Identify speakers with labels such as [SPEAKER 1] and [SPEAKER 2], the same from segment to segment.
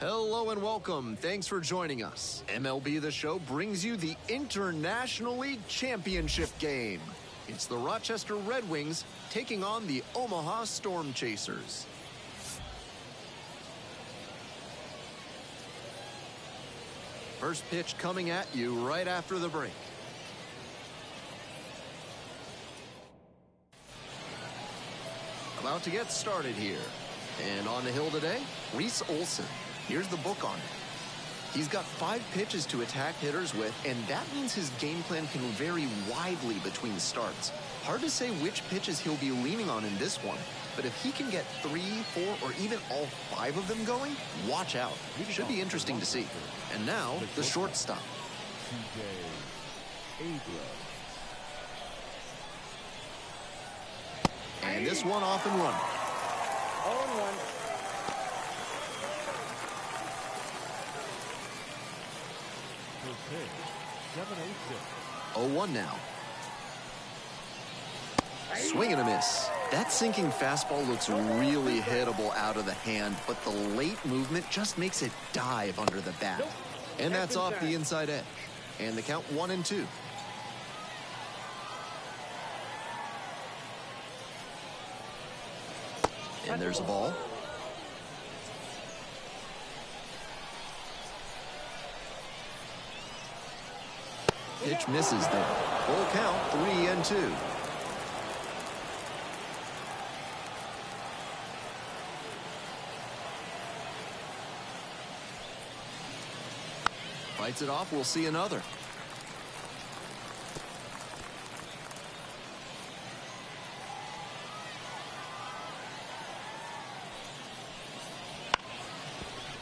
[SPEAKER 1] Hello and welcome. Thanks for joining us. MLB The Show brings you the International League Championship game. It's the Rochester Red Wings taking on the Omaha Storm Chasers. First pitch coming at you right after the break. About to get started here. And on the hill today, Reese Olson. Here's the book on it. He's got 5 pitches to attack hitters with, and that means his game plan can vary widely between starts. Hard to say which pitches he'll be leaning on in this one, but if he can get 3, 4, or even all 5 of them going, watch out. Should be interesting to see. And now, the shortstop. And this one off and running. 0-1 now. Swing and a miss. That sinking fastball looks really hittable out of the hand, but the late movement just makes it dive under the bat. And that's off the inside edge. And the count 1-2. And there's a ball. Pitch misses there. Full count, 3-2. Fights it off, we'll see another.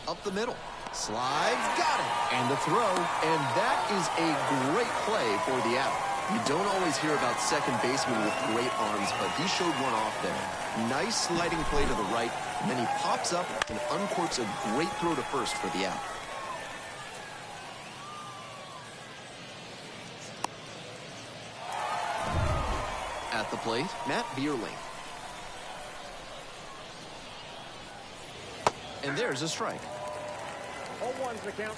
[SPEAKER 1] Up the middle. Slides, got it. And the throw, and that is a great play for the out. You don't always hear about second basemen with great arms, but he showed one off there. Nice sliding play to the right, and then he pops up and uncorks a great throw to first for the out. At the plate, Matt Bierling. And there's a strike.
[SPEAKER 2] 0-1's the count.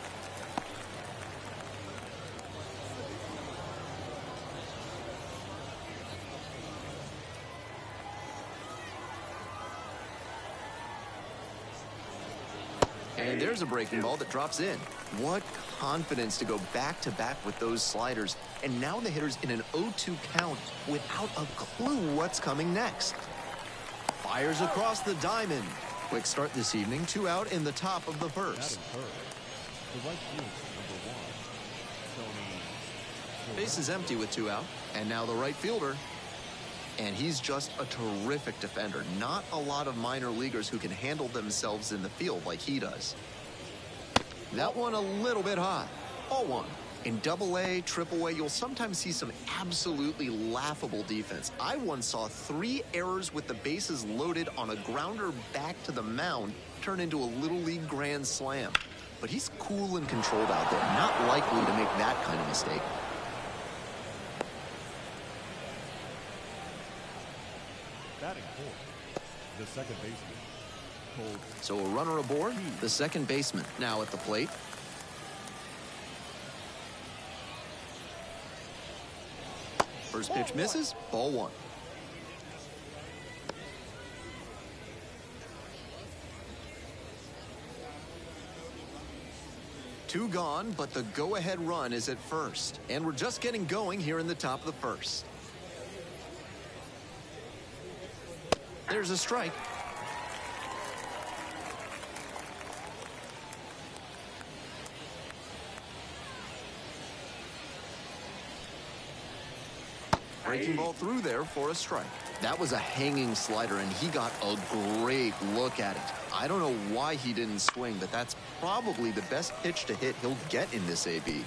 [SPEAKER 1] And there's a breaking ball that drops in. What confidence to go back-to-back with those sliders. And now the hitter's in an 0-2 count without a clue what's coming next. Fires across the diamond. Quick start this evening, 2 out in the top of the first. Base is empty with 2 out. And now the right fielder. And he's just a terrific defender. Not a lot of minor leaguers who can handle themselves in the field like he does. That one a little bit high. 0-1. In AA, AAA, you'll sometimes see some absolutely laughable defense. I once saw 3 errors with the bases loaded on a grounder back to the mound turn into a Little League grand slam. But he's cool and controlled out there, not likely to make that kind of mistake.
[SPEAKER 3] Batting fourth, the second baseman.
[SPEAKER 1] So a runner aboard, the second baseman now at the plate. First pitch misses, ball 1. Two gone, but the go-ahead run is at first. And we're just getting going here in the top of the first. There's a strike. Breaking ball through there for a strike. That was a hanging slider, and he got a great look at it. I don't know why he didn't swing, but that's probably the best pitch to hit he'll get in this AB.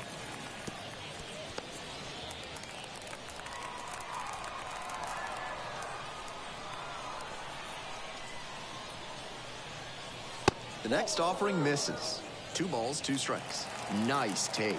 [SPEAKER 1] The next offering misses. 2 balls, 2 strikes. Nice take.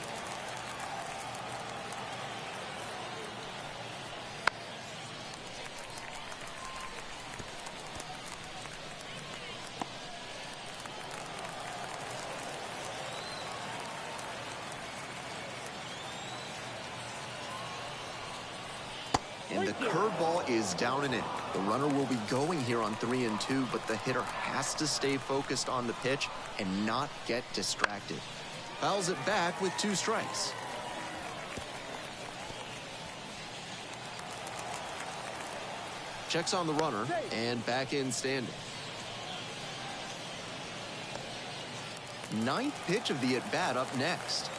[SPEAKER 1] The curveball is down and in. The runner will be going here on 3-2, but the hitter has to stay focused on the pitch and not get distracted. Fouls it back with 2 strikes. Checks on the runner and back in standing. 9th pitch of the at-bat up next.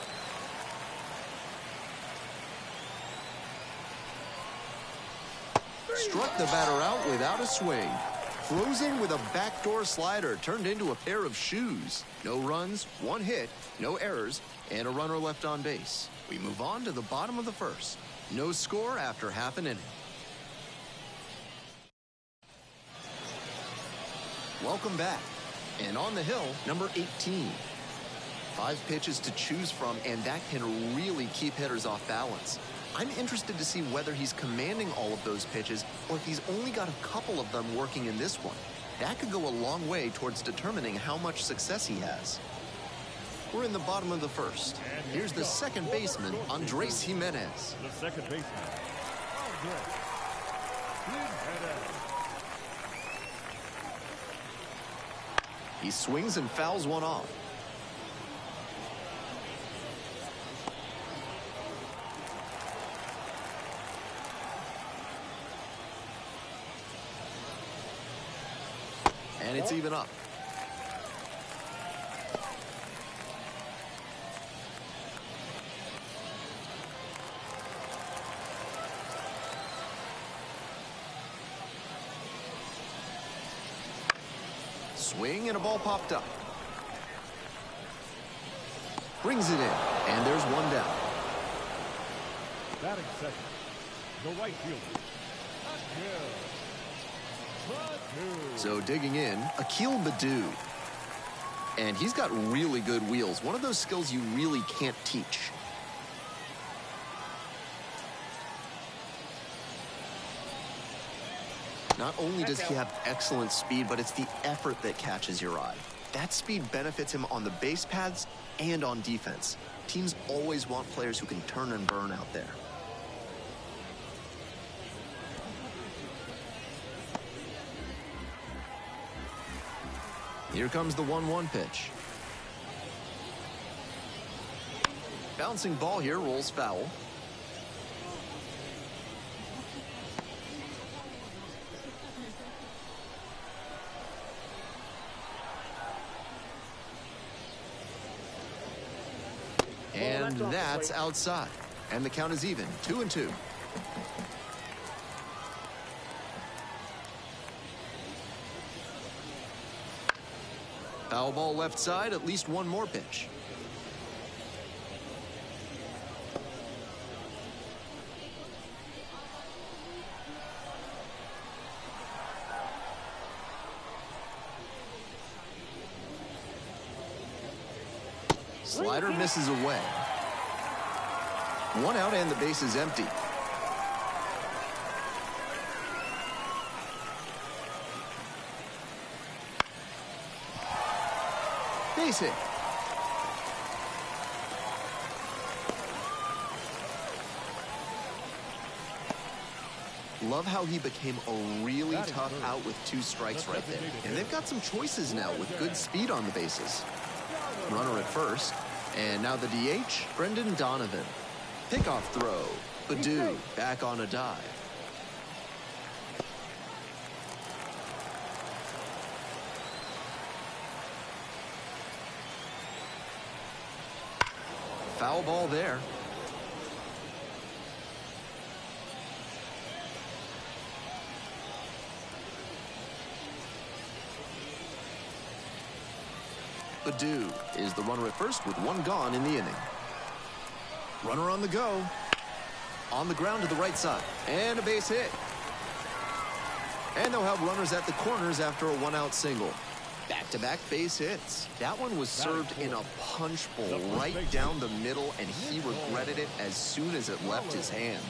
[SPEAKER 1] Struck the batter out without a swing. Throws in with a backdoor slider turned into a pair of shoes. No runs, 1 hit, no errors, and a runner left on base. We move on to the bottom of the 1st. No score after half an inning. Welcome back. And on the hill, number 18. 5 pitches to choose from, and that can really keep hitters off balance. I'm interested to see whether he's commanding all of those pitches or if he's only got a couple of them working in this one. That could go a long way towards determining how much success he has. We're in the bottom of the 1st. Here's the second baseman, Andres Jimenez.
[SPEAKER 3] The second baseman, Andres Jimenez.
[SPEAKER 1] He swings and fouls one off. And it's even up. Swing and a ball popped up. Brings it in, and there's one down.
[SPEAKER 3] Batting second, the right fielder, Badu.
[SPEAKER 1] So digging in, Akil Badu. And he's got really good wheels. One of those skills you really can't teach. Not only does he have excellent speed, but it's the effort that catches your eye. That speed benefits him on the base paths and on defense. Teams always want players who can turn and burn out there. Here comes the 1-1 pitch. Bouncing ball here, rolls foul. And that's outside. And the count is even, 2-2. Foul ball left side, at least one more pitch. Slider misses away. 1 out and the base is empty. Base hit. Love how he became a really tough out with 2 strikes right there. And they've got some choices now with good speed on the bases. Runner at first. And now the DH, Brendan Donovan. Pickoff throw. Badu back on a dive. Foul ball there. Badu is the runner at first with 1 gone in the inning. Runner on the go. On the ground to the right side. And a base hit. And they'll have runners at the corners after a 1-out single. Back-to-back base hits. That one was served in a punch bowl right down the middle, and he regretted it as soon as it left his hand.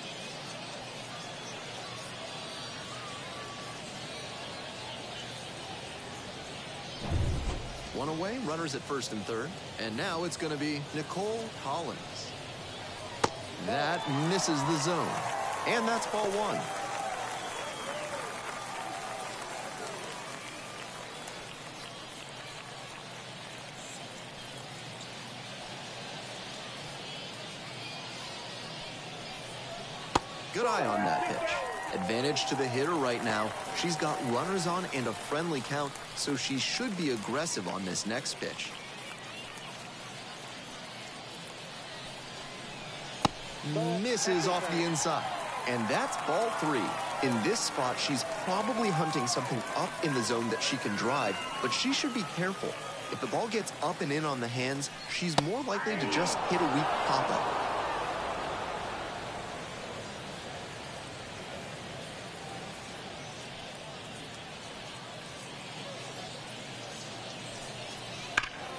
[SPEAKER 1] One away, runners at first and third. And now it's going to be Nicole Collins. That misses the zone. And that's ball 1. good eye on that pitch. Advantage to the hitter right now. She's got runners on and a friendly count, so she should be aggressive on this next pitch. Misses off the inside. And that's ball 3. In this spot, she's probably hunting something up in the zone that she can drive, but she should be careful. If the ball gets up and in on the hands, she's more likely to just hit a weak pop-up.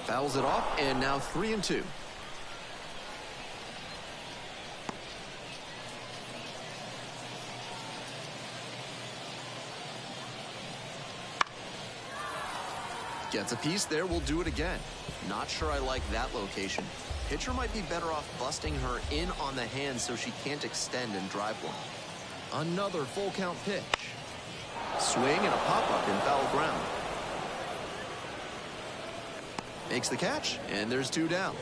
[SPEAKER 1] Fouls it off, and now 3-2. Gets a piece there, we'll do it again. Not sure I like that location. Pitcher might be better off busting her in on the hand so she can't extend and drive one. Another full count pitch. Swing and a pop-up in foul ground. Makes the catch, and there's 2 down.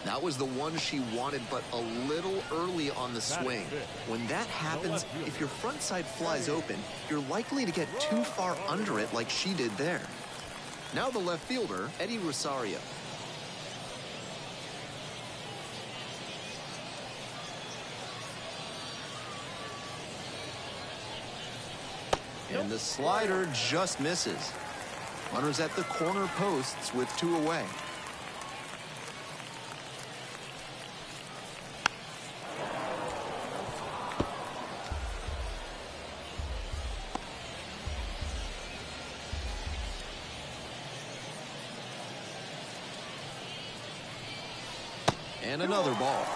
[SPEAKER 1] That was the one she wanted, but a little early on the swing. When that happens, if your front side flies open, you're likely to get too far under it like she did there. Now the left fielder, Eddie Rosario. And the slider just misses. Runners at the corner posts with 2 away. And another ball.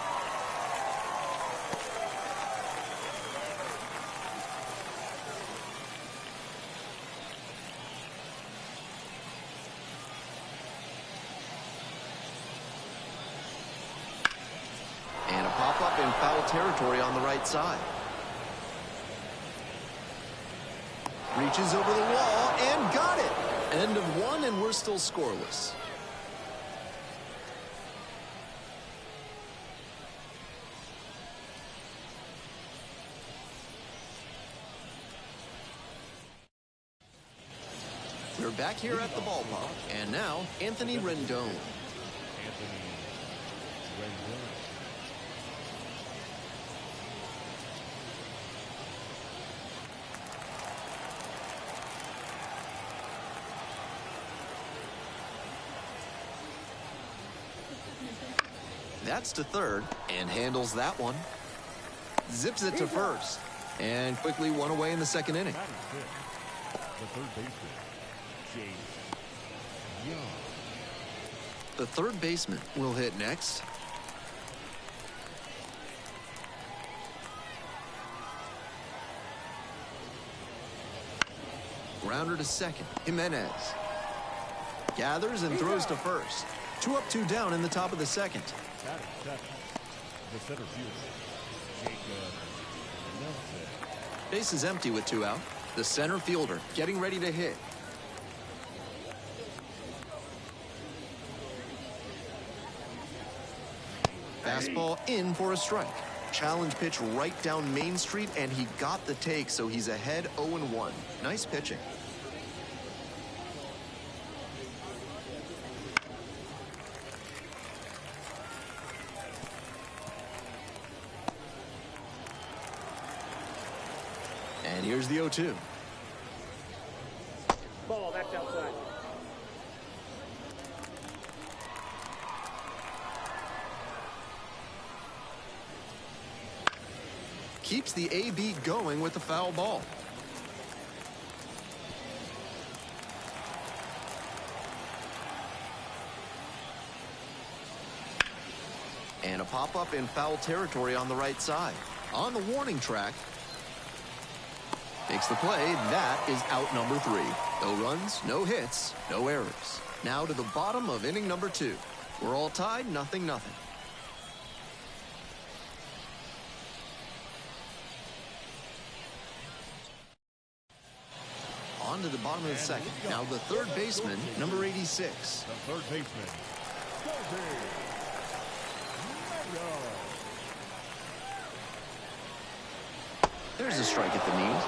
[SPEAKER 1] And a pop-up in foul territory on the right side. Reaches over the wall and got it. End of 1, and we're still scoreless. We're back here at the ballpark, and now Anthony Rendon. That's to third, and handles that one. Zips it to first, and quickly 1 away in the second inning.
[SPEAKER 3] The third baseman, Young.
[SPEAKER 1] The third baseman will hit next. Grounder to second. Jimenez gathers and throws to first. 2 up, 2 down in the top of the second.
[SPEAKER 3] The center fielder,
[SPEAKER 1] Base is empty with 2 out. The center fielder getting ready to hit. Fastball in for a strike. Challenge pitch right down Main Street, and he got the take, so he's ahead 0-1. Nice pitching. And here's the 0-2.
[SPEAKER 2] Ball, that's outside.
[SPEAKER 1] Keeps the AB going with the foul ball. And a pop-up in foul territory on the right side. On the warning track. Makes the play. That is out number 3. No runs, no hits, no errors. Now to the bottom of inning number 2. We're all tied, 0-0. On to the bottom of the second. Now the third baseman, number 86.
[SPEAKER 3] The third baseman,
[SPEAKER 1] There's a strike at the knees.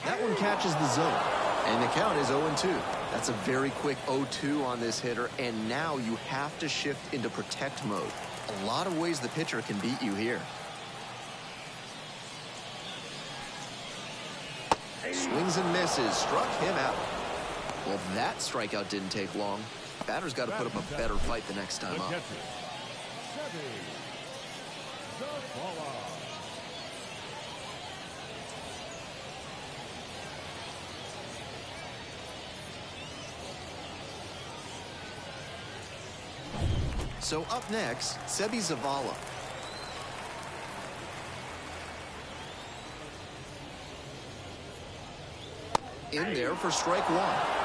[SPEAKER 1] That one catches the zone, and the count is 0-2. That's a very quick 0-2 on this hitter, and now you have to shift into protect mode. A lot of ways the pitcher can beat you here. Swings and misses, struck him out. Well, that strikeout didn't take long. Batter's got to put up a better fight the next time up. So up next, Sebi Zavala. In there for strike one.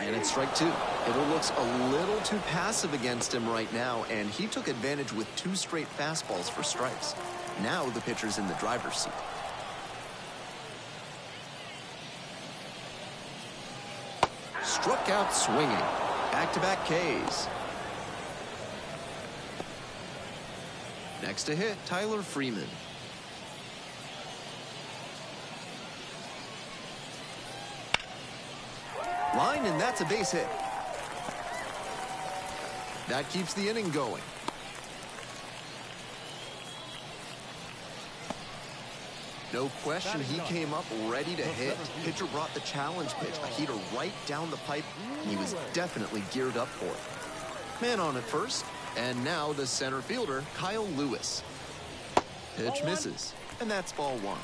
[SPEAKER 1] And it's strike two. Hitter looks a little too passive against him right now, and he took advantage with 2 straight fastballs for strikes. Now the pitcher's in the driver's seat. Struck out swinging. Back-to-back Ks. Next to hit, Tyler Freeman. Line, and that's a base hit. That keeps the inning going. No question, he came up ready to hit. Pitcher brought the challenge pitch, a heater right down the pipe, and he was definitely geared up for it. Man on at first, and now the center fielder, Kyle Lewis. Pitch misses, and that's ball one.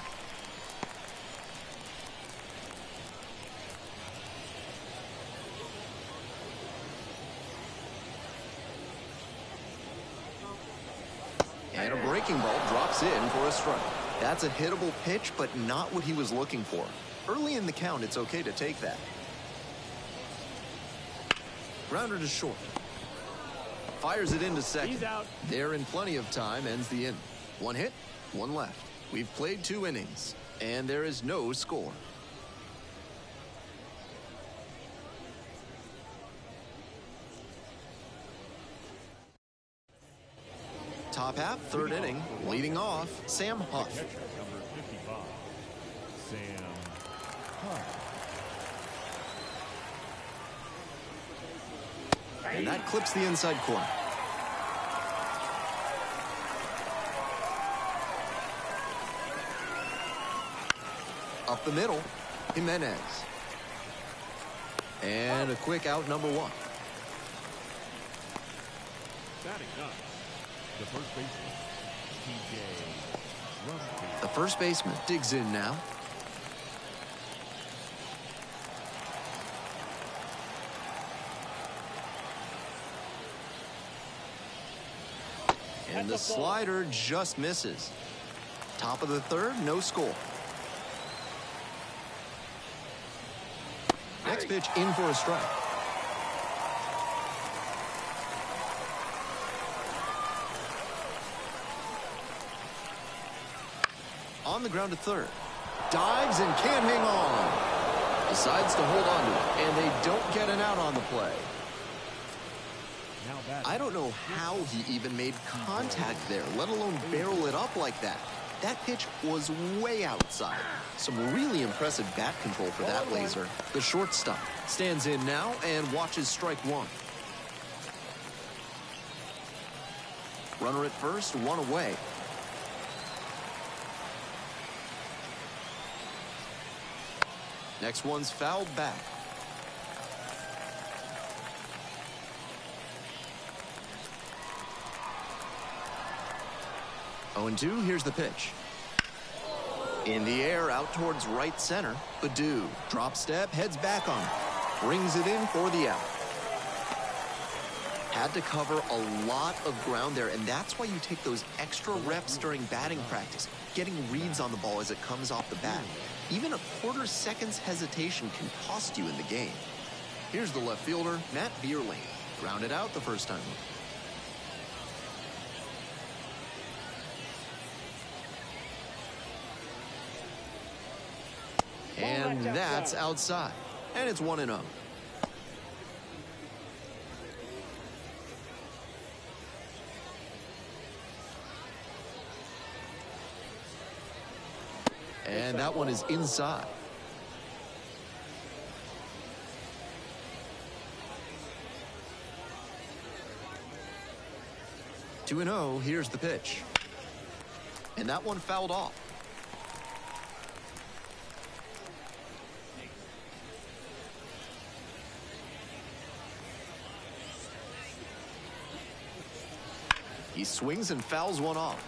[SPEAKER 1] And a breaking ball drops in for a strike. That's a hittable pitch, but not what he was looking for. Early in the count, it's okay to take that. Grounder to short. Fires it into second.
[SPEAKER 2] He's out.
[SPEAKER 1] There in plenty of time, ends the inning. 1 hit, 1 left. We've played 2 innings, and there is no score. Top half, 3rd inning, leading off, Sam Huff.
[SPEAKER 3] Catcher, number 55, Sam Huff.
[SPEAKER 1] And that clips the inside corner. Up the middle, Jimenez. And a quick out, number 1.
[SPEAKER 3] Batting up, the first baseman, TJ Rumsfeld.
[SPEAKER 1] The first baseman digs in now. And the slider just misses. Top of the 3rd, no score. Next pitch in for a strike. On the ground to 3rd. Dives and can't hang on. Decides to hold on to it, and they don't get an out on the play. I don't know how he even made contact there, let alone barrel it up like that. That pitch was way outside. Some really impressive bat control for that laser. The shortstop stands in now and watches strike 1. Runner at first, 1 away. Next one's fouled back. Oh, and 2, here's the pitch. In the air, out towards right center. Baddoo, drop step, heads back on it. Brings it in for the out. Had to cover a lot of ground there, and that's why you take those extra reps during batting practice, getting reads on the ball as it comes off the bat. Even a quarter second's hesitation can cost you in the game. Here's the left fielder, Matt Bierling. Grounded out the first time. And that's outside. And it's 1-0. And that one is inside. 2-0, here's the pitch. And that one fouled off. He swings and fouls one off.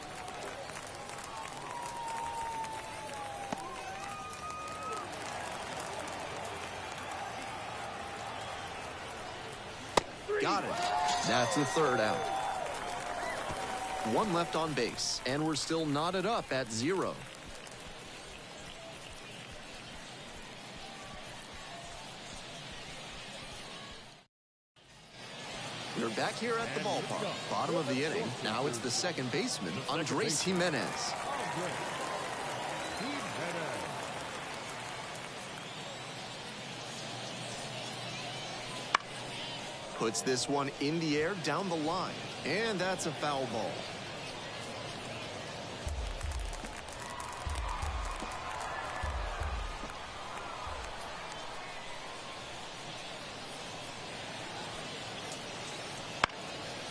[SPEAKER 1] Got it. That's the third out. One left on base, and we're still knotted up at 0. We're back here at the ballpark. Bottom of the inning. Now it's the second baseman, Andres Jimenez. Puts this one in the air down the line. And that's a foul ball.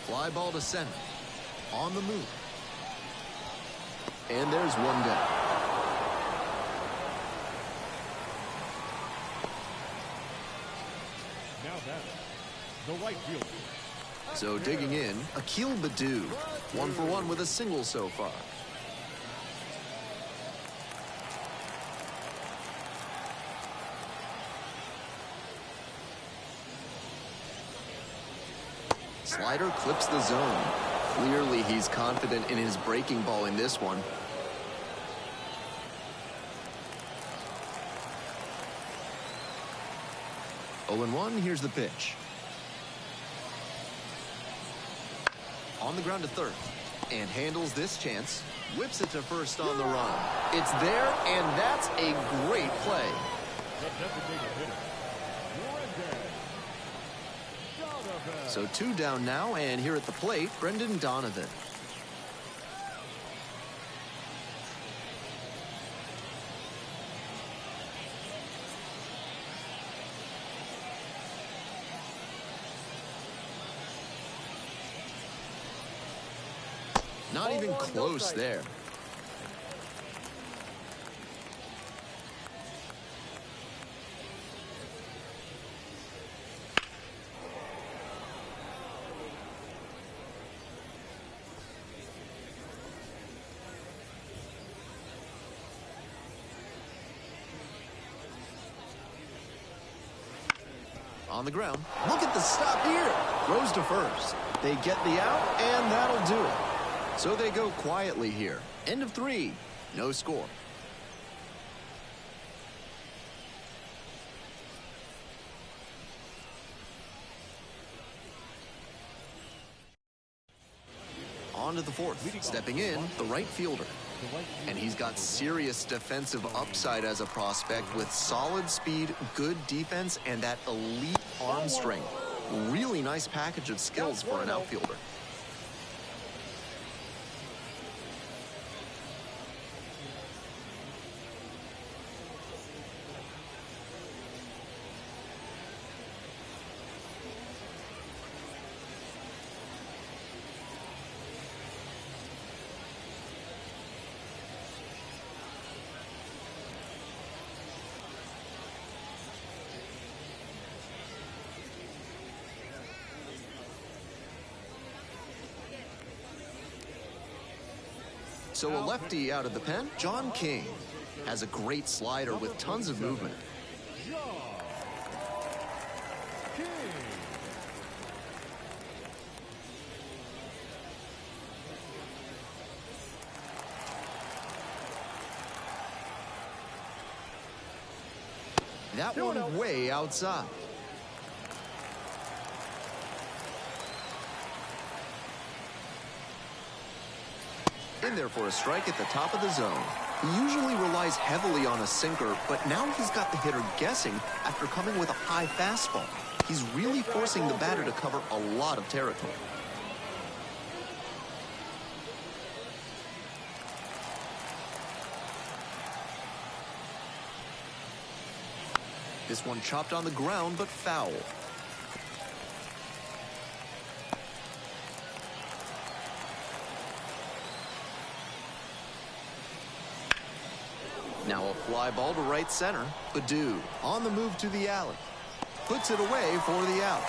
[SPEAKER 1] Fly ball to center. On the move. And there's one down.
[SPEAKER 3] Now that the right fielder.
[SPEAKER 1] So digging in, Akil Baddoo. 1 for 1 with a single so far. Slider clips the zone. Clearly he's confident in his breaking ball in this one. Oh and 1, here's the pitch. On the ground to third. And handles this chance. Whips it to first on the run. It's there, and that's a great play. So 2 down now, and here at the plate, Brendan Donovan. Not even close there. On the ground. Look at the stop here. Throws to first. They get the out, and that'll do it. So they go quietly here. End of 3. No score. On to the fourth. Stepping in, the right fielder. And he's got serious defensive upside as a prospect with solid speed, good defense, and that elite arm strength. Really nice package of skills for an outfielder. So a lefty out of the pen, John King, has a great slider with tons of movement. That one way outside. In there for a strike at the top of the zone. He usually relies heavily on a sinker, but now he's got the hitter guessing after coming with a high fastball. He's really forcing the batter to cover a lot of territory. This one chopped on the ground, but foul. Now a fly ball to right center. Baddoo on the move to the alley. Puts it away for the out.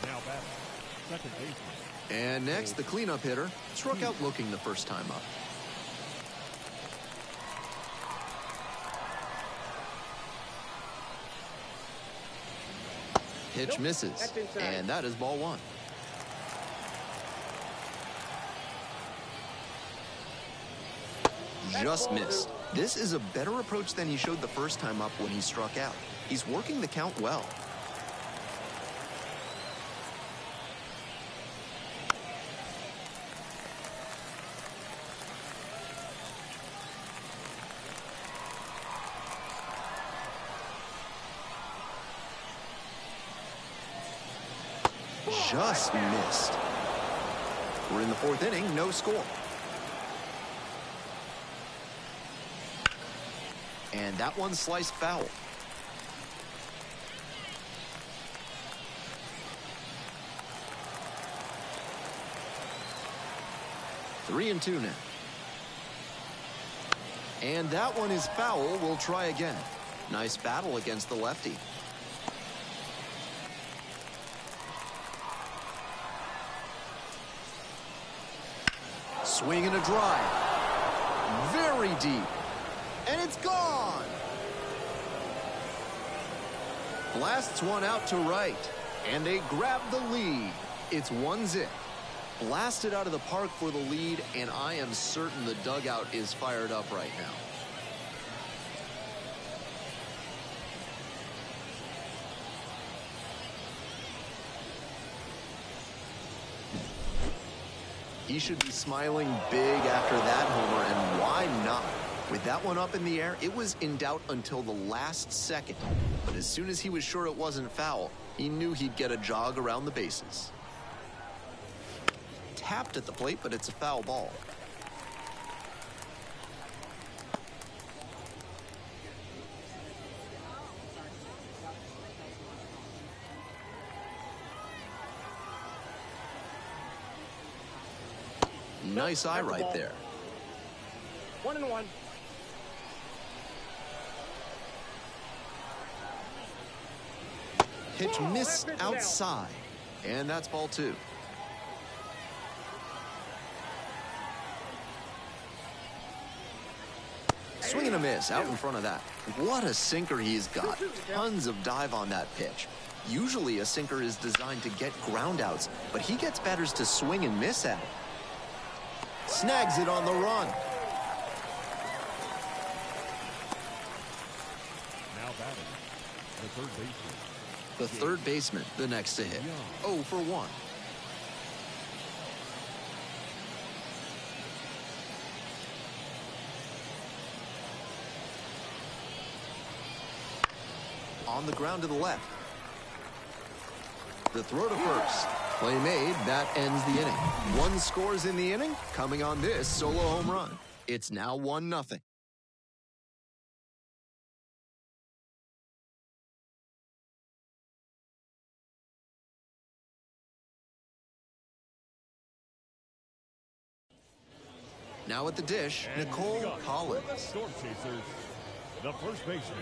[SPEAKER 3] Now batting, second baseman.
[SPEAKER 1] And next, the cleanup hitter struck out looking the first time up. Pitch misses, and that is ball one. Just missed. This is a better approach than he showed the first time up when he struck out. He's working the count well. Just missed. We're in the fourth inning, no score. And that one sliced foul. Three and two now. And that one is foul. We'll try again. Nice battle against the lefty. Swing and a drive. Very deep. And it's gone. Blasts one out to right. And they grab the lead. It's 1-0. Blasted out of the park for the lead, and I am certain the dugout is fired up right now. He should be smiling big after that homer, and why not? With that one up in the air, it was in doubt until the last second. But as soon as he was sure it wasn't foul, he knew he'd get a jog around the bases. Tapped at the plate, but it's a foul ball. Nice eye right there.
[SPEAKER 2] 1-1.
[SPEAKER 1] Pitch missed outside. And that's ball two. Swing and a miss out in front of that. What a sinker he's got. Tons of dive on that pitch. Usually a sinker is designed to get ground outs, but he gets batters to swing and miss at it. Snags it on the run.
[SPEAKER 3] Now batting, the third baseman.
[SPEAKER 1] The third baseman, the next to hit. 0 for 1. On the ground to the left. The throw to first. Play made, that ends the inning. One scores in the inning, coming on this solo home run. It's now 1-0. Now at the dish,
[SPEAKER 3] And
[SPEAKER 1] Nicole
[SPEAKER 3] we got
[SPEAKER 1] Collins.
[SPEAKER 3] the Storm Chasers, the first baseman,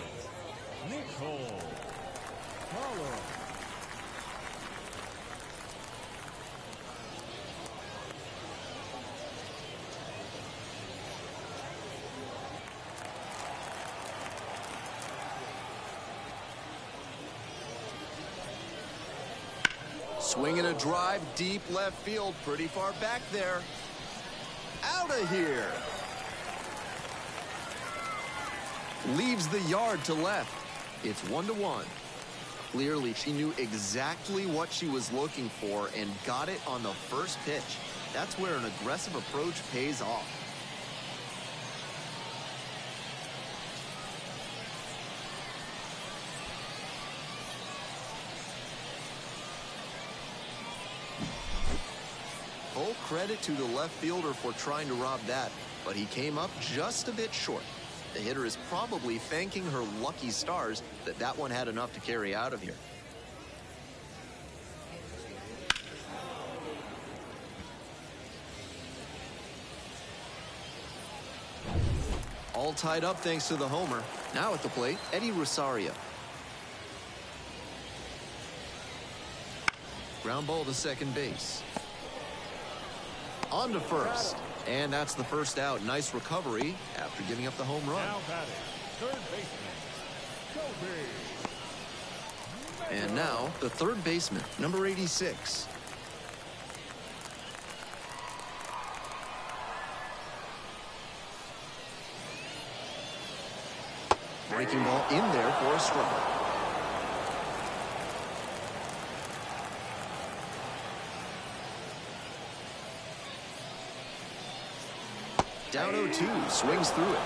[SPEAKER 3] Nicole Collins.
[SPEAKER 1] Swinging a drive deep left field, pretty far back there. Out of here. Leaves the yard to left. It's 1-1. Clearly, she knew exactly what she was looking for and got it on the first pitch. That's where an aggressive approach pays off. Full credit to the left fielder for trying to rob that, but he came up just a bit short. The hitter is probably thanking her lucky stars that that one had enough to carry out of here. All tied up thanks to the homer. Now at the plate, Eddie Rosario. Ground ball to second base. On to first. And that's the first out. Nice recovery after giving up the home run.
[SPEAKER 3] Now batting, third baseman, Kobe.
[SPEAKER 1] And now the third baseman, number 86. Breaking ball in there for a strike. Down 0-2, swings through it.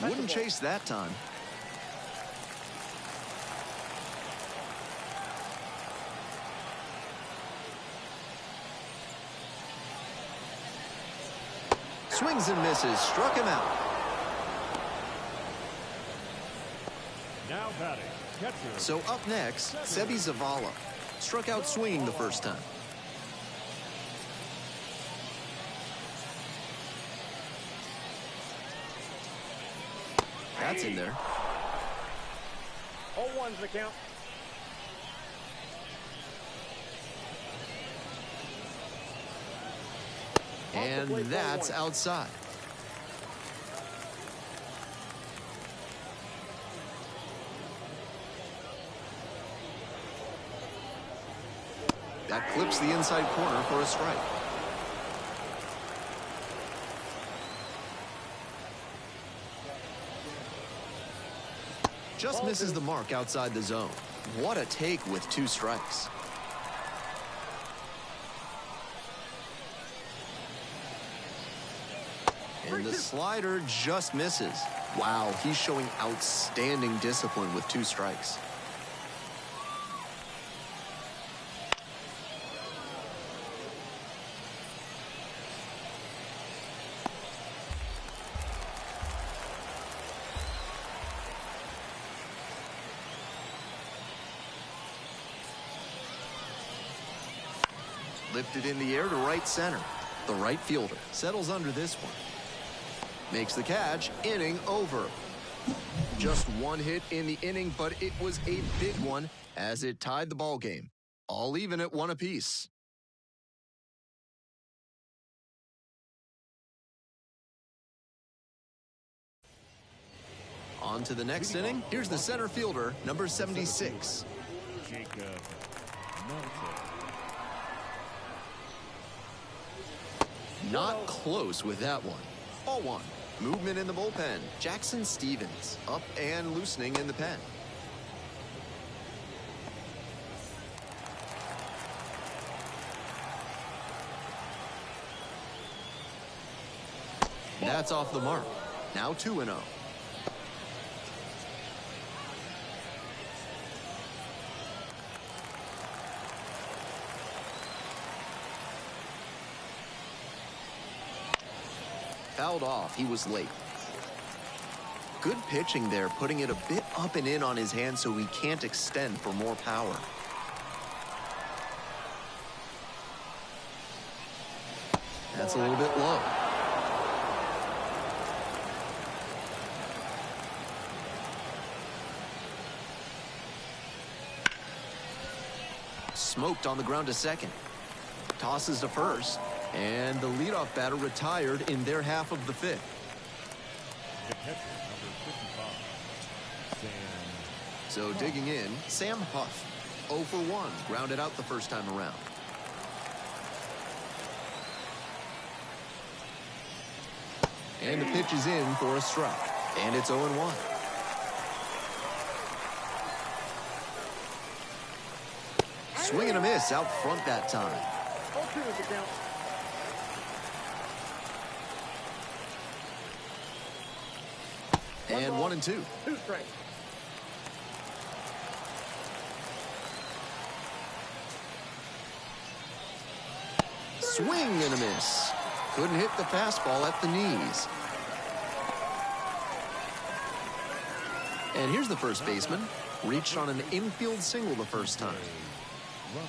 [SPEAKER 1] Wouldn't chase that time. Swings and misses, struck him out.
[SPEAKER 3] Now batting, catcher.
[SPEAKER 1] So up next, Sebi Zavala. Struck out swinging the first time. That's in there.
[SPEAKER 2] 0-1's the count.
[SPEAKER 1] And that's outside. That clips the inside corner for a strike. Just misses the mark outside the zone. What a take with 2 strikes. And the slider just misses. Wow, he's showing outstanding discipline with 2 strikes. Lifted in the air to right center. The right fielder settles under this one. Makes the catch, inning over. Just 1 hit in the inning, but it was a big one as it tied the ball game. All even at 1 apiece. On to the next inning. Here's the center fielder, number 76.
[SPEAKER 3] Jacob.
[SPEAKER 1] Not close with that one. 0-1. Movement in the bullpen. Jackson Stevens up and loosening in the pen. That's off the mark. Now 2-0. Fouled off. He was late. Good pitching there, putting it a bit up and in on his hand so he can't extend for more power. That's a little bit low. Smoked on the ground to second. Tosses to first. And the leadoff batter retired in their half of the 5th.
[SPEAKER 3] The catcher, number 55, Sam.
[SPEAKER 1] So digging in, Sam Huff. 0 for 1, grounded out the first time around. And the pitch is in for a strike. And it's 0-1. Swing and a miss out front that time.
[SPEAKER 2] 0-2 is the count.
[SPEAKER 1] And 1-2.
[SPEAKER 2] 2 strikes.
[SPEAKER 1] Swing and a miss. Couldn't hit the fastball at the knees. And here's the first baseman. Reached on an infield single the first time.
[SPEAKER 3] Run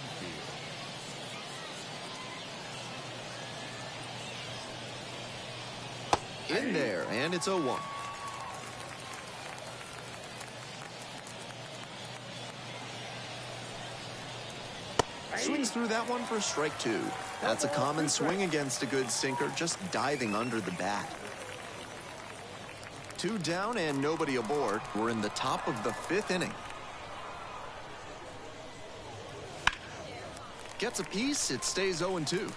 [SPEAKER 3] field.
[SPEAKER 1] In there, and it's 0-1. Swings through that one for strike 2. That's a common swing against a good sinker, just diving under the bat. 2 down and nobody aboard. We're in the top of the 5th inning. Gets a piece, it stays 0-2.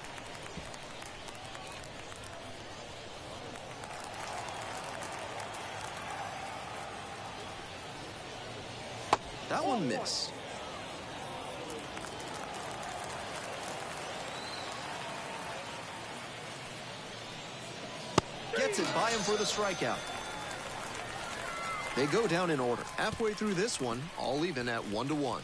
[SPEAKER 1] That one missed. Gets it by him for the strikeout. They go down in order. Halfway through this one, all even at 1-1.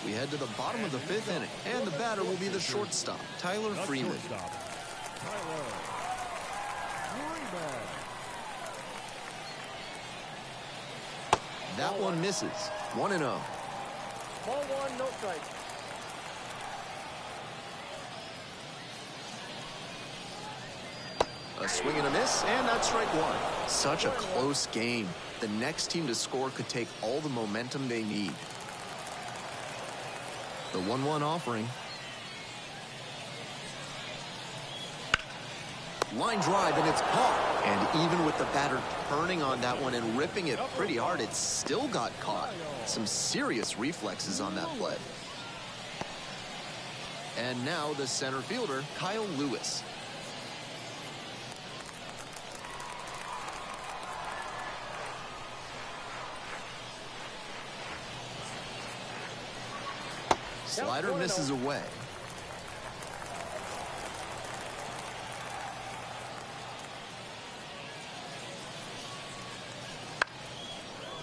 [SPEAKER 1] We head to the bottom of the 5th inning, and the batter will be the shortstop, Tyler
[SPEAKER 3] The
[SPEAKER 1] Freeman.
[SPEAKER 3] shortstop, Tyler Freeman.
[SPEAKER 1] That one misses. 1-0.
[SPEAKER 2] Ball 1, no strike.
[SPEAKER 1] A swing and a miss, and that's strike 1. Such a close game. The next team to score could take all the momentum they need. The 1-1 offering. Line drive, and it's caught. And even with the batter turning on that one and ripping it pretty hard, it still got caught. Some serious reflexes on that play. And now the center fielder, Kyle Lewis. Slider misses away.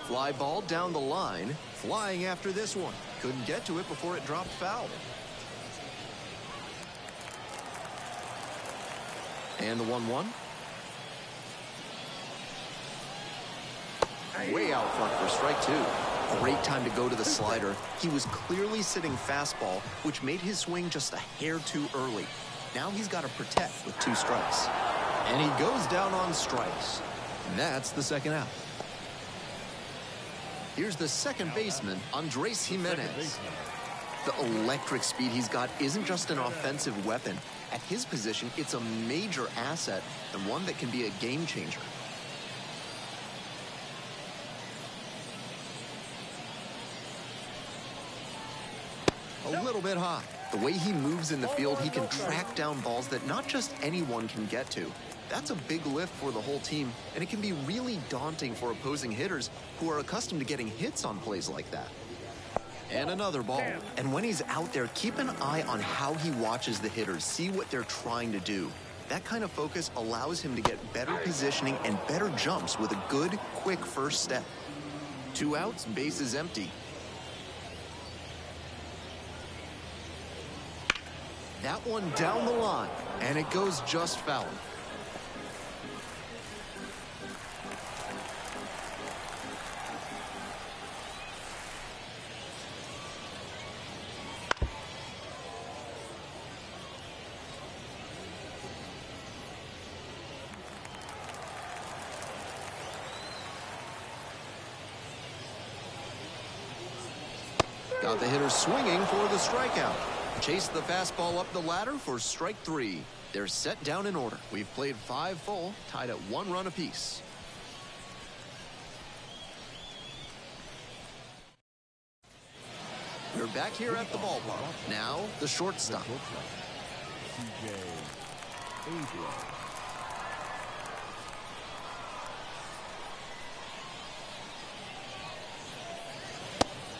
[SPEAKER 1] Fly ball down the line. Flying after this one. Couldn't get to it before it dropped foul. And the 1-1. Way out front for strike 2. Great time to go to the slider. He was clearly sitting fastball, which made his swing just a hair too early. Now he's got to protect with 2 strikes. And he goes down on strikes. That's the second out. Here's the second baseman, Andres Jimenez. The electric speed he's got isn't just an offensive weapon. At his position, it's a major asset and one that can be a game changer. A little bit high. The way he moves in the field, he can track down balls that not just anyone can get to. That's a big lift for the whole team, and it can be really daunting for opposing hitters who are accustomed to getting hits on plays like that. And another ball. And when he's out there, keep an eye on how he watches the hitters, see what they're trying to do. That kind of focus allows him to get better positioning and better jumps with a good, quick first step. 2 outs, base is empty. That one down the line, and it goes just foul. Got the hitter swinging for the strikeout. Chase the fastball up the ladder for strike 3. They're set down in order. We've played 5 full, tied at 1 run apiece. We're back here at the ballpark. Now, the shortstop.
[SPEAKER 3] CJ Abrams.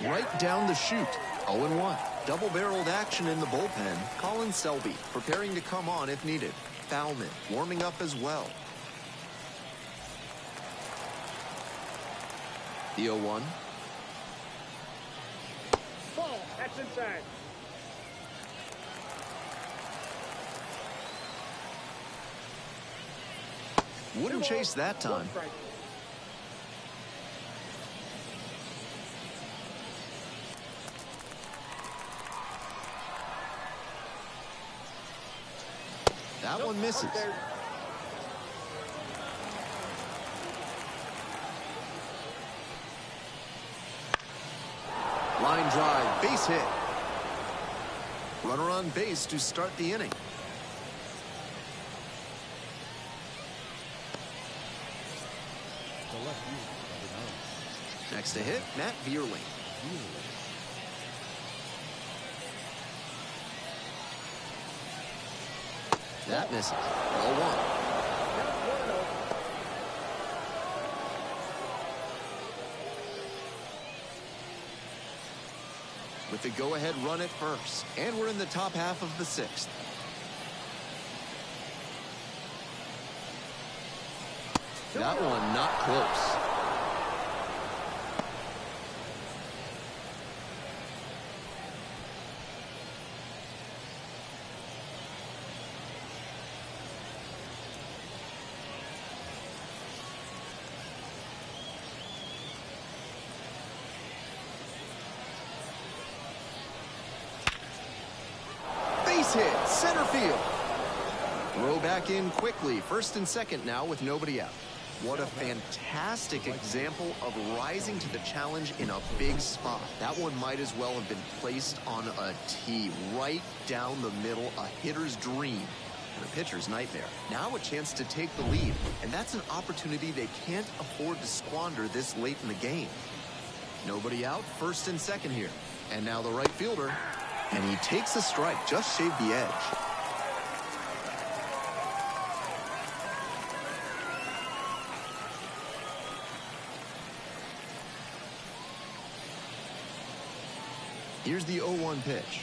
[SPEAKER 1] Right down the chute. 0-1. Double-barreled action in the bullpen. Colin Selby preparing to come on if needed. Bauman warming up as well. The 0-1.
[SPEAKER 2] Ball. That's inside.
[SPEAKER 1] Wouldn't chase that time.
[SPEAKER 2] 1 strike.
[SPEAKER 1] That one misses.
[SPEAKER 2] Up there.
[SPEAKER 1] Line drive, base hit. Runner on base to start the inning.
[SPEAKER 3] The left field, number 9.
[SPEAKER 1] Next to hit, Matt Vierling. That misses. 0-1.
[SPEAKER 2] Count 1-0.
[SPEAKER 1] With the go-ahead run at first. And we're in the top half of the 6th. That one not close. Base hit, center field. Throw back in quickly. First and second now with nobody out. What a fantastic example of rising to the challenge in a big spot. That one might as well have been placed on a tee right down the middle, a hitter's dream and a pitcher's nightmare. Now a chance to take the lead, and that's an opportunity they can't afford to squander this late in the game. Nobody out, first and second here. And now the right fielder, and he takes a strike, just shaved the edge. Here's the 0-1 pitch.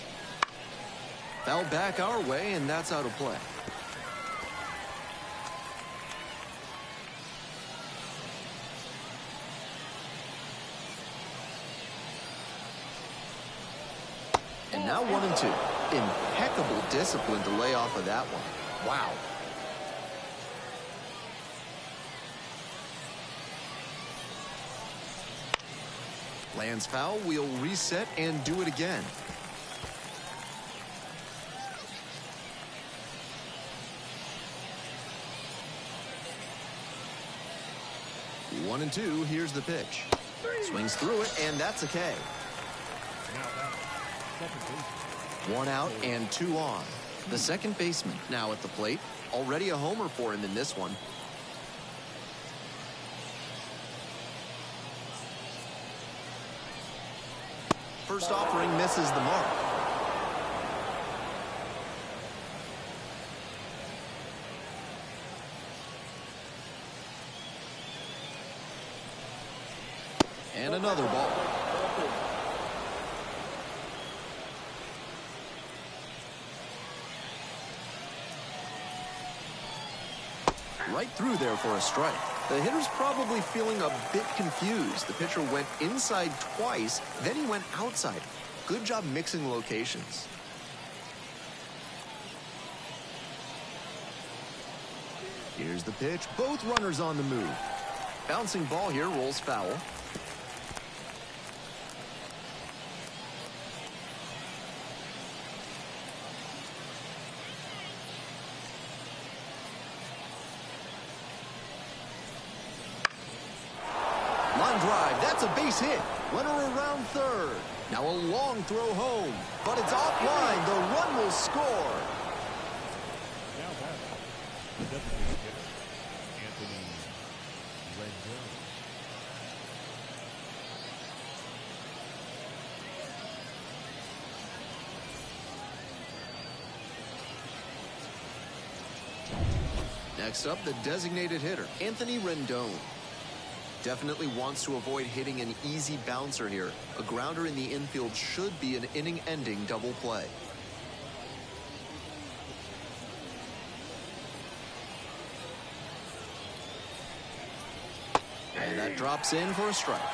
[SPEAKER 1] Fouled back our way, and that's out of play. And now 1-2. Impeccable discipline to lay off of that one. Wow. Lands foul, we'll reset and do it again. One and two, here's the pitch. Swings through it, and that's a K.
[SPEAKER 3] Now that second baseman.
[SPEAKER 1] 1 out and 2 on. The second baseman now at the plate. Already a homer for him in this one. First offering misses the mark. And another ball. Right through there for a strike. The hitter's probably feeling a bit confused. The pitcher went inside twice, then he went outside. Good job mixing locations. Here's the pitch. Both runners on the move. Bouncing ball here, rolls foul. Line drive, that's a base hit. Runner around third. Now a long throw home, but it's offline. The run will score.
[SPEAKER 3] Now batting, the designated hitter, Anthony Rendon.
[SPEAKER 1] Next up, the designated hitter, Anthony Rendon. Definitely wants to avoid hitting an easy bouncer here. A grounder in the infield should be an inning-ending double play. And that drops in for a strike.
[SPEAKER 2] 0-1.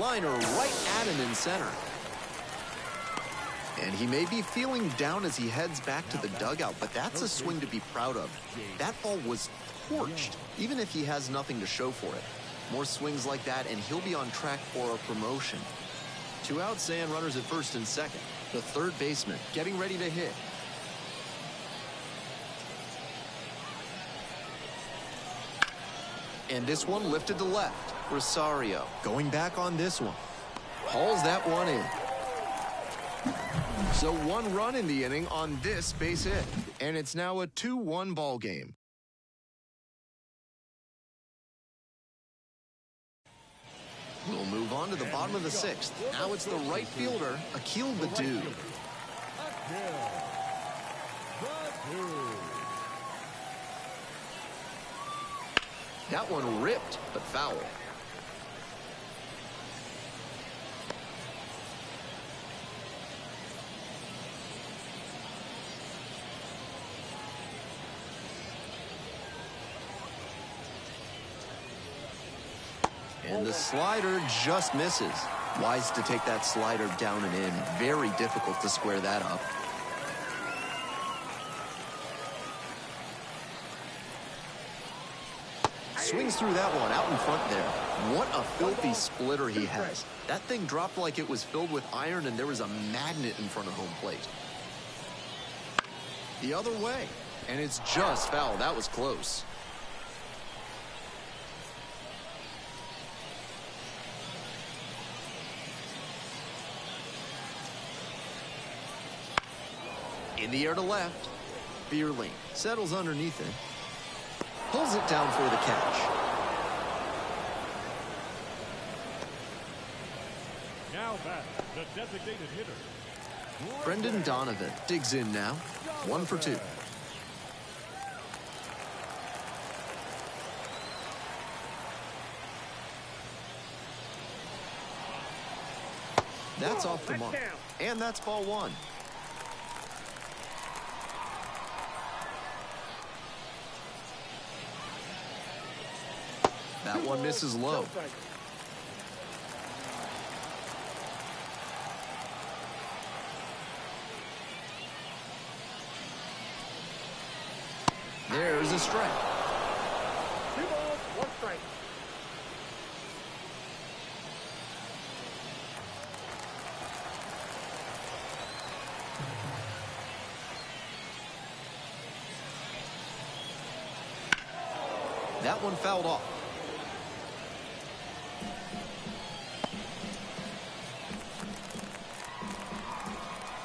[SPEAKER 1] Liner right at him in center. And he may be feeling down as he heads back to the dugout, but that's a swing to be proud of. That ball was torched, even if he has nothing to show for it. More swings like that, and he'll be on track for a promotion. 2 outs and runners at first and second. The third baseman getting ready to hit. And this one lifted to left. Rosario going back on this one. Hauls that one in. So 1 run in the inning on this base hit. And it's now a 2-1 ball game. We'll move on to the bottom of the 6th. Now it's the right fielder, Akil Baddoo. That one ripped, but foul. And the slider just misses. Wise to take that slider down and in. Very difficult to square that up. Swings through that one out in front there. What a filthy splitter he has. That thing dropped like it was filled with iron and there was a magnet in front of home plate. The other way. And it's just foul. That was close. In the air to left. Bierling settles underneath it. Pulls it down for the catch.
[SPEAKER 3] Now back, the designated hitter.
[SPEAKER 1] Brendan Donovan digs in now. 1 for 2. That's off the mark. And that's ball 1. That one misses low. There's a strike.
[SPEAKER 2] 2 balls, 1 strike.
[SPEAKER 1] That one fouled off.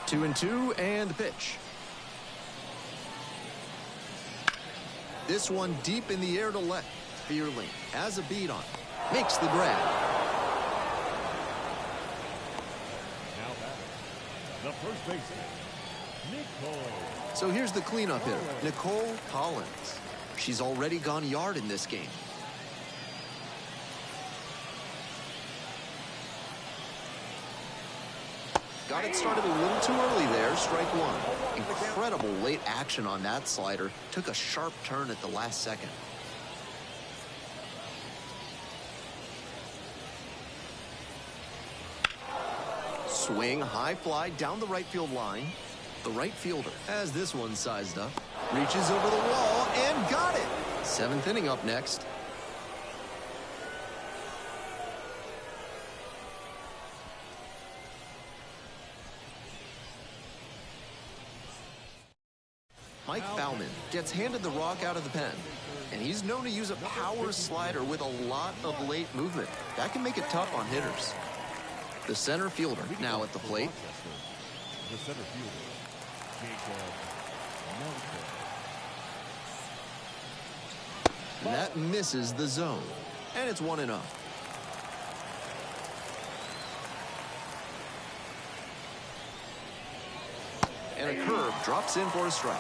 [SPEAKER 1] 2-2 and the pitch. This one deep in the air to left. Bierling has a beat on. Makes the grab.
[SPEAKER 3] Now batting, the first baseman, Nicole.
[SPEAKER 1] So here's the cleanup hitter, Nicole Collins. She's already gone yard in this game. Got it started a little too early there, strike 1. Incredible late action on that slider. Took a sharp turn at the last second. Swing, high fly down the right field line. The right fielder has this one sized up. Reaches over the wall and got it. 7th inning up next. Mike Bauman gets handed the rock out of the pen, and he's known to use a power slider with a lot of late movement. That can make it tough on hitters. The center fielder now at the plate.
[SPEAKER 3] The center fielder, Jacob.
[SPEAKER 1] That misses the zone, and it's 1-0. And a curve drops in for a strike.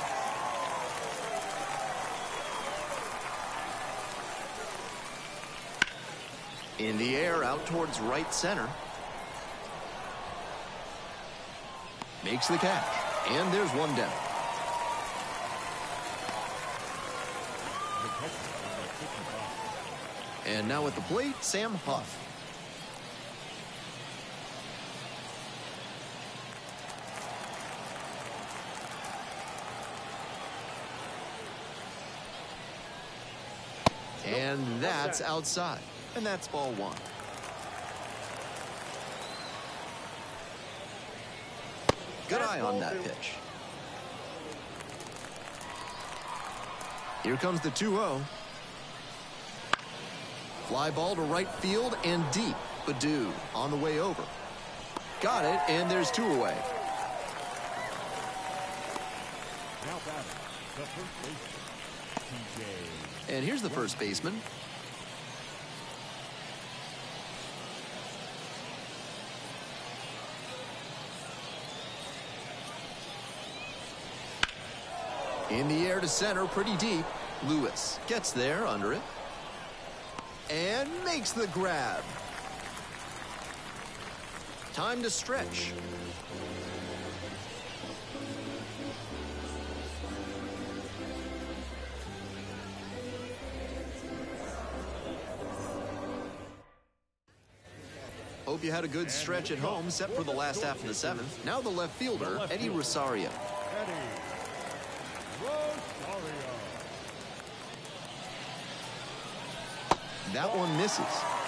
[SPEAKER 1] In the air out towards right center. Makes the catch, and there's one down. And now at the plate, Sam Huff. And that's outside. And that's ball one. Good eye on that pitch. Here comes the 2-0. Fly ball to right field and deep. Baddoo on the way over. Got it, and there's two away.
[SPEAKER 3] Now batting, the first baseman, TJ.
[SPEAKER 1] And here's the first baseman. In the air to center, pretty deep. Lewis gets there under it. And makes the grab. Time to stretch. Hope you had a good stretch at home, set for the last half of the seventh. Now the left fielder, Eddie Rosario. That one misses,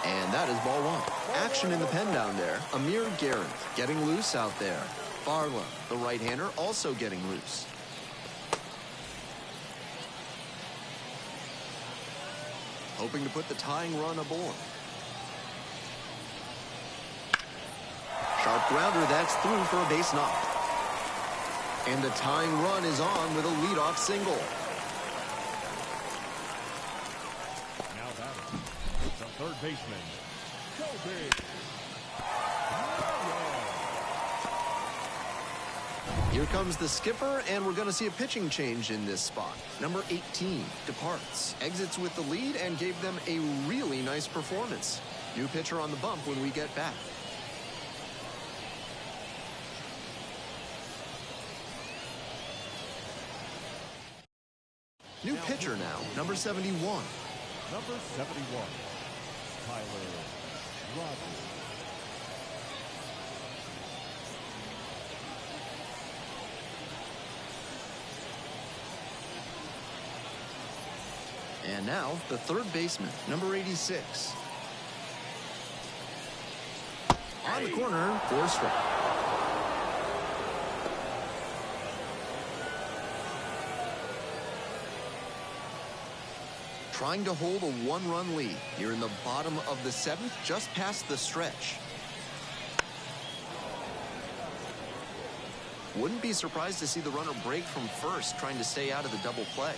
[SPEAKER 1] and that is ball one. Action in the pen down there. Amir Garrett getting loose out there. Barlow, the right-hander, also getting loose. Hoping to put the tying run aboard. Sharp grounder, that's through for a base knock. And the tying run is on with a leadoff single.
[SPEAKER 3] Third baseman, Kobe.
[SPEAKER 1] Here comes the skipper, and we're going to see a pitching change in this spot. Number 18 departs, exits with the lead, and gave them a really nice performance. New pitcher on the bump when we get back. New pitcher now, number 71.
[SPEAKER 3] Number 71. Tyler Rogers.
[SPEAKER 1] And now the third baseman, number 86. On the corner for a strike. Trying to hold a one-run lead here in the bottom of the seventh, just past the stretch. Wouldn't be surprised to see the runner break from first, trying to stay out of the double play.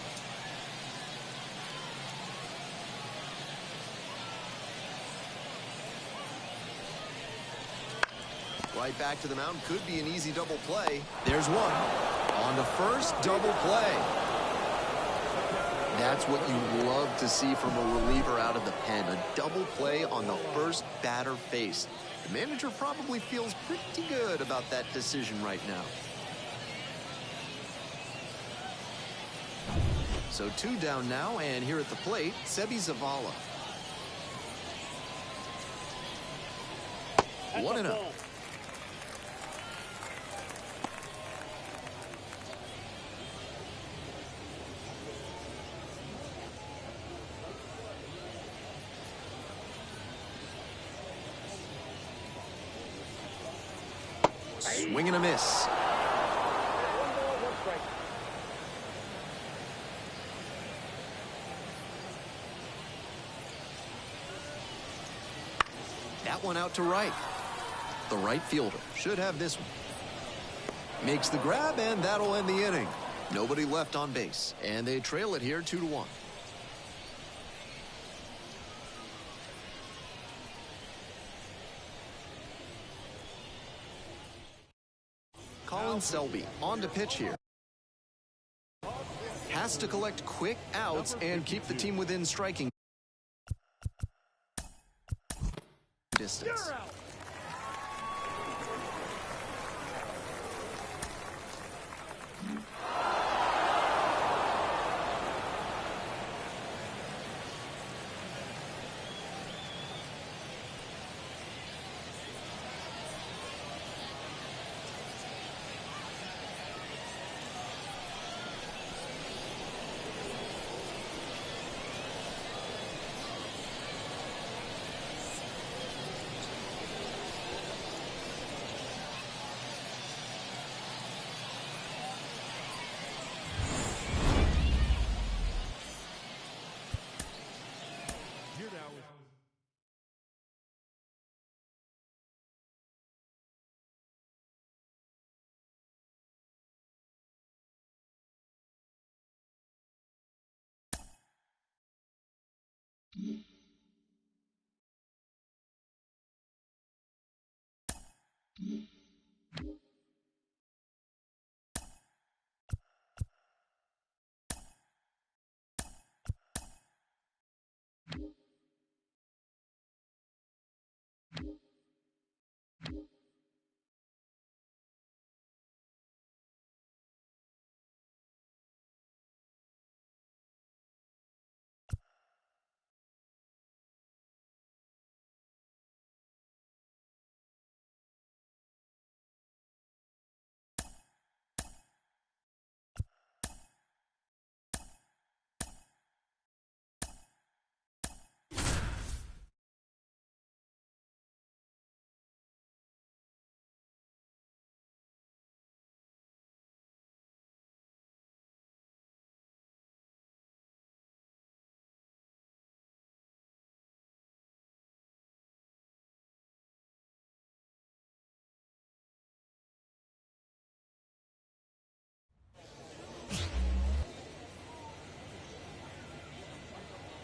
[SPEAKER 1] Right back to the mound, could be an easy double play. There's one. On to first, double play. That's what you love to see from a reliever out of the pen. A double play on the first batter faced. The manager probably feels pretty good about that decision right now. So two down now, and here at the plate, Sebi Zavala. 1-0. Swing and a miss. That one out to right. The right fielder should have this one. Makes the grab, and that'll end the inning. Nobody left on base, and they trail it here 2-1. Colin Selby on to pitch here. Has to collect quick outs and keep the team within striking distance.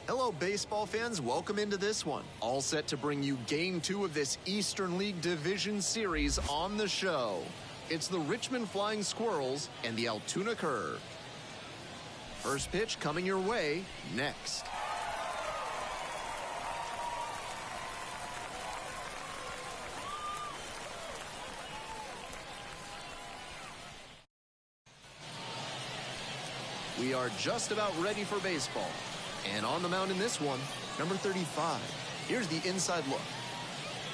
[SPEAKER 1] Hello, baseball fans. Welcome into this one. All set to bring you Game 2 of this Eastern League Division Series on the show. It's the Richmond Flying Squirrels and the Altoona Curve. First pitch coming your way next. We are just about ready for baseball. And on the mound in this one, number 35. Here's the inside look.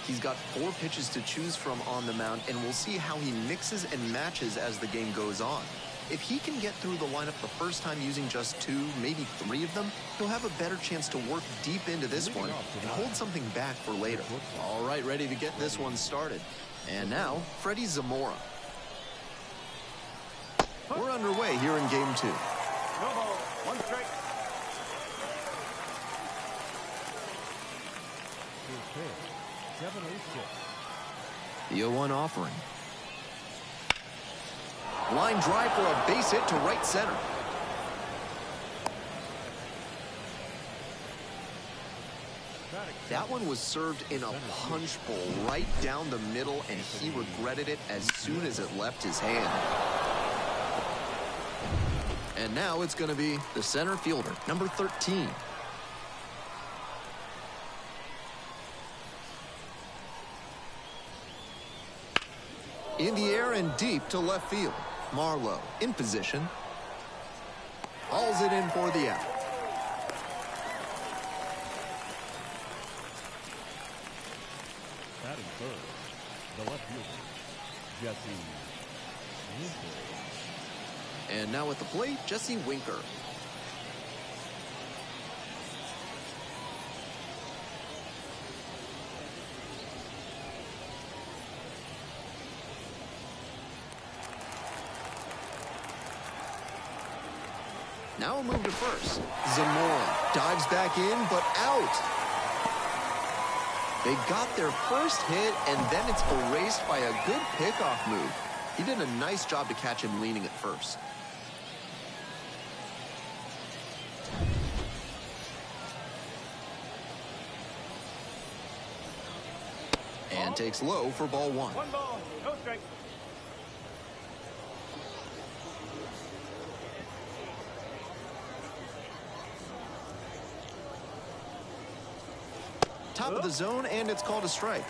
[SPEAKER 1] He's got 4 pitches to choose from on the mound, and we'll see how he mixes and matches as the game goes on. If he can get through the lineup the first time using just 2, maybe 3 of them, he'll have a better chance to work deep into this one and hold something back for later. All right, ready to get this one started. And now, Freddie Zamora. We're underway here in Game 2.
[SPEAKER 2] No ball, 1 strike.
[SPEAKER 1] The 0-1 offering. Line drive for a base hit to right center. That one was served in a punch bowl right down the middle, and he regretted it as soon as it left his hand. And now it's going to be the center fielder, number 13. In the air and deep to left field. Marlowe in position. Hauls it in for the out.
[SPEAKER 3] Batting third, the left fielder, Jesse Winker.
[SPEAKER 1] And now at the plate, Jesse Winker. Now a move to first. Zamora dives back in, but out. They got their first hit, and then it's erased by a good pickoff move. He did a nice job to catch him leaning at first. And takes low for ball one.
[SPEAKER 2] 1 ball, no strike.
[SPEAKER 1] Top of the zone, and it's called a strike.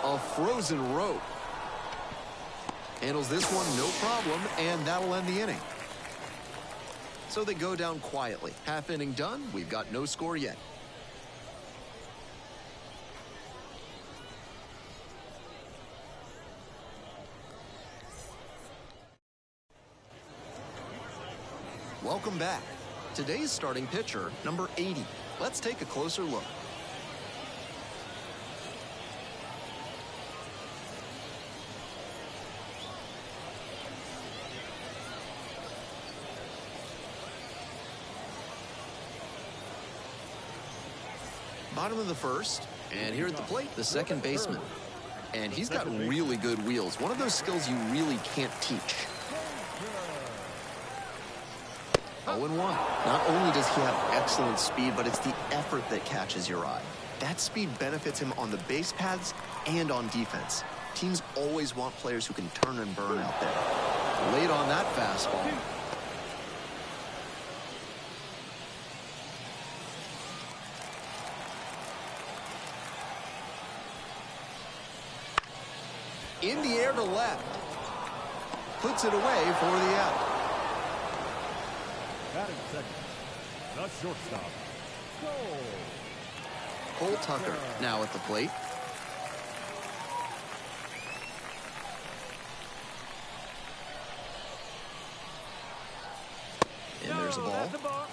[SPEAKER 1] A frozen rope. Handles this one, no problem, and that'll end the inning. So they go down quietly. Half inning done, we've got no score yet. Welcome back. Today's starting pitcher, number 80. Let's take a closer look. Bottom of the first, and here at the plate, the second baseman. And he's got really good wheels. One of those skills you really can't teach. 0-1. Not only does he have excellent speed, but it's the effort that catches your eye. That speed benefits him on the base paths and on defense. Teams always want players who can turn and burn out there. Late on that fastball. In the air to left. Puts it away for the out.
[SPEAKER 3] Batting second, the shortstop,
[SPEAKER 1] Cole Tucker now at the plate. And there's a ball.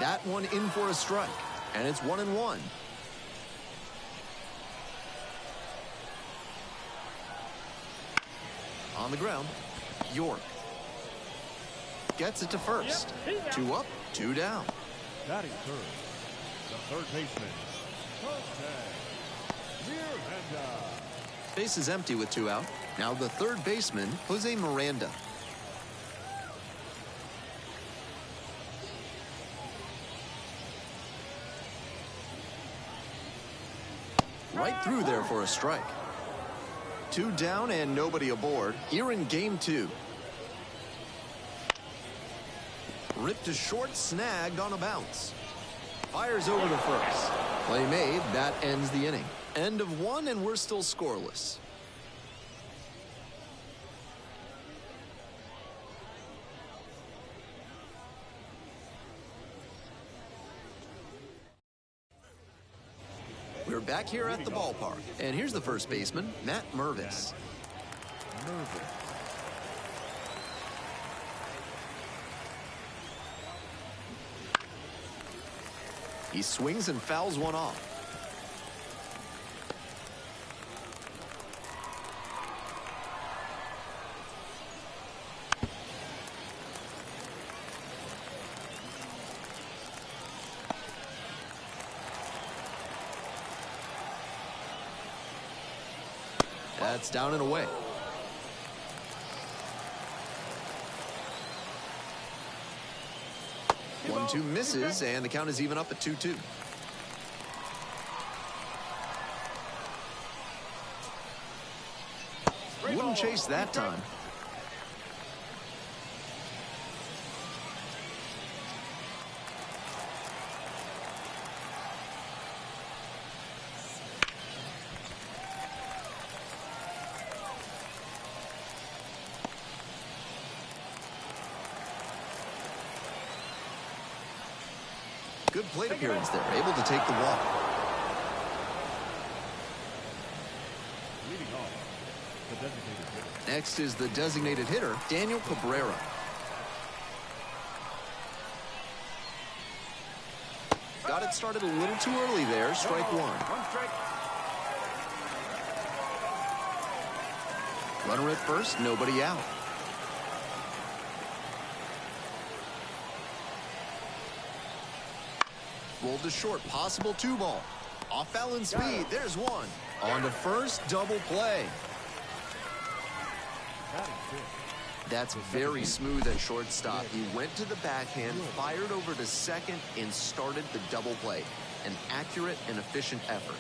[SPEAKER 1] That one in for a strike, and it's 1-1. On the ground, York gets it to first. 2 up, 2 down.
[SPEAKER 3] batting third, the third baseman, Miranda.
[SPEAKER 1] Base is empty with 2 out. Now the third baseman, Jose Miranda. Right through there for a strike. 2 down and nobody aboard. Here in game 2. Ripped to short, snagged on a bounce. Fires over to first. Play made, that ends the inning. End of 1 and we're still scoreless. We're back here at the ballpark. And here's the first baseman, Matt Mervis. He swings and fouls one off. That's down and away. One-two misses, and the count is even up at 2-2. Wouldn't chase that time. Good plate appearance there, able to take the walk.
[SPEAKER 3] Leading off, the designated hitter.
[SPEAKER 1] Next is the designated hitter, Daniel Cabrera. Got it started a little too early there, strike 1.
[SPEAKER 2] 1 strike.
[SPEAKER 1] Runner at first, nobody out. Rolled to short, possible 2-ball. Off balance speed, there's one. On to first, double play. That's very smooth at shortstop. He went to the backhand, fired over to second, and started the double play. An accurate and efficient effort.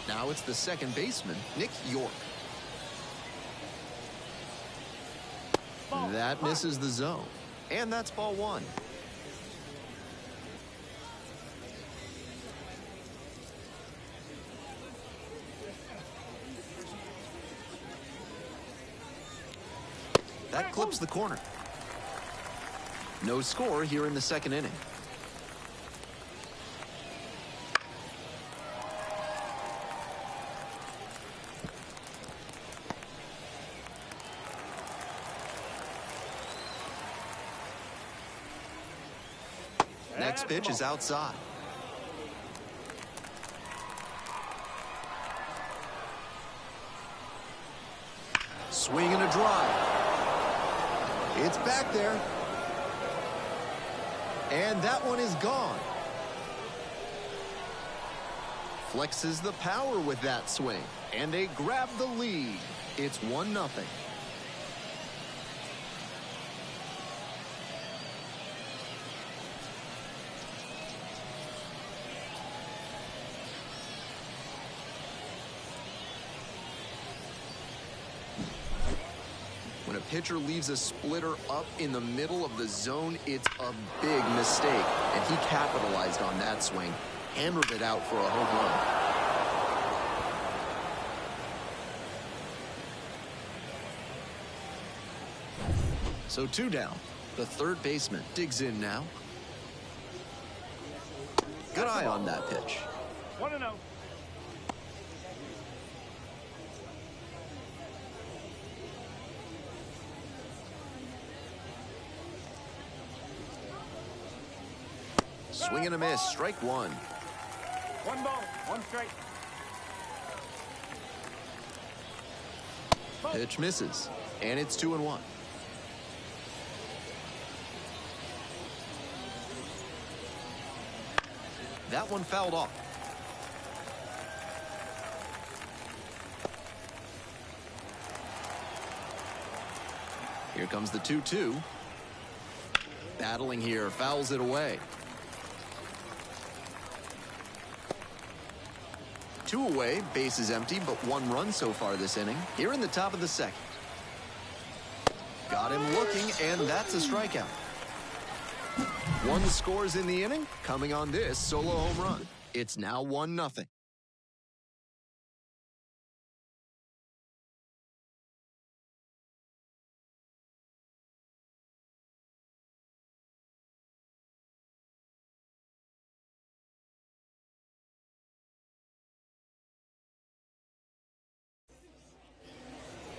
[SPEAKER 1] Now it's the second baseman, Nick York. That misses the zone. And that's ball 1. That clips the corner. No score here in the second inning. Next pitch is outside. Swing and a drive. It's back there. And that one is gone. Flexes the power with that swing. And they grab the lead. It's 1-0. When a pitcher leaves a splitter up in the middle of the zone, it's a big mistake. And he capitalized on that swing. Hammered it out for a home run. So 2 down. The third baseman digs in now. Good eye on that pitch.
[SPEAKER 2] 1-0.
[SPEAKER 1] Swing and a miss, strike 1.
[SPEAKER 2] 1 ball, 1 strike.
[SPEAKER 1] Pitch misses, and it's 2-1. That one fouled off. Here comes the 2-2. Battling here, fouls it away. 2 away, base is empty, but 1 run so far this inning. Here in the top of the second. Got him looking, and that's a strikeout. 1 scores in the inning, coming on this solo home run. It's now 1-0.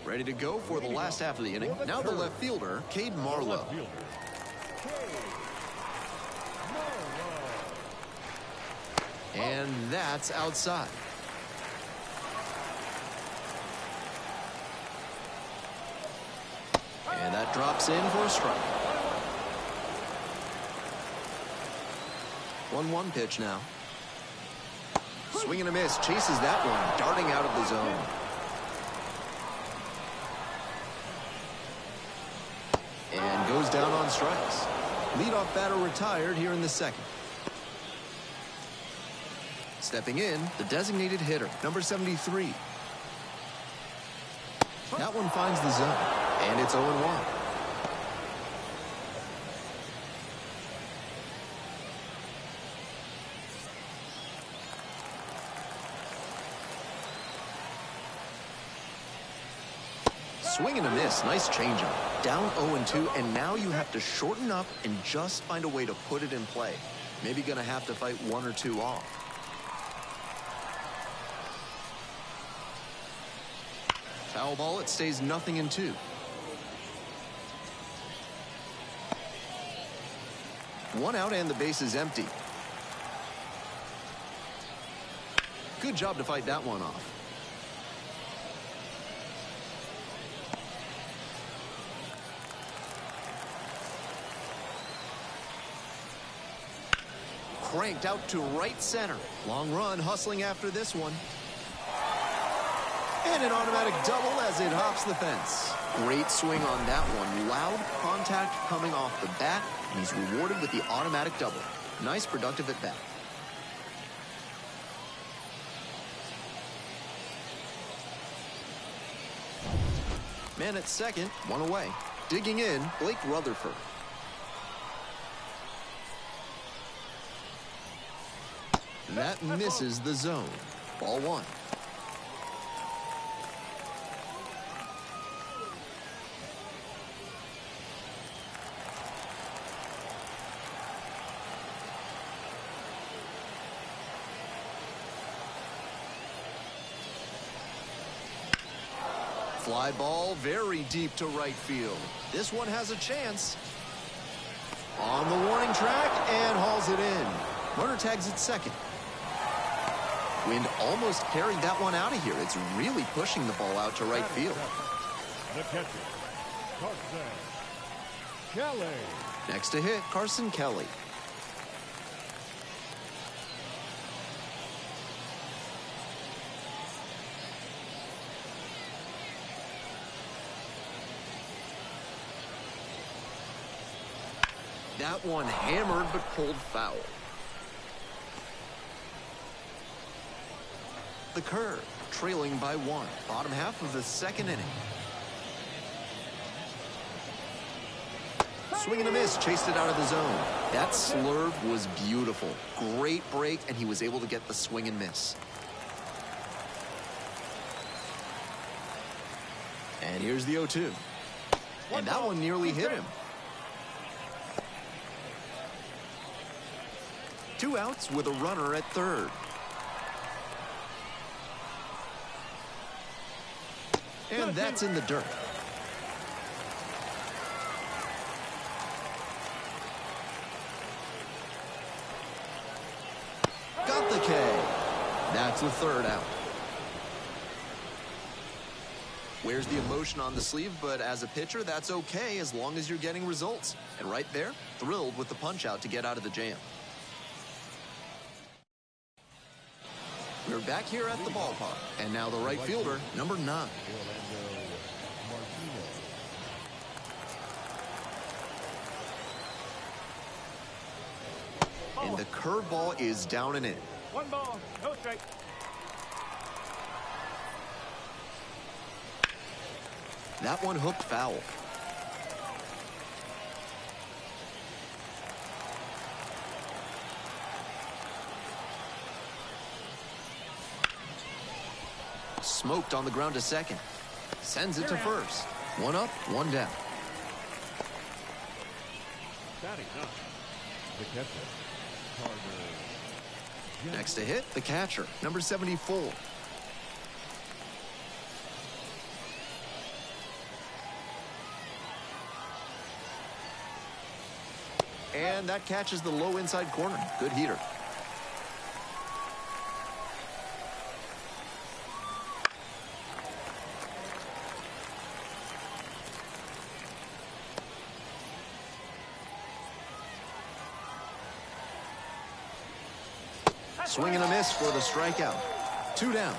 [SPEAKER 1] Ready to go for the last half of the inning. Now the left fielder, Cade Marlowe. And that's outside. And that drops in for a strike. 1-1 pitch now. Swing and a miss, chases that one, darting out of the zone. And goes down on strikes. Leadoff batter retired here in the second. Stepping in, the designated hitter, number 73. That one finds the zone, and it's 0-1. Swing and a miss, nice changeup. Down 0-2, and now you have to shorten up and just find a way to put it in play. Maybe gonna have to fight 1 or 2 off. Foul ball, it stays 0-2. One out and the base is empty. Good job to fight that one off. Cranked out to right center. Long run hustling after this one. And an automatic double as it hops the fence. Great swing on that one. Loud contact coming off the bat, and he's rewarded with the automatic double. Nice productive at bat. Man at second, one away. Digging in, Blake Rutherford. That misses the zone. Ball one. Fly ball very deep to right field. This one has a chance. On the warning track and hauls it in. Runner tags at second. Wind almost carried that one out of here. It's really pushing the ball out to right field.
[SPEAKER 3] The catcher, Carson Kelly.
[SPEAKER 1] Next to hit, Carson Kelly. That one hammered but pulled foul. The curve, trailing by one. Bottom half of the second inning. Swing and a miss, chased it out of the zone. That slurve was beautiful. Great break, and he was able to get the swing and miss. And here's the 0-2. And that one nearly hit him. 2 outs with a runner at third. And that's in the dirt. Got the K. That's the third out. Wears the emotion on the sleeve, but as a pitcher, that's okay as long as you're getting results. And right there, thrilled with the punch out to get out of the jam. We're back here at the ballpark. And now the right fielder, number 9. And the curveball is down and in.
[SPEAKER 2] 1 ball, no strike.
[SPEAKER 1] That one hooked foul. Smoked on the ground to second. Sends it to first. 1 up, 1 down.
[SPEAKER 3] Batting up. The catcher, Carter.
[SPEAKER 1] Next to hit, the catcher, number 74. And that catches the low inside corner. Good heater. Swing and a miss for the strikeout. 2 down.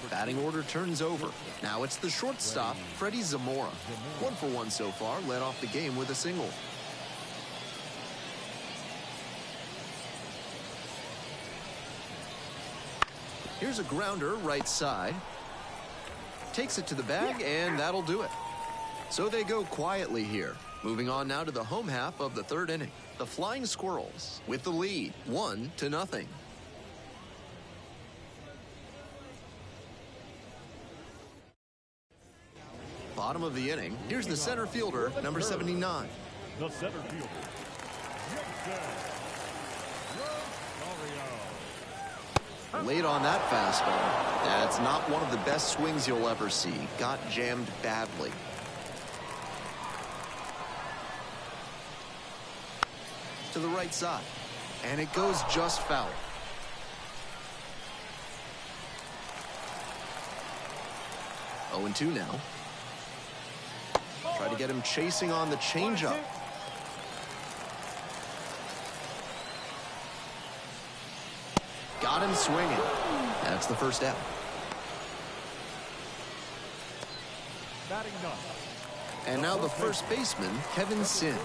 [SPEAKER 1] Batting order turns over. Now it's the shortstop, Freddie Zamora. 1 for 1 so far, led off the game with a single. Here's a grounder right side. Takes it to the bag, and that'll do it. So they go quietly here. Moving on now to the home half of the third inning. The Flying Squirrels with the lead, 1-0. Bottom of the inning, here's the center fielder, number 79.
[SPEAKER 3] The center fielder,
[SPEAKER 1] Late on that fastball. That's not one of the best swings you'll ever see. Got jammed badly. To the right side. And it goes just foul. Oh, 0-2 now. Try to get him chasing on the changeup. Got him swinging. That's the first out.
[SPEAKER 3] Batting ninth.
[SPEAKER 1] And now the first baseman, Kevin Sin.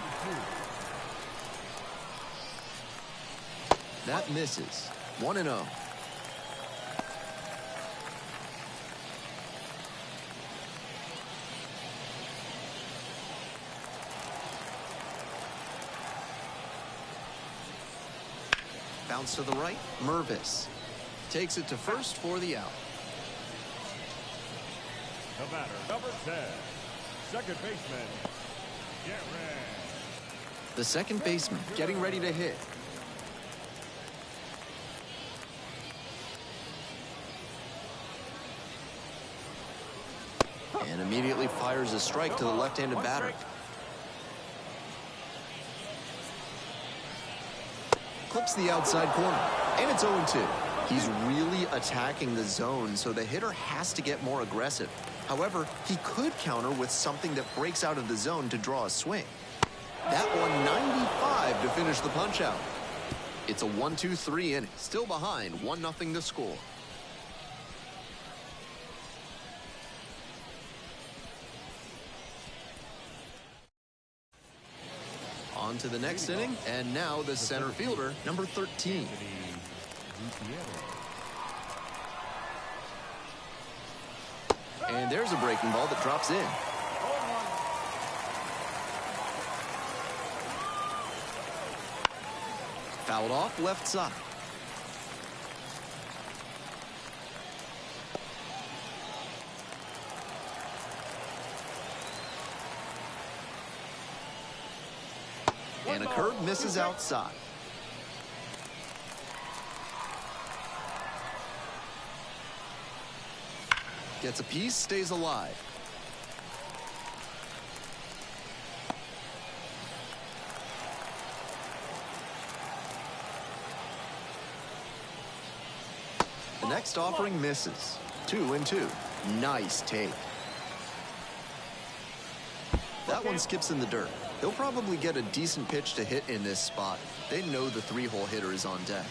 [SPEAKER 1] That misses. 1-0. Bounce to the right. Mervis takes it to first for the out.
[SPEAKER 3] The batter, number 10, second baseman, Garrett.
[SPEAKER 1] The second baseman getting ready to hit. And immediately fires a strike to the left-handed batter. Clips the outside corner, and it's 0-2. He's really attacking the zone, so the hitter has to get more aggressive. However, he could counter with something that breaks out of the zone to draw a swing. That one 95 to finish the punch-out. It's a 1-2-3 inning, still behind 1-0 to score. On to the next inning, and now the center fielder, number 13. And there's a breaking ball that drops in. Fouled off left side. And a curve misses outside. Gets a piece, stays alive. The next offering misses. 2-2. Nice take. That one skips in the dirt. They'll probably get a decent pitch to hit in this spot. They know the three-hole hitter is on deck.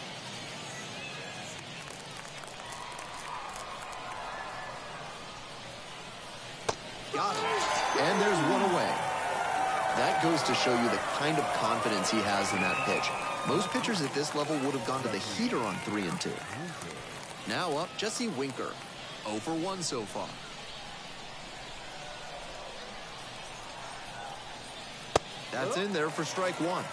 [SPEAKER 1] Got him. And there's one away. That goes to show you the kind of confidence he has in that pitch. Most pitchers at this level would have gone to the heater on 3-2. Now up, Jesse Winker. 0 for 1 so far. That's in there for strike one.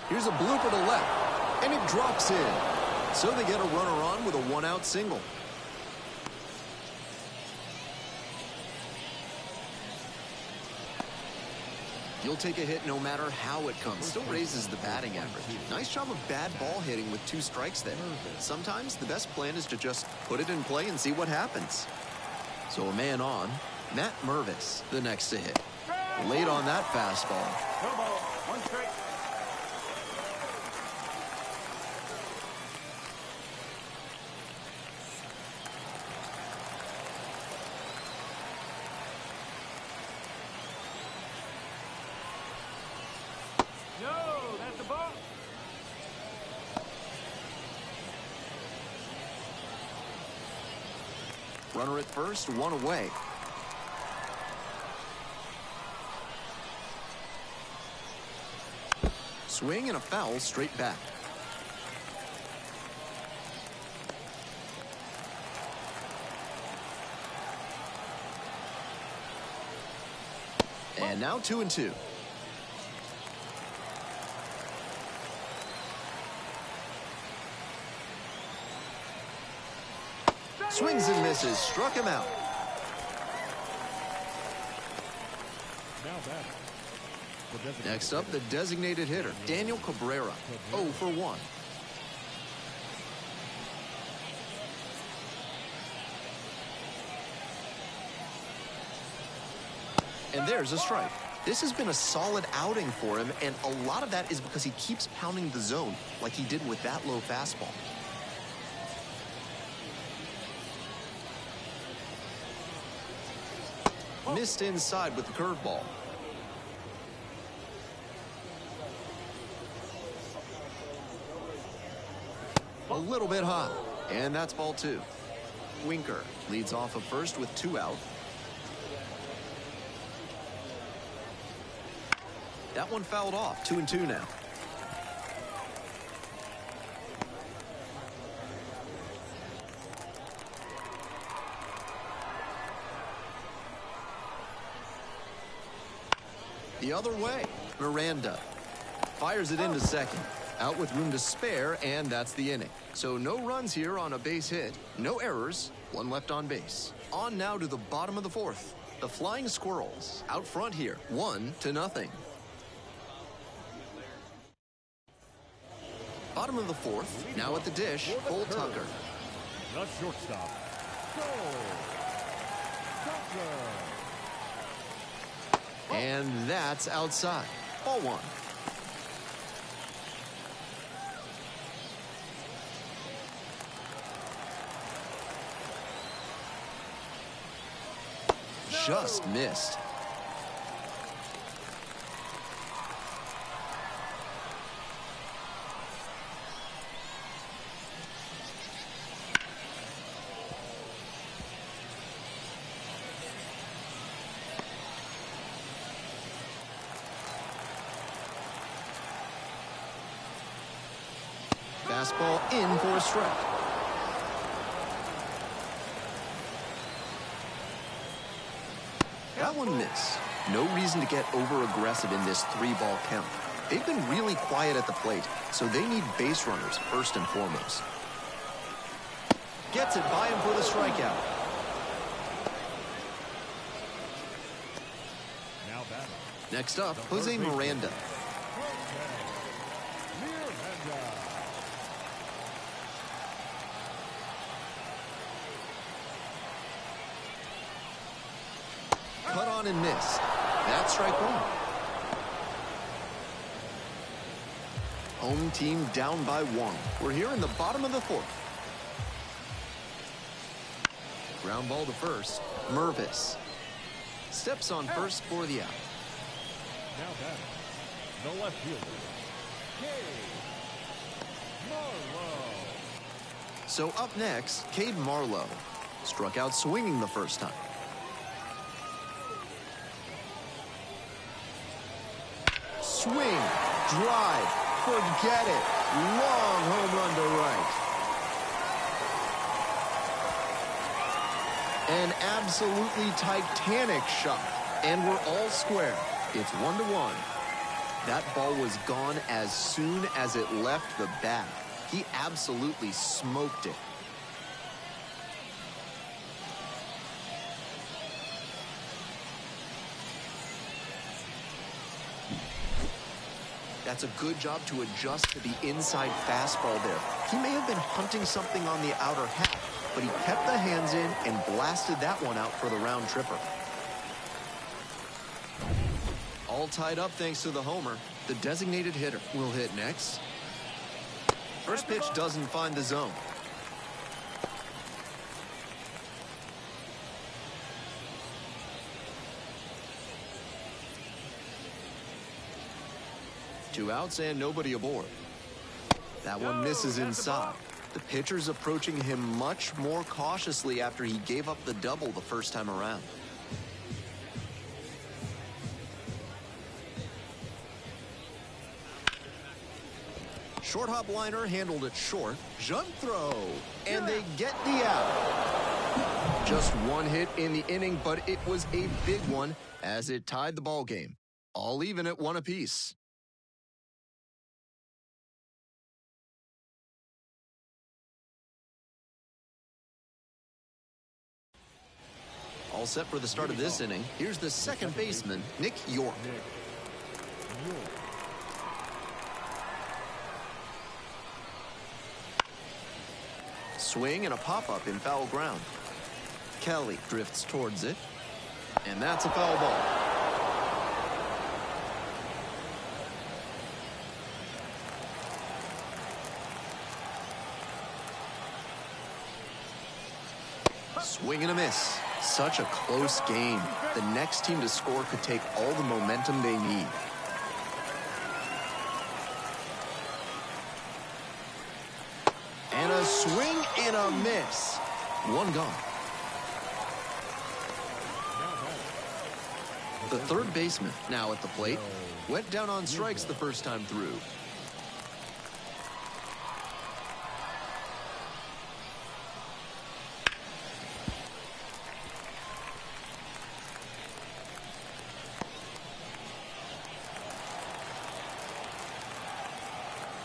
[SPEAKER 1] Here's a blooper to left, and it drops in. So they get a runner on with a one-out single. You'll take a hit no matter how it comes. Still raises the batting average. Nice job of bad ball hitting with 2 strikes there. Sometimes the best plan is to just put it in play and see what happens. So a man on. Matt Mervis, the next to hit. Late on that fastball.
[SPEAKER 2] No ball. 1 strike. No, that's a ball.
[SPEAKER 1] Runner at first, 1 away. Swing and a foul straight back. And now 2-2. Swings and misses, struck him out.
[SPEAKER 3] Now batting. The designated
[SPEAKER 1] Next up,
[SPEAKER 3] hitter.
[SPEAKER 1] the designated hitter, Daniel Cabrera, 0 for 1. And there's a strike. This has been a solid outing for him, and a lot of that is because he keeps pounding the zone like he did with that low fastball. Missed inside with the curveball. A little bit high, and that's ball 2. Winker leads off of first with 2 out. That one fouled off, 2-2 now. The other way, Miranda fires it into second. Out with room to spare, and that's the inning. So no runs here on a base hit, no errors, 1 left on base. On now to the bottom of the 4th. The Flying Squirrels out front here, 1-0. Bottom of the 4th, now at the dish, Cole Tucker.
[SPEAKER 3] The shortstop. Cole Tucker.
[SPEAKER 1] And that's outside. Ball 1. Just missed. Fastball in for a strike. That one missed. No reason to get over-aggressive in this 3-ball count. They've been really quiet at the plate, so they need base runners first and foremost. Gets it by him for the strikeout.
[SPEAKER 3] Now batting.
[SPEAKER 1] Next up, Jose Miranda. Cut on and missed. That's strike 1. Home team down by 1. We're here in the bottom of the 4th. Ground ball to first. Mervis steps on first for the out.
[SPEAKER 3] Now batting. The left fielder. Marlowe.
[SPEAKER 1] So up next, Cade Marlowe. Struck out swinging the first time. Swing, drive, forget it. Long home run to right. An absolutely titanic shot, and we're all square. It's 1-1. That ball was gone as soon as it left the bat. He absolutely smoked it. That's a good job to adjust to the inside fastball there. He may have been hunting something on the outer half, but he kept the hands in and blasted that one out for the round tripper. All tied up thanks to the homer. The designated hitter will hit next. First pitch doesn't find the zone. Two outs and nobody aboard. That one misses inside. The pitcher's approaching him much more cautiously after he gave up the double the first time around. Short hop liner handled it short. Jump throw. And they get the out. Just one hit in the inning, but it was a big one as it tied the ball game. All even at 1 apiece. All set for the start of this inning. Here's the second baseman, Nick York. Swing and a pop-up in foul ground. Kelly drifts towards it, and that's a foul ball. Swing and a miss. Such a close game. The next team to score could take all the momentum they need. And a swing and a miss. One gone. The third baseman now at the plate. Went down on strikes the first time through.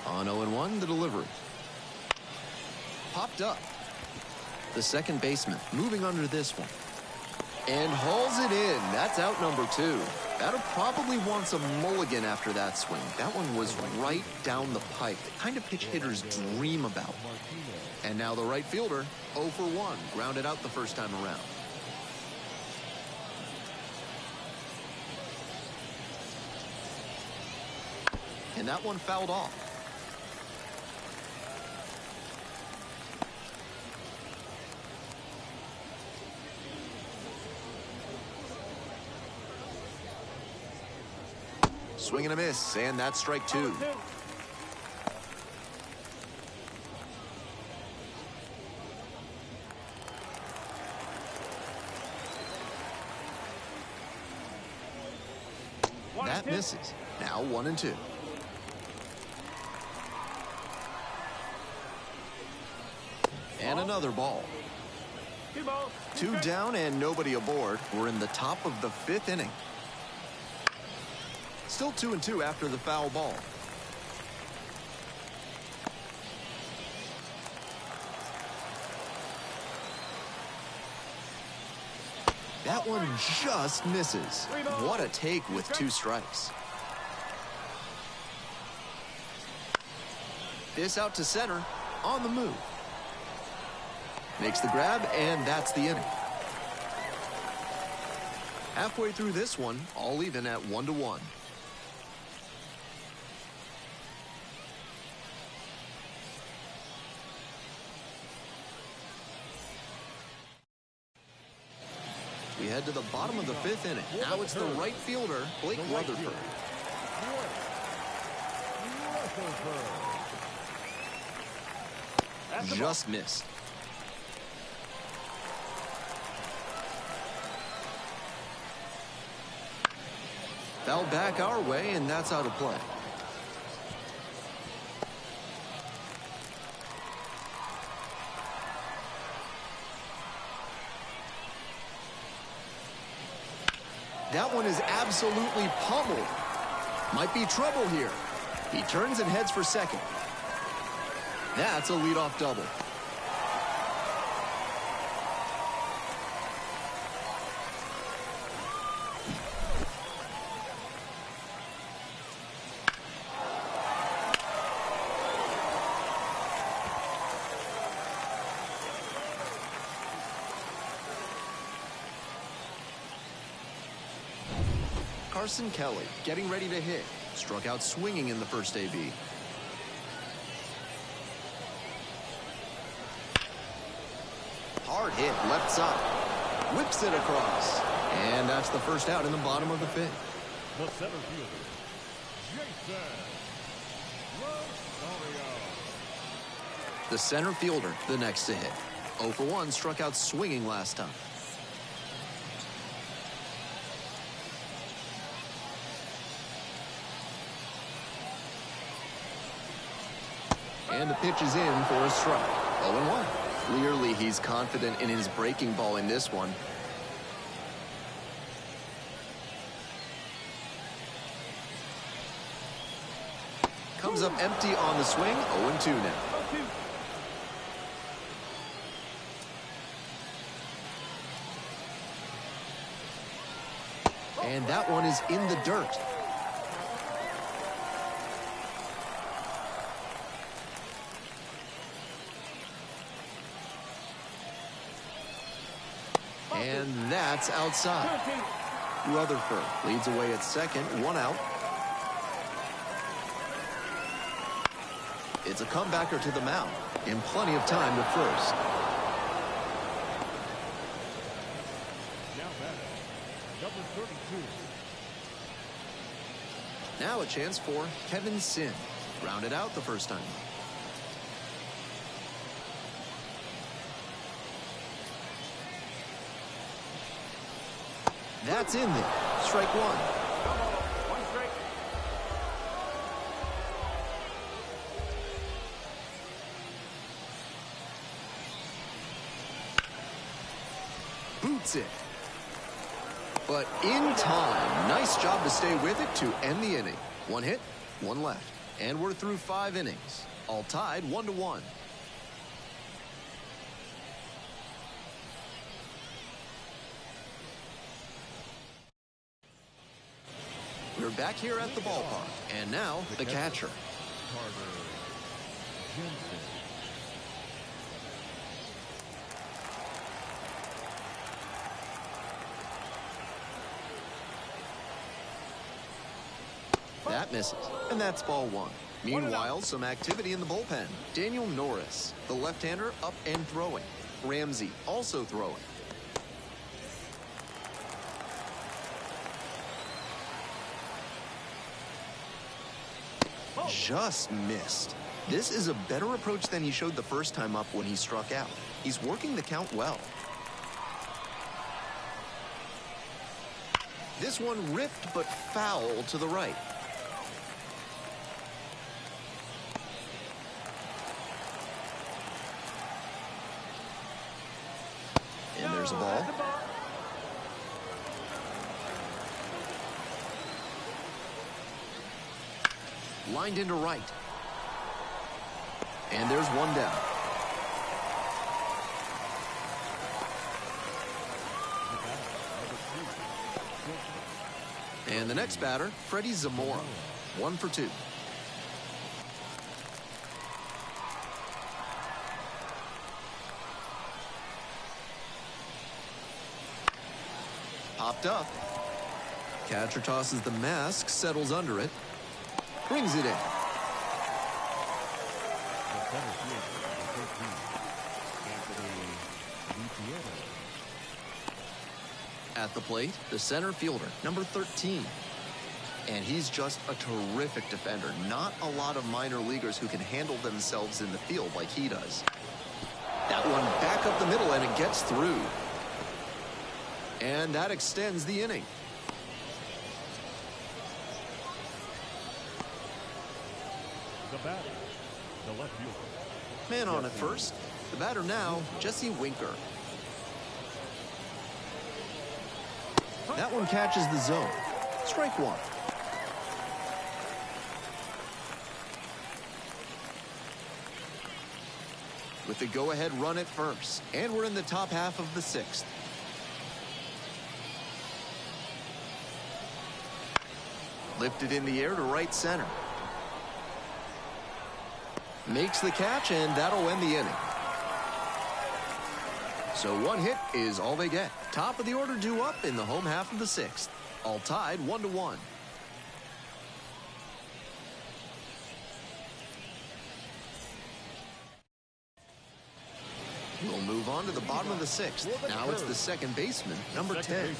[SPEAKER 1] On 0-1, the delivery. Popped up. The second baseman moving under this one. And hauls it in. That's out number 2. That'll probably want some mulligan after that swing. That one was right down the pipe. The kind of pitch hitters dream about. And now the right fielder, 0 for 1. Grounded out the first time around. And that one fouled off. Swing and a miss, and that's strike 2. That misses. Now 1-2. And another ball.
[SPEAKER 2] 2 balls.
[SPEAKER 1] 2 down and nobody aboard. We're in the top of the 5th inning. Still 2-2 after the foul ball. That one just misses. What a take with 2 strikes. This out to center, on the move. Makes the grab, and that's the inning. Halfway through this one, all even at 1-1. We head to the bottom of the 5th inning. Now it's the right fielder, Blake Rutherford. Just missed. Foul back our way, and that's out of play. That one is absolutely pummeled. Might be trouble here. He turns and heads for second. That's a leadoff double. Carson Kelly getting ready to hit. Struck out swinging in the first AB. Hard hit left side. Whips it across. And that's the first out in the bottom of the 5th.
[SPEAKER 3] The center fielder, Jason Rosario.
[SPEAKER 1] The center fielder, the next to hit. 0 for 1, struck out swinging last time. And the pitch is in for a strike. 0-1. Clearly, he's confident in his breaking ball in this one. Comes up empty on the swing. 0-2 now. And that one is in the dirt. And that's outside. Rutherford leads away at second, 1 out. It's a comebacker to the mound, and plenty of time to first.
[SPEAKER 3] Now batting, number 32.
[SPEAKER 1] Now a chance for Kevin Sin. Grounded out the first time. That's in there. Strike one.
[SPEAKER 2] One strike.
[SPEAKER 1] Boots it. But in time. Nice job to stay with it to end the inning. 1 hit, 1 left. And we're through 5 innings. All tied 1-1. We're back here at the ballpark. And now the catcher.
[SPEAKER 3] Carter Jensen.
[SPEAKER 1] That misses. And that's ball 1. Meanwhile, some activity in the bullpen. Daniel Norris, the left-hander, up and throwing. Ramsey also throwing. Just missed. This is a better approach than he showed the first time up when he struck out. He's working the count well. This one ripped but foul to the right. And there's a ball. Lined into right. And there's one down. And the next batter, Freddie Zamora. 1 for 2. Popped up. Catcher tosses the mask, settles under it. Brings it in. At the plate, the center fielder, number 13. And he's just a terrific defender. Not a lot of minor leaguers who can handle themselves in the field like he does. That one back up the middle, and it gets through. And that extends the inning.
[SPEAKER 3] The batter, the left fielder.
[SPEAKER 1] Man on at first. The batter now, Jesse Winker. That one catches the zone. Strike 1. With the go-ahead run at first. And we're in the top half of the 6th. Lifted in the air to right center. Makes the catch, and that'll end the inning. So 1 hit is all they get. Top of the order due up in the home half of the 6th. All tied 1-1. We'll move on to the bottom of the 6th. Now it's the second baseman, number 10.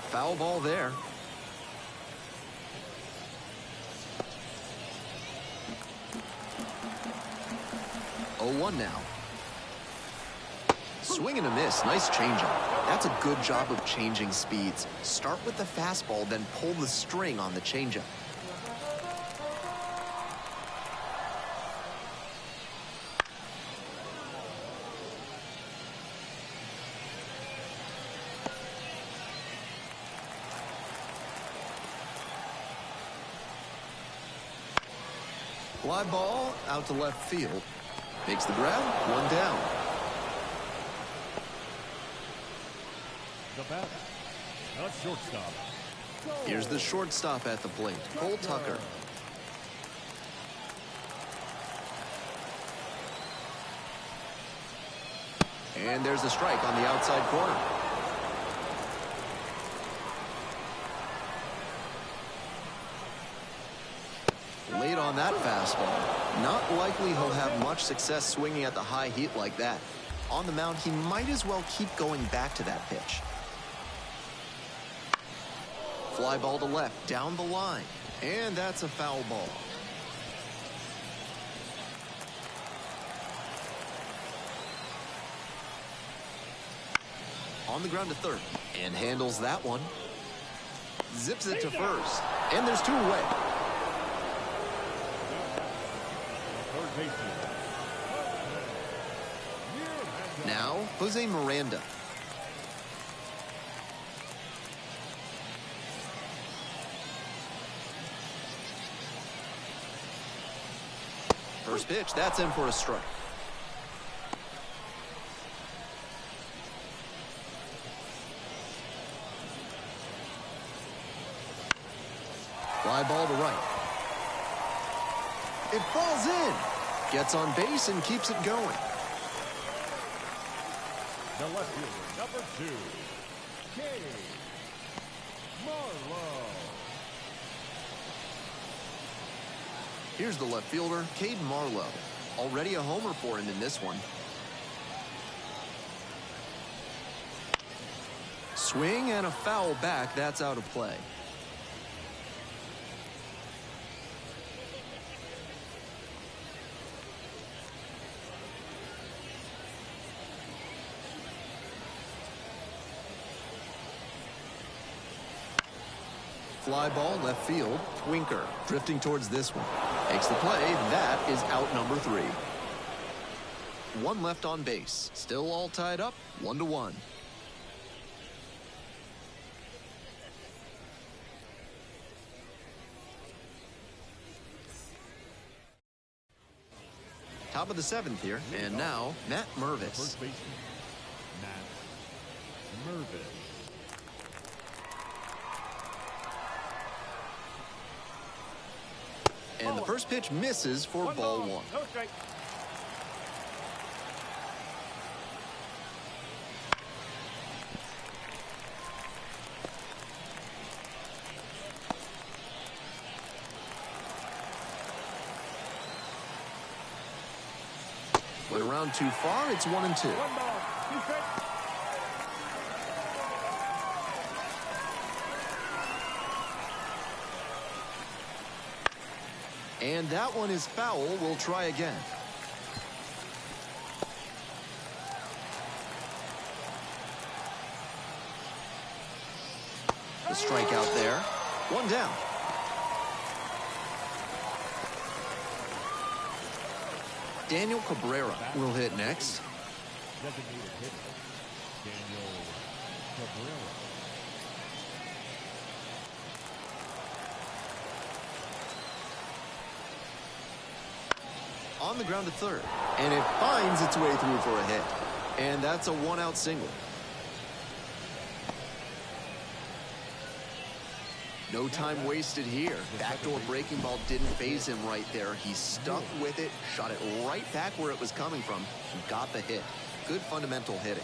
[SPEAKER 1] Foul ball there. 0-1 now. Swing and a miss. Nice changeup. That's a good job of changing speeds. Start with the fastball, then pull the string on the changeup. Fly ball out to left field. Makes the grab, 1 down.
[SPEAKER 3] The batter, a shortstop.
[SPEAKER 1] Here's the shortstop at the plate, Cole Tucker. And there's a strike on the outside corner. Late on that fastball. Not likely he'll have much success swinging at the high heat like that. On the mound, he might as well keep going back to that pitch. Fly ball to left, down the line. And that's a foul ball. On the ground to third. And handles that one. Zips it to first. And there's two away. Now, Jose Miranda. First pitch, that's in for a strike. Fly ball to right. It falls in. Gets on base and keeps it going.
[SPEAKER 3] The left fielder, number 2, Cade Marlowe.
[SPEAKER 1] Here's the left fielder, Cade Marlowe. Already a homer for him in this one. Swing and a foul back. That's out of play. Fly ball left field. Winker drifting towards this one. Makes the play. That is out number 3. One left on base. Still all tied up. 1-1. Top of the 7th here. And now, Matt Mervis.
[SPEAKER 3] First baseman, Matt Mervis.
[SPEAKER 1] And the first pitch misses for ball 1.
[SPEAKER 2] No strike.
[SPEAKER 1] Went around too far. It's 1-2.
[SPEAKER 2] 1 ball, 2 strikes.
[SPEAKER 1] And that one is foul. We'll try again. The strikeout there. 1 down. Daniel Cabrera will hit next.
[SPEAKER 3] Designated hitter, Daniel Cabrera.
[SPEAKER 1] On the ground to third. And it finds its way through for a hit. And that's a 1-out single. No time wasted here. Backdoor breaking ball didn't phase him right there. He stuck with it, shot it right back where it was coming from, and got the hit. Good fundamental hitting.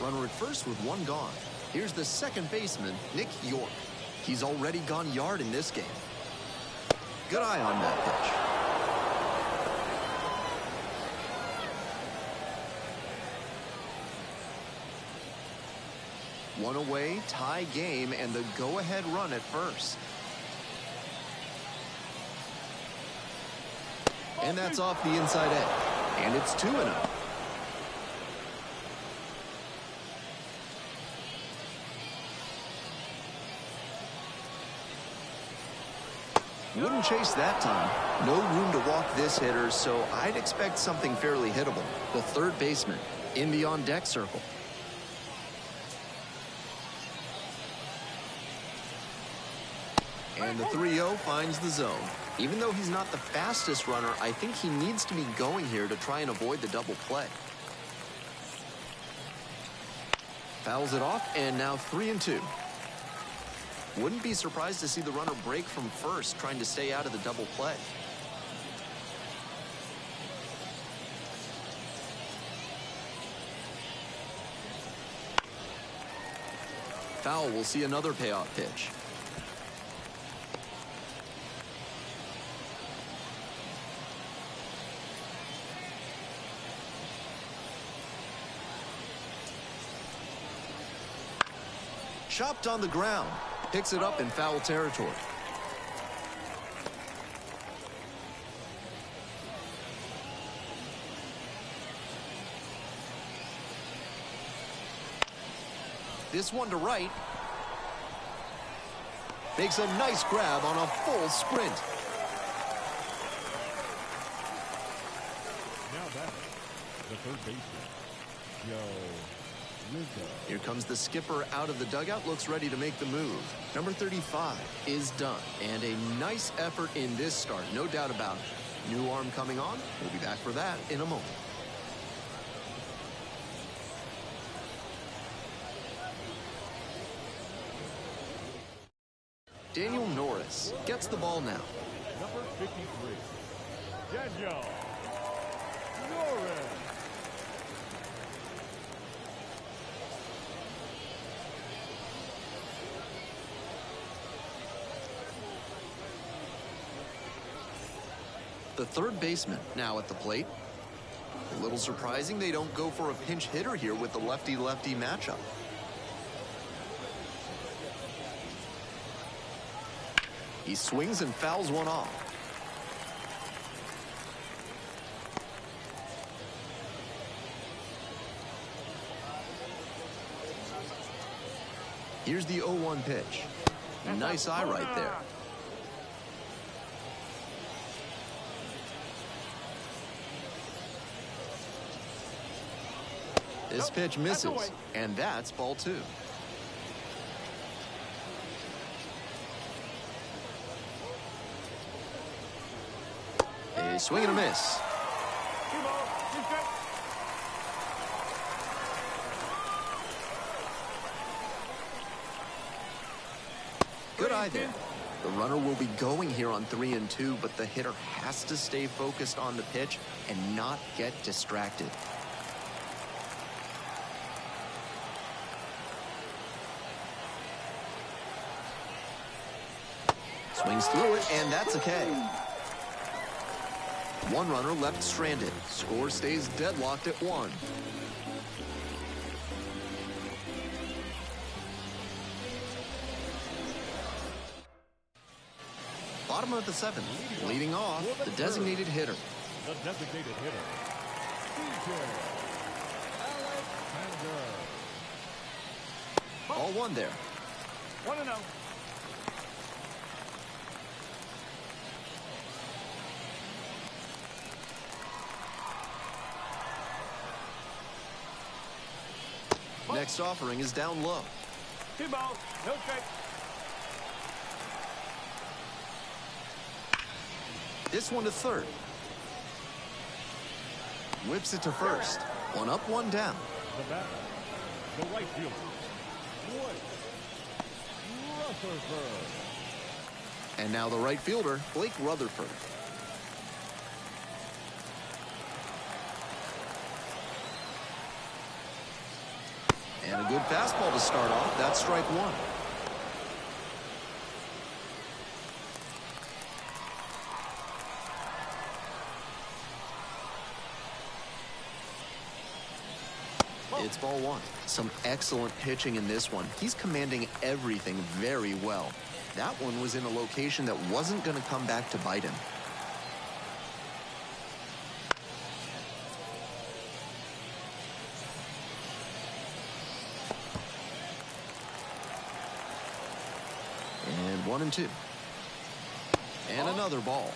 [SPEAKER 1] Runner at first with 1 gone. Here's the second baseman, Nick York. He's already gone yard in this game. Good eye on that pitch. One away, tie game, and the go-ahead run at first. And that's off the inside edge. And it's 2-0. Wouldn't chase that time. No room to walk this hitter, so I'd expect something fairly hittable. The third baseman in the on-deck circle. And the 3-0 finds the zone. Even though he's not the fastest runner, I think he needs to be going here to try and avoid the double play. Fouls it off, and now 3-2. Wouldn't be surprised to see the runner break from first, trying to stay out of the double play. Foul will see another payoff pitch. Chopped on the ground. Picks it up in foul territory. This one to right. Makes a nice grab on a full sprint.
[SPEAKER 3] Now back, the third baseman, Joe Rizzo.
[SPEAKER 1] Here comes the skipper out of the dugout, looks ready to make the move. Number 35 is done, and a nice effort in this start, no doubt about it. New arm coming on. We'll be back for that in a moment. Daniel Norris gets the ball now.
[SPEAKER 3] Number 53, Daniel Norris.
[SPEAKER 1] The third baseman now at the plate. A little surprising they don't go for a pinch hitter here with the lefty-lefty matchup. He swings and fouls one off. Here's the 0-1 pitch. Nice eye right there. This pitch misses, and that's ball 2. A swing and a miss. Good eye there. The runner will be going here on 3-2, but the hitter has to stay focused on the pitch and not get distracted. Swings through it, and that's a K. One runner left stranded. Score stays deadlocked at 1. Bottom of the 7th, leading off the designated hitter.
[SPEAKER 3] The designated hitter, DJ Alexander.
[SPEAKER 1] Ball 1 there.
[SPEAKER 2] 1-0.
[SPEAKER 1] Next offering is down low.
[SPEAKER 2] 2 balls, no strike.
[SPEAKER 1] This one to third. Whips it to first. 1 up, 1 down.
[SPEAKER 3] The batter, the right fielder, Blake Rutherford.
[SPEAKER 1] And now the right fielder, Blake Rutherford. And a good fastball to start off. That's strike 1. It's ball 1. Some excellent pitching in this one. He's commanding everything very well. That one was in a location that wasn't going to come back to bite him. And 1-2. And another ball.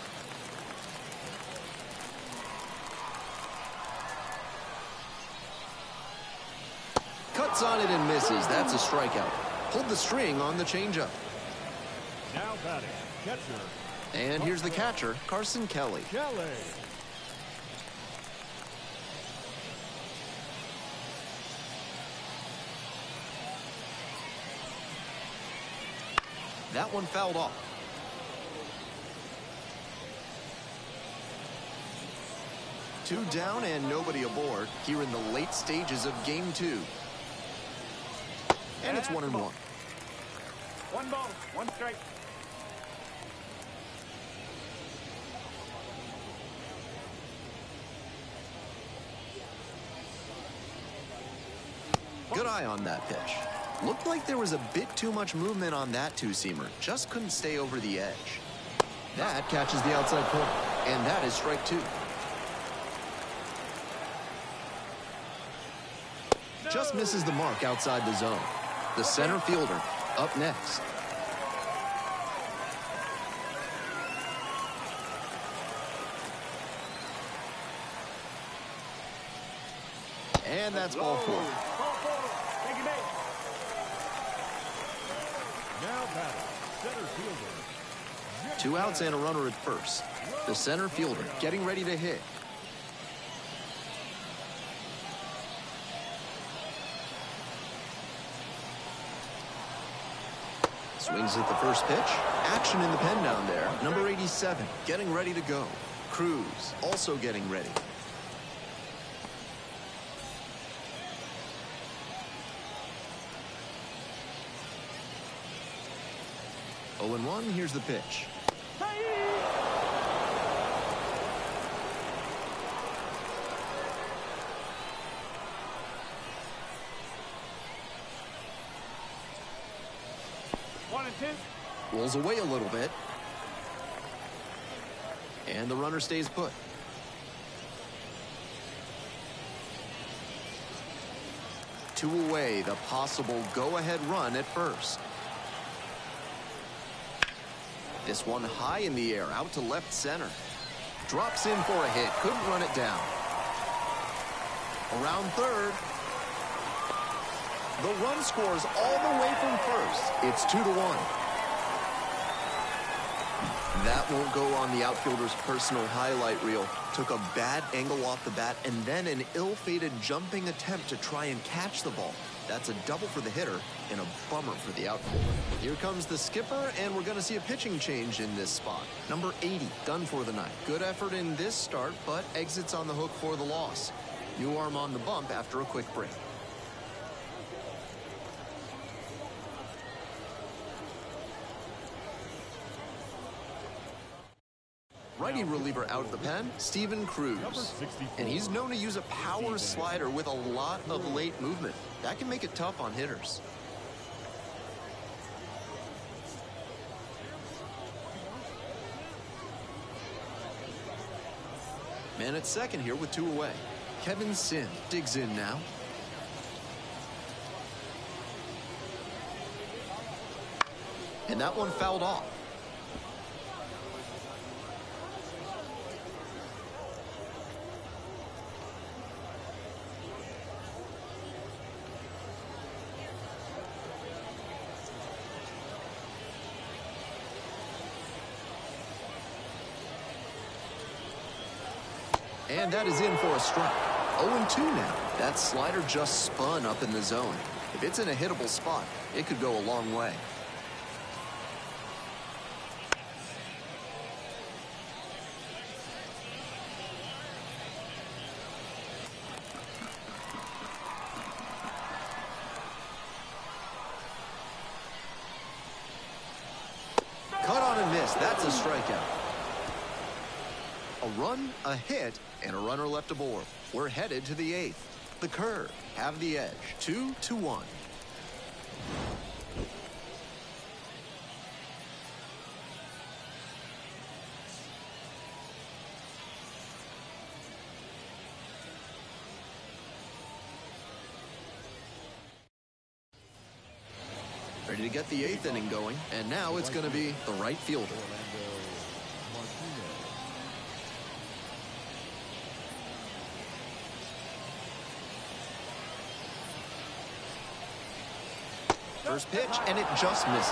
[SPEAKER 1] Cuts on it and misses. That's a strikeout. Pulled the string on the changeup.
[SPEAKER 3] Now batting, catcher,
[SPEAKER 1] And here's the catcher, Carson Kelly.
[SPEAKER 3] Kelly.
[SPEAKER 1] That one fouled off. Two down and nobody aboard here in the late stages of game 2. And it's 1-1.
[SPEAKER 2] 1 ball, 1 strike.
[SPEAKER 1] Good eye on that pitch. Looked like there was a bit too much movement on that two-seamer. Just couldn't stay over the edge. That catches the outside corner. And that is strike 2. Just misses the mark outside the zone. The center fielder up next. And that's ball 4.
[SPEAKER 2] Ball 4. Thank you, mate.
[SPEAKER 3] Now batting, center fielder.
[SPEAKER 1] 2 outs and a runner at first. The center fielder getting ready to hit. Swings at the first pitch. Action in the pen down there. Number 87 getting ready to go. Cruz also getting ready. Oh, and 1. Here's the pitch. Rolls away a little bit. And the runner stays put. Two away, the possible go-ahead run at first. This one high in the air, out to left center. Drops in for a hit, couldn't run it down. Around third. The run scores all the way from first. It's 2-1. That won't go on the outfielder's personal highlight reel. Took a bad angle off the bat and then an ill-fated jumping attempt to try and catch the ball. That's a double for the hitter and a bummer for the outfielder. Here comes the skipper, and we're going to see a pitching change in this spot. Number 80, done for the night. Good effort in this start, but exits on the hook for the loss. New arm on the bump after a quick break. Righty reliever out of the pen, Steven Cruz. And he's known to use a power slider with a lot of late movement. That can make it tough on hitters. Man at second here with 2 away. Kevin Sin digs in now. And that one fouled off. And that is in for a strike. 0-2 now. That slider just spun up in the zone. If it's in a hittable spot, it could go a long way. Cut on and miss. That's a strikeout. A run, a hit, and a runner left aboard. We're headed to the 8th. The Curve have the edge. 2-1. Ready to get the 8th inning going, and now it's going to be the right fielder. First pitch, and it just misses.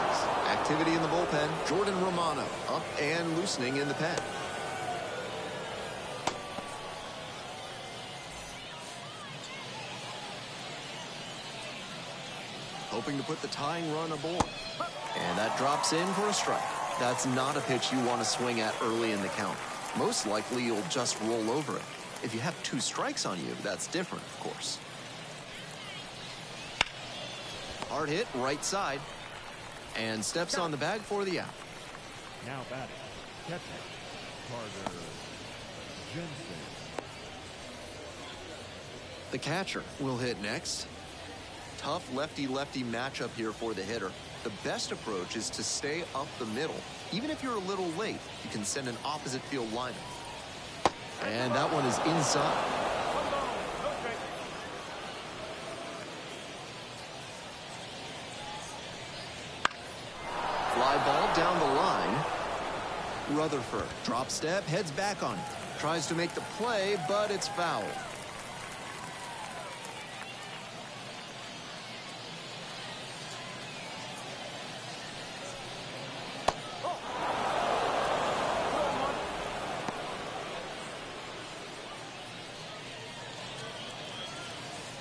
[SPEAKER 1] Activity in the bullpen. Jordan Romano up and loosening in the pen. Hoping to put the tying run aboard. And that drops in for a strike. That's not a pitch you want to swing at early in the count. Most likely you'll just roll over it. If you have 2 strikes on you, that's different, of course. Hard hit, right side. And steps on the bag for the out.
[SPEAKER 3] Now batting, catcher, Carter Jensen.
[SPEAKER 1] The catcher will hit next. Tough lefty-lefty matchup here for the hitter. The best approach is to stay up the middle. Even if you're a little late, you can send an opposite field lineup. And that one is inside. Fly ball down the line. Rutherford, drop step, heads back on it. Tries to make the play, but it's foul.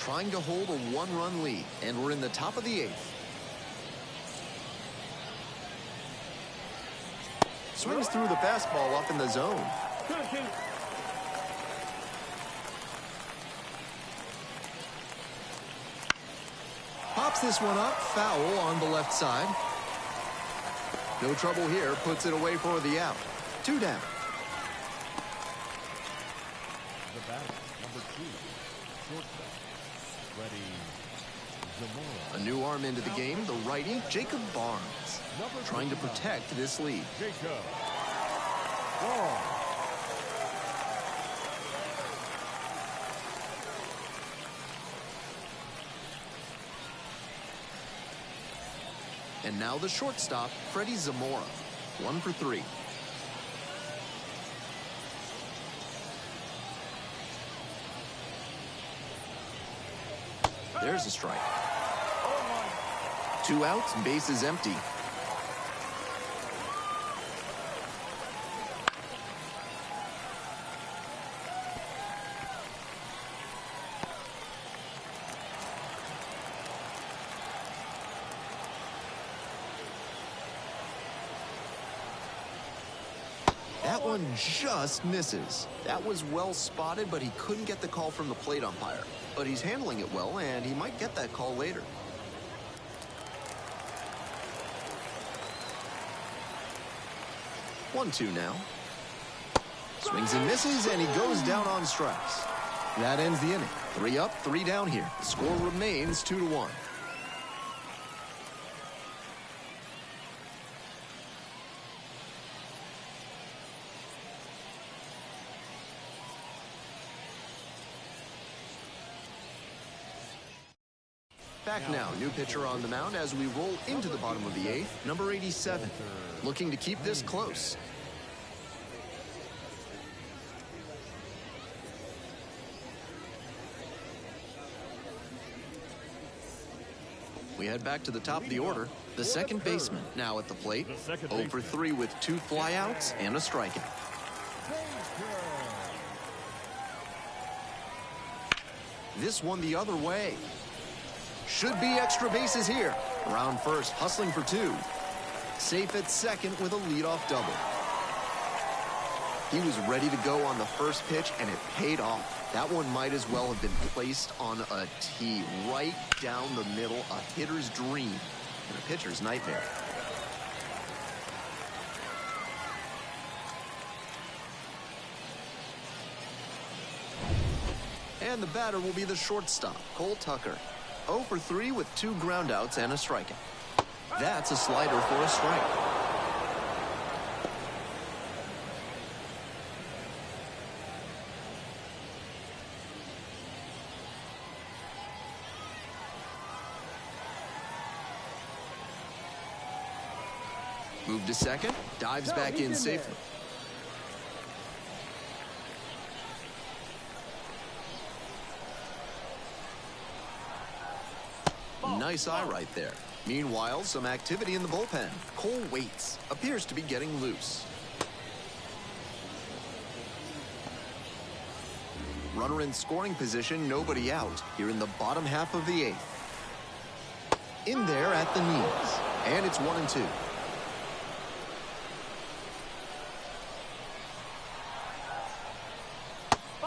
[SPEAKER 1] Trying to hold a 1-run lead, and we're in the top of the 8th. Swings through the fastball up in the zone. Pops this one up, foul on the left side. No trouble here, puts it away for the out. 2 down.
[SPEAKER 3] The batter, number 2, shortstop, Freddie Zamora.
[SPEAKER 1] A new arm into the game, the righty, Jacob Barnes. Trying to protect this lead.
[SPEAKER 3] Jacob Barnes.
[SPEAKER 1] And now the shortstop, Freddie Zamora. 1 for 3. There's a strike. 2 outs, bases empty. That one just misses. That was well spotted, but he couldn't get the call from the plate umpire. But he's handling it well, and he might get that call later. One-two now. Swings and misses, and he goes down on strikes. That ends the inning. 3 up, 3 down here. The score remains 2-1. Back now, new pitcher on the mound as we roll into the bottom of the 8th, number 87, looking to keep this close. We head back to the top of the order. The second baseman now at the plate, 0 for 3 with 2 flyouts and a strikeout. This one the other way. Should be extra bases here. Around first, hustling for 2. Safe at second with a leadoff double. He was ready to go on the first pitch, and it paid off. That one might as well have been placed on a tee right down the middle, a hitter's dream and a pitcher's nightmare. And the batter will be the shortstop, Cole Tucker. 0 for 3 with 2 groundouts and a strikeout. That's a slider for a strike. Move to second, dives back in safely. Nice eye right there. Meanwhile, some activity in the bullpen. Cole waits, appears to be getting loose. Runner in scoring position, nobody out. Here in the bottom half of the 8th. In there at the knees. And it's 1-2.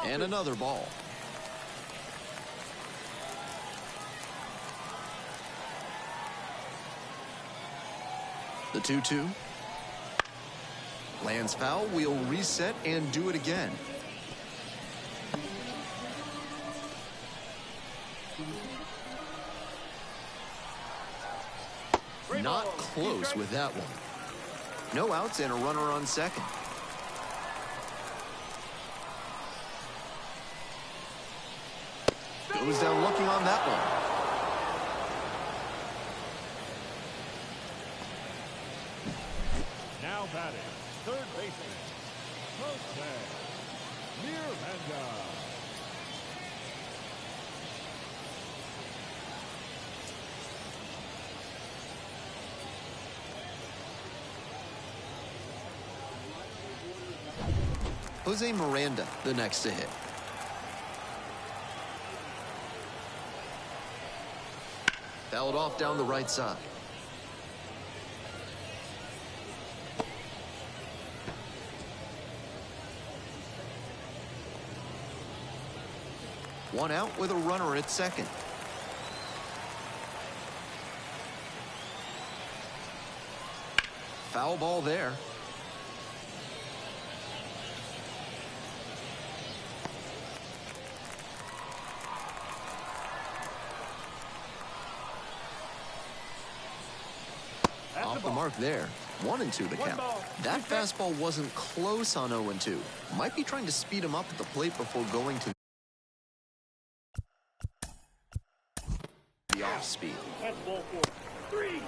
[SPEAKER 1] And another ball. The 2-2. Lands foul. We'll reset and do it again. Not close with that one. No outs and a runner on second. Goes down looking on that one.
[SPEAKER 3] Now batting, third baseman, Jose Miranda.
[SPEAKER 1] Jose Miranda, the next to hit. Fouled off down the right side. One out with a runner at second. Foul ball there. Off the mark there. 1-2 the count. That fastball wasn't close on 0-2. Might be trying to speed him up at the plate before going to the off speed.
[SPEAKER 2] That's ball 4. 3.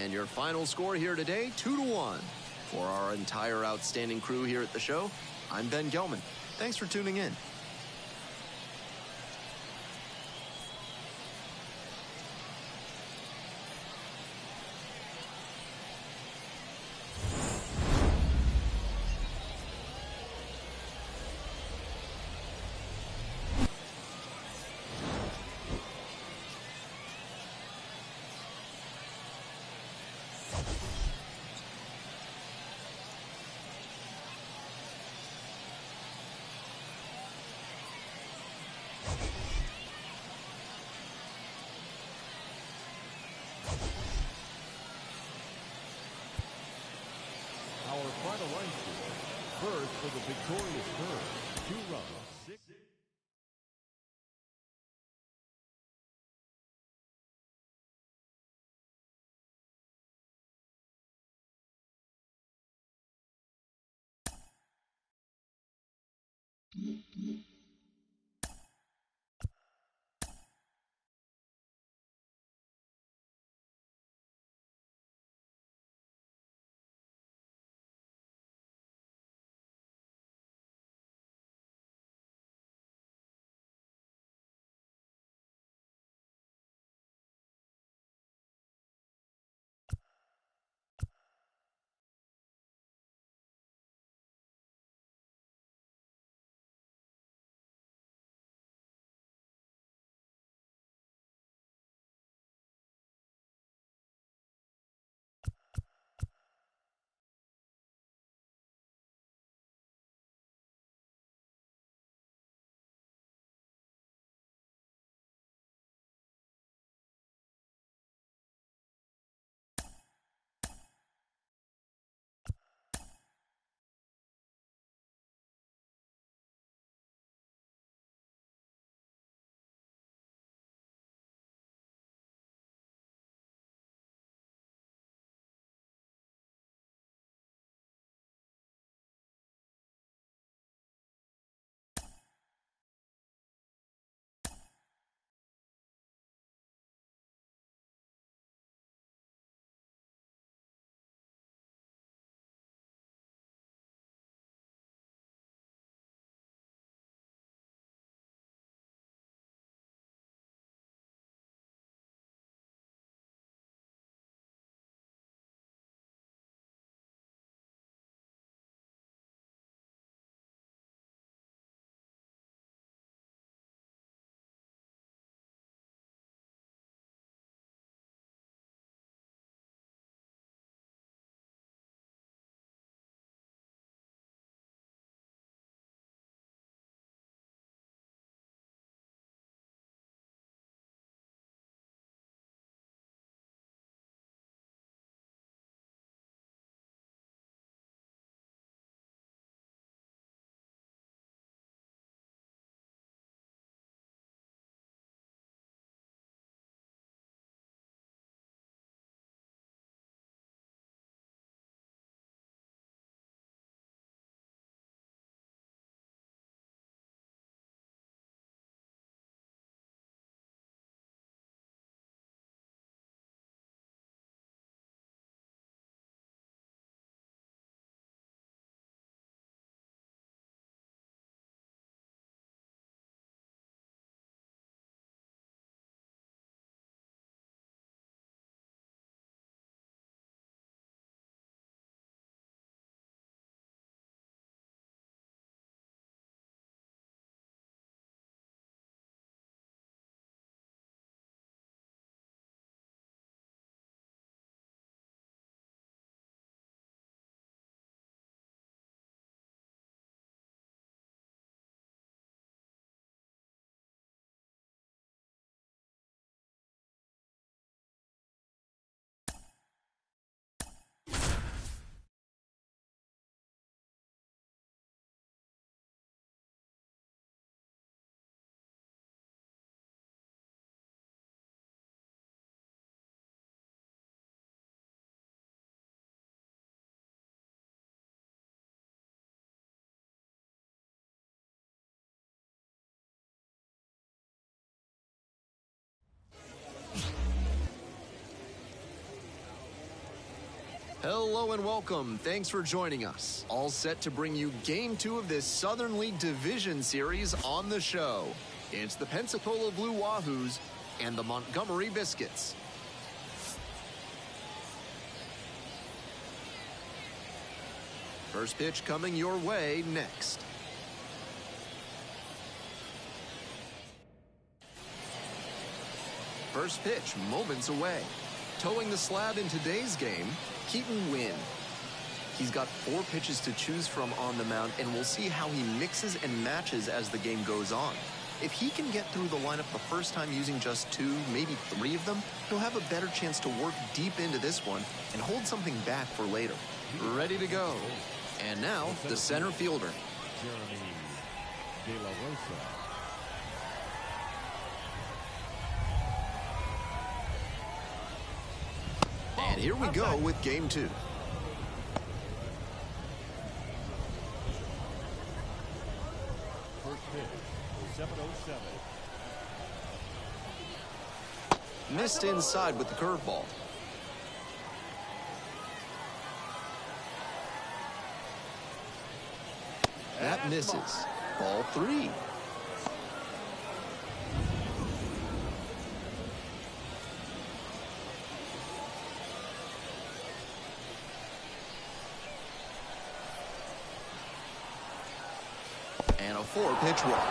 [SPEAKER 1] And your final score here today, 2-1. For our entire outstanding crew here at the show, I'm Ben Gelman. Thanks for tuning in.
[SPEAKER 3] Our final line score, first for the victorious Birds, 2 runs, 6.
[SPEAKER 1] Hello and welcome. Thanks for joining us. All set to bring you Game 2 of this Southern League Division Series on the show. It's the Pensacola Blue Wahoos and the Montgomery Biscuits. First pitch coming your way next. First pitch moments away. Towing the slab in today's game, Keaton Wynn. He's got 4 pitches to choose from on the mound, and we'll see how he mixes and matches as the game goes on. If he can get through the lineup the first time using just 2, maybe 3 of them, he'll have a better chance to work deep into this one and hold something back for later. Ready to go. And now, the center fielder.
[SPEAKER 3] Jeremy De La Rosa.
[SPEAKER 1] And here we go with Game 2.
[SPEAKER 3] First pitch, 7:07.
[SPEAKER 1] Missed inside with the curveball. That misses. Ball 3. And a 4-pitch walk.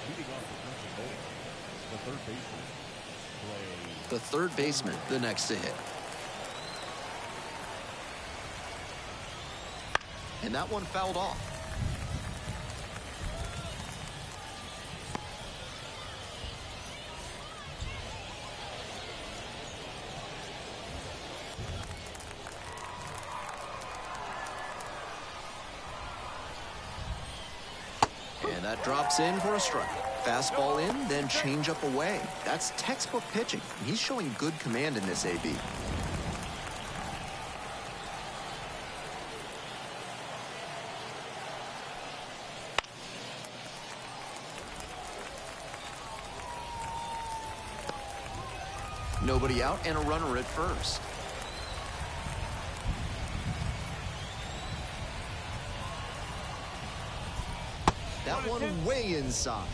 [SPEAKER 3] Leading off the Pensacola, the third baseman.
[SPEAKER 1] The third baseman, the next to hit. And that one fouled off. And that drops in for a strike. Fastball in, then changeup away. That's textbook pitching. And he's showing good command in this AB. Nobody out and a runner at first. That one way inside.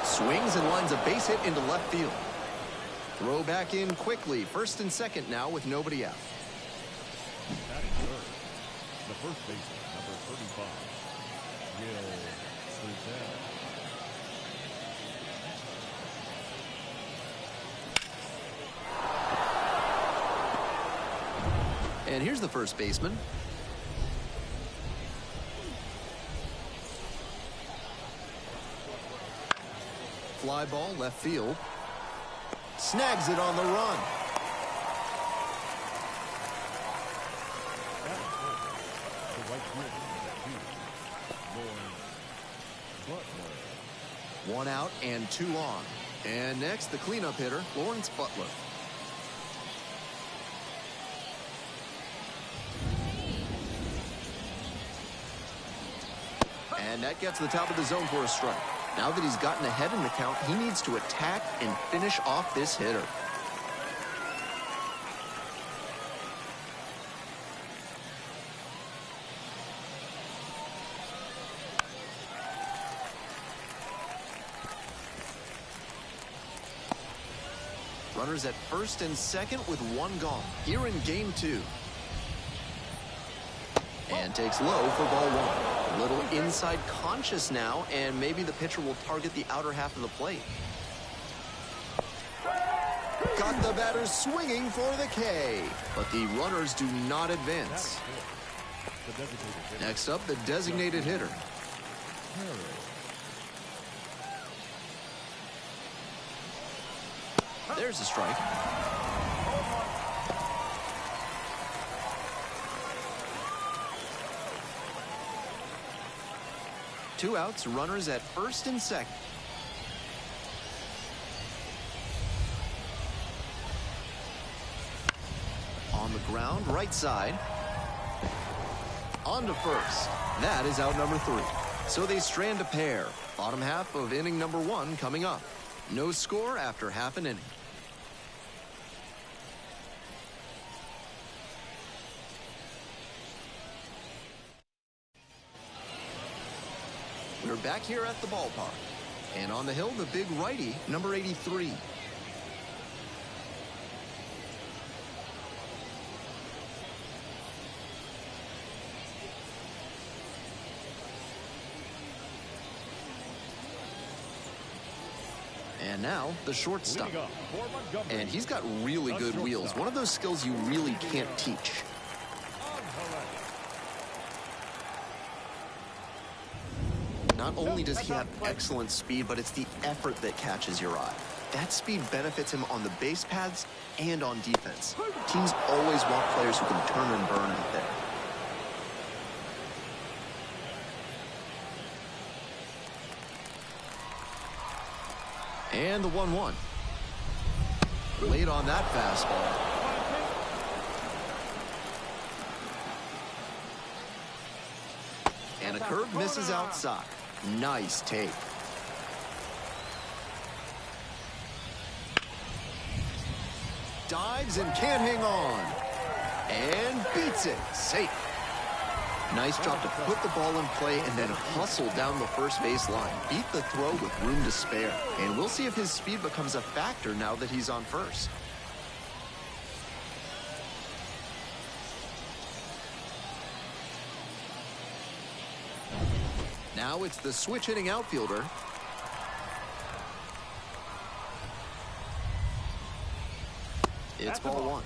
[SPEAKER 1] Swings and lines a base hit into left field. Throw back in quickly. First and second now with nobody out.
[SPEAKER 3] Batting third, the first baseman, number 35, Will Frizzell.
[SPEAKER 1] And here's the first baseman. Fly ball left field. Snags it on the run.
[SPEAKER 3] Batting fourth, the right fielder, number 2, Lawrence Butler.
[SPEAKER 1] 1 out and 2 on. And next, the cleanup hitter, Lawrence Butler. And that gets to the top of the zone for a strike. Now that he's gotten ahead in the count, he needs to attack and finish off this hitter. Runners at first and second with 1 gone. Here in Game 2. And takes low for ball 1. A little inside conscious now, and maybe the pitcher will target the outer half of the plate. Got the batters swinging for the K, but the runners do not advance. Next up, the designated hitter. There's a strike. Two outs, runners at first and second. On the ground, right side. On to first. That is out number 3. So they strand a pair. Bottom half of inning number 1 coming up. No score after half an inning. We're back here at the ballpark. And on the hill, the big righty, number 83. And now, the shortstop. And he's got really good wheels. One of those skills you really can't teach. Not only does he have excellent speed, but it's the effort that catches your eye. That speed benefits him on the base paths and on defense. Teams always want players who can turn and burn out there. And the 1-1. Late on that fastball. And a curve misses outside. Nice take. Dives and can't hang on. And beats it. Safe. Nice job to put the ball in play and then hustle down the first base line. Beat the throw with room to spare. And we'll see if his speed becomes a factor now that he's on first. Now it's the switch-hitting outfielder. It's ball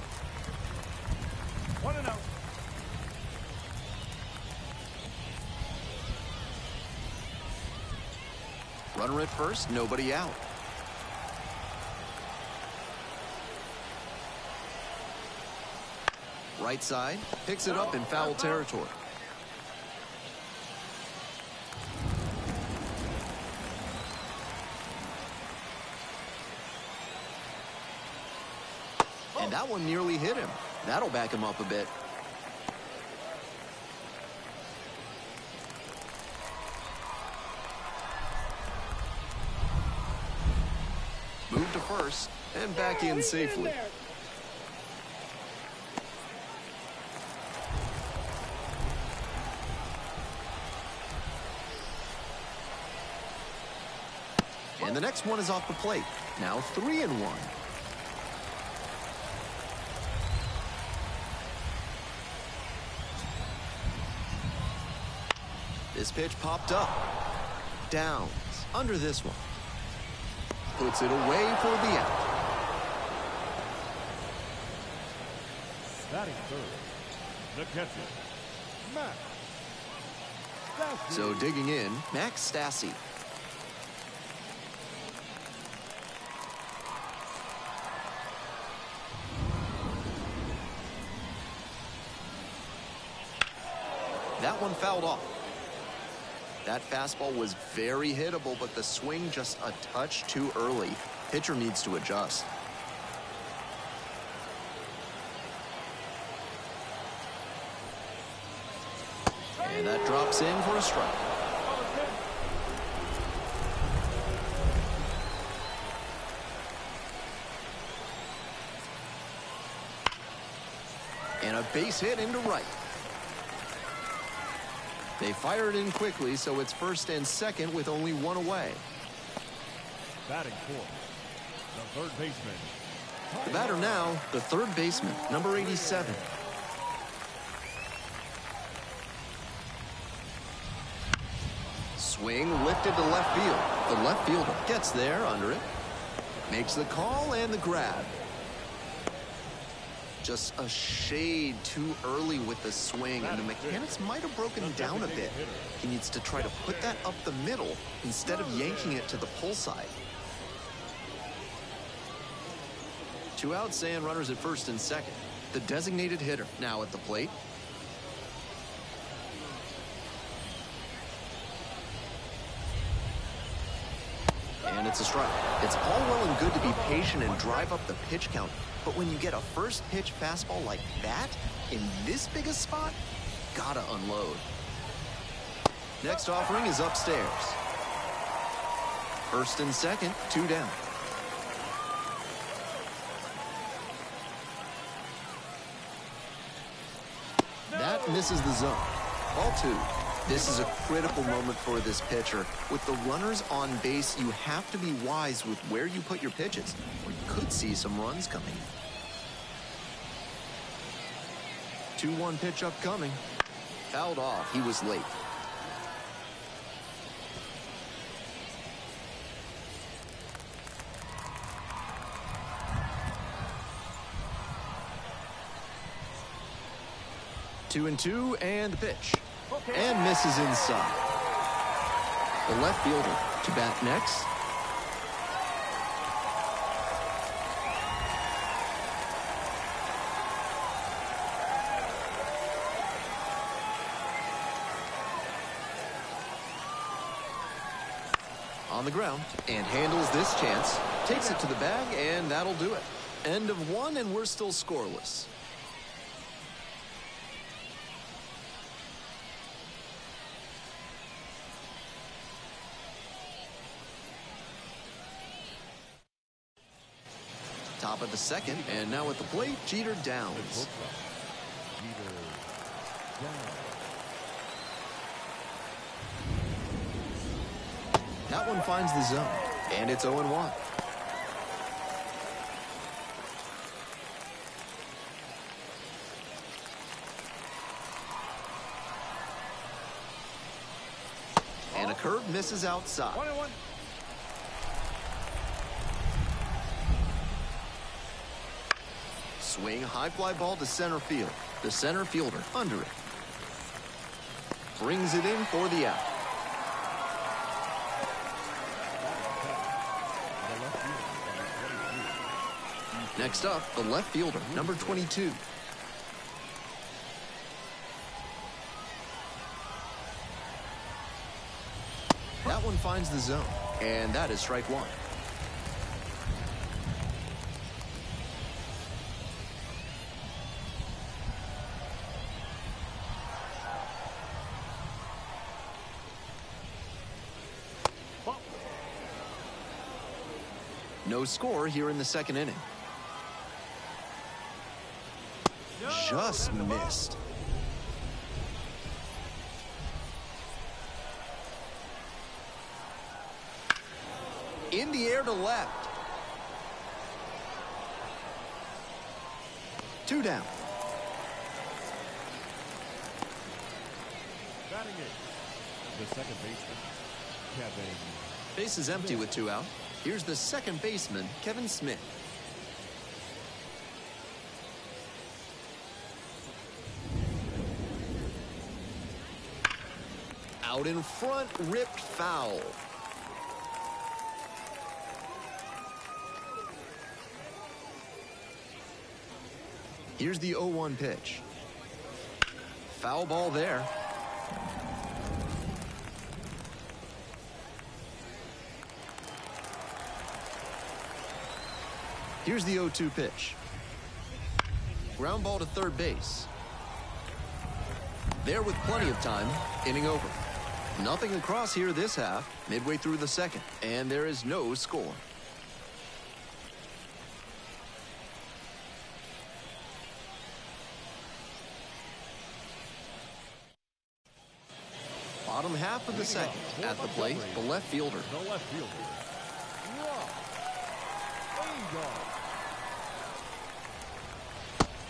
[SPEAKER 1] 1.
[SPEAKER 2] 1-0.
[SPEAKER 1] Runner at first, nobody out. Right side, picks it up in foul territory. And that one nearly hit him. That'll back him up a bit. Move to first and back in safely. And the next one is off the plate. Now 3-1. This pitch popped up. Downs. Under this one. Puts it away for the out.
[SPEAKER 3] Batting third, the catcher, Max Stassi.
[SPEAKER 1] So digging in, Max Stassi. That one fouled off. That fastball was very hittable, but the swing just a touch too early. Pitcher needs to adjust. And that drops in for a strike. And a base hit into right. They fire it in quickly, so it's first and second with only one away.
[SPEAKER 3] Batting fourth, the third baseman.
[SPEAKER 1] The batter now, the third baseman, number 87. Swing lifted to left field. The left fielder gets there under it. Makes the call and the grab. Just a shade too early with the swing, and the mechanics might have broken down a bit. He needs to try to put that up the middle instead of yanking it to the pull side. 2 outs and runners at first and second. The designated hitter now at the plate. And it's a strike. It's all well and good to be patient and drive up the pitch count, but when you get a first pitch fastball like that in this big a spot, gotta unload. Next offering is upstairs. First and second, 2 down. That misses the zone. Ball 2. This is a critical moment for this pitcher. With the runners on base, you have to be wise with where you put your pitches, or you could see some runs coming. 2-1 pitch upcoming. Fouled off. He was late. Two and two, and the pitch. And misses inside. The left fielder to bat next. On the ground, and handles this chance. Takes it to the bag, and that'll do it. End of 1, and we're still scoreless. Top of the second, and now at the plate, Jeter downs.
[SPEAKER 3] Jeter down.
[SPEAKER 1] That one finds the zone, and it's 0-1. And a curve misses outside.
[SPEAKER 2] 1-1.
[SPEAKER 1] Swing, high fly ball to center field. The center fielder under it. Brings it in for the out. Next up, the left fielder, number 22. That one finds the zone, and that is strike 1. No score here in the second inning. Just missed. In the air to left. 2 down.
[SPEAKER 3] Batting it. The second baseman, Kevin.
[SPEAKER 1] Base is empty with 2 out. Here's the second baseman, Kevin Smith. Out in front, ripped foul. Here's the 0-1 pitch. Foul ball there. Here's the 0-2 pitch. Ground ball to third base. There with plenty of time, inning over. Nothing across here this half, midway through the second, and there is no score. Bottom half of the second, at the plate, the left fielder.
[SPEAKER 3] The left fielder.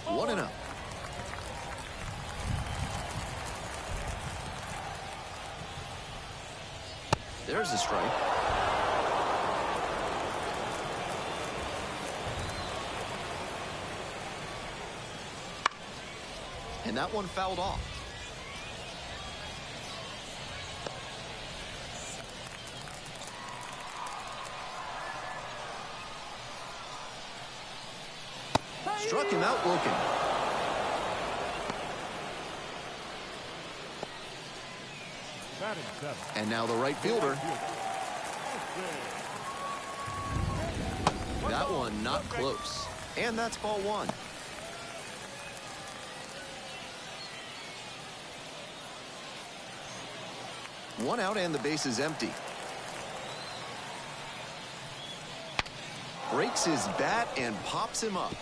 [SPEAKER 1] One and out. There's a strike. And that one fouled off. Struck him out looking.
[SPEAKER 3] Batting 7.
[SPEAKER 1] And now the right fielder. That one not close. And that's ball 1. One out and the base is empty. Breaks his bat and pops him up.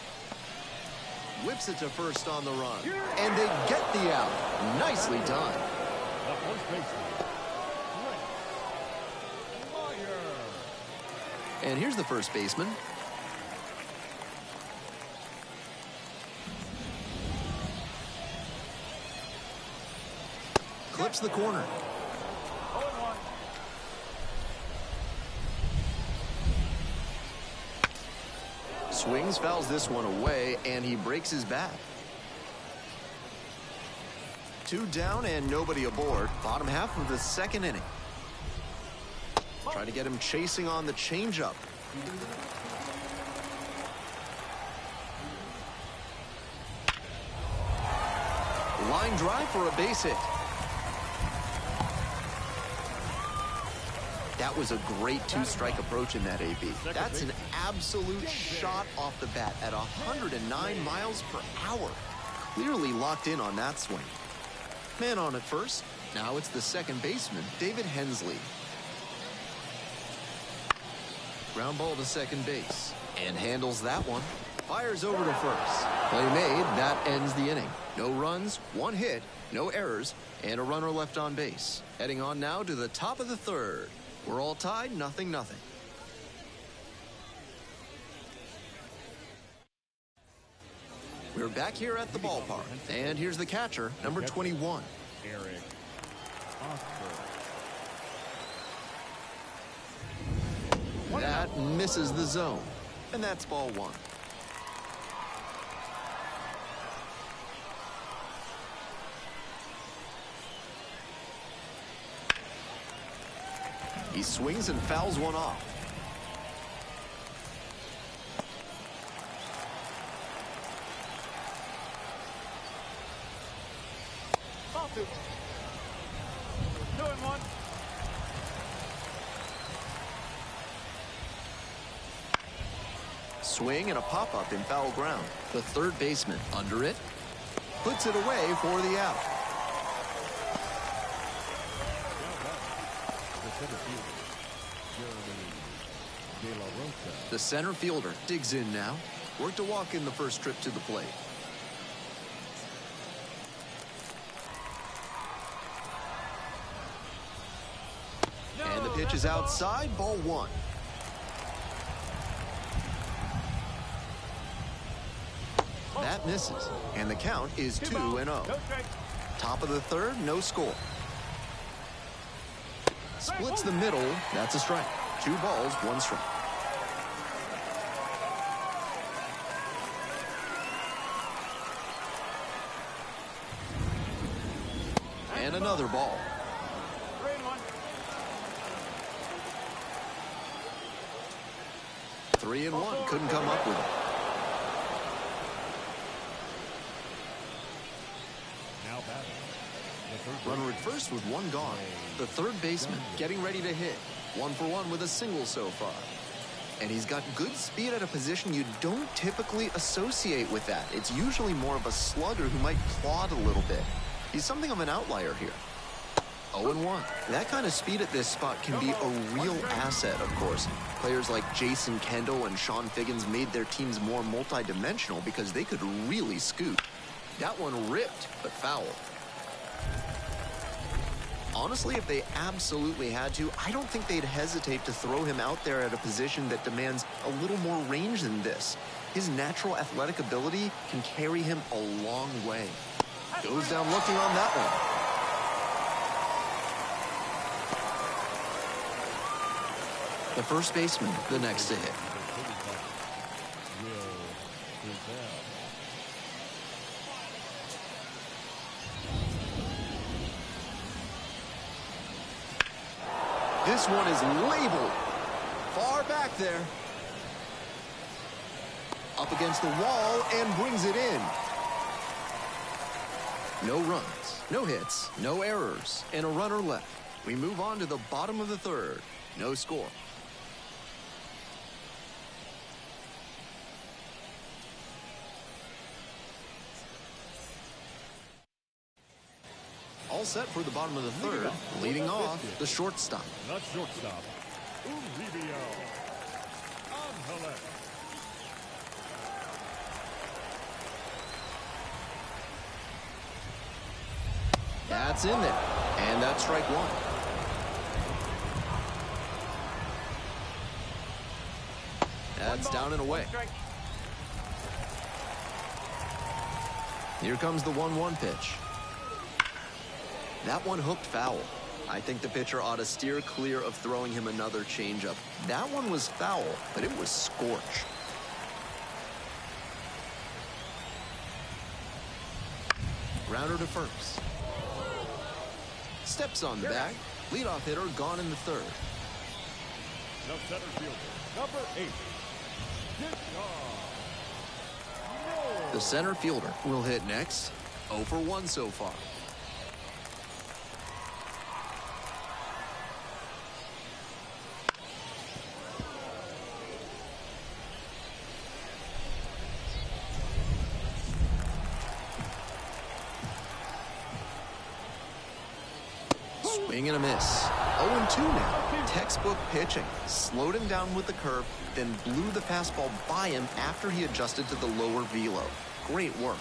[SPEAKER 1] Whips it to first on the run. And they get the out. Nicely done.
[SPEAKER 3] The first baseman, Meyer.
[SPEAKER 1] And here's the first baseman. Clips the corner.
[SPEAKER 2] 0-1.
[SPEAKER 1] Swings, fouls this one away, and he breaks his bat. 2 down and nobody aboard. Bottom half of the second inning. Try to get him chasing on the changeup. Line drive for a base hit. That was a great 2-strike approach in that AB. That's an absolute shot off the bat at 109 miles per hour. Clearly locked in on that swing. Man on at first. Now it's the second baseman, David Hensley. Ground ball to second base. And handles that one. Fires over to first. Play made. That ends the inning. No runs, 1 hit, no errors, and a runner left on base. Heading on now to the top of the third. We're all tied, 0-0. We're back here at the ballpark. And here's the catcher, number 21.
[SPEAKER 3] Eric Oscar.
[SPEAKER 1] That misses the zone. And that's ball 1. He swings and fouls one off.
[SPEAKER 2] Ball 2. 2-1.
[SPEAKER 1] Swing and a pop-up in foul ground. The third baseman under it. Puts it away for the out. The center fielder digs in now. Worked a walk in the first trip to the plate. And the pitch is outside, ball 1. That misses, and the count is 2-0.
[SPEAKER 2] No strike.
[SPEAKER 1] Top of the third, no score. Splits the middle, that's a strike. 2 balls, 1 strike. And another ball.
[SPEAKER 2] 3-1.
[SPEAKER 1] 3-1, couldn't come up with it.
[SPEAKER 3] Now batting. The third
[SPEAKER 1] Runner at first with 1 gone. The third baseman getting ready to hit. 1 for 1 with a single so far. And he's got good speed at a position you don't typically associate with that. It's usually more of a slugger who might plod a little bit. He's something of an outlier here. 0-1. That kind of speed at this spot can be a real asset, of course. Players like Jason Kendall and Sean Figgins made their teams more multidimensional because they could really scoot. That one ripped, but foul. Honestly, if they absolutely had to, I don't think they'd hesitate to throw him out there at a position that demands a little more range than this. His natural athletic ability can carry him a long way. Goes down looking on that one. The first baseman, the next to hit. This one is labeled. Far back there. Up against the wall and brings it in. No runs, no hits, no errors, and a runner left. We move on to the bottom of the third. No score. All set for the bottom of the third. Leading off, the shortstop.
[SPEAKER 3] The shortstop, Uribe Angeles.
[SPEAKER 1] That's in there. And that's strike one. That's down and away.
[SPEAKER 2] Strike.
[SPEAKER 1] Here comes the 1-1 pitch. That one hooked foul. I think the pitcher ought to steer clear of throwing him another changeup. That one was foul, but it was scorched. Grounder to first. Steps on the bag. Leadoff hitter gone in the third.
[SPEAKER 3] The center fielder, number 8.
[SPEAKER 1] The center fielder will hit next. 0 for 1 so far. Swing and a miss. 0-2 now. Textbook pitching. Slowed him down with the curve, then blew the fastball by him after he adjusted to the lower velo. Great work.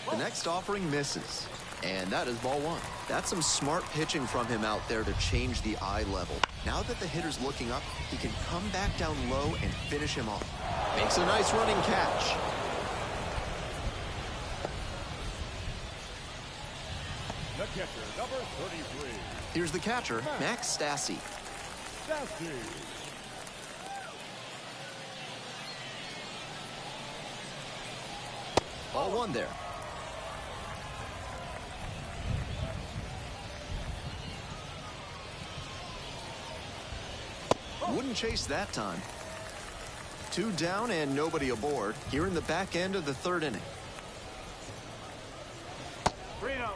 [SPEAKER 1] The next offering misses. And that is ball one. That's some smart pitching from him out there to change the eye level. Now that the hitter's looking up, he can come back down low and finish him off. Makes a nice running catch.
[SPEAKER 3] The catcher, number 33.
[SPEAKER 1] Here's the catcher, Max Stassi.
[SPEAKER 3] Stassi.
[SPEAKER 1] Ball one there. Wouldn't chase that time. 2 down and nobody aboard here in the back end of the third inning.
[SPEAKER 2] 3-0.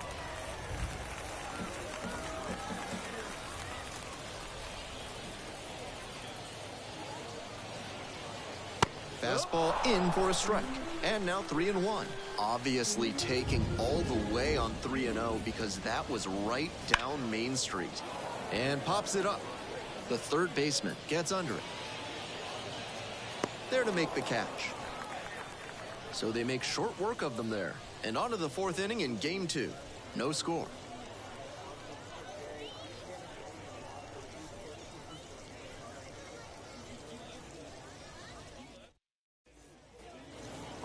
[SPEAKER 1] Fastball in for a strike. And now 3-1. Obviously taking all the way on 3-0 because that was right down Main Street. And pops it up. The third baseman gets under it. There to make the catch. So they make short work of them there. And on to the fourth inning in game 2. No score.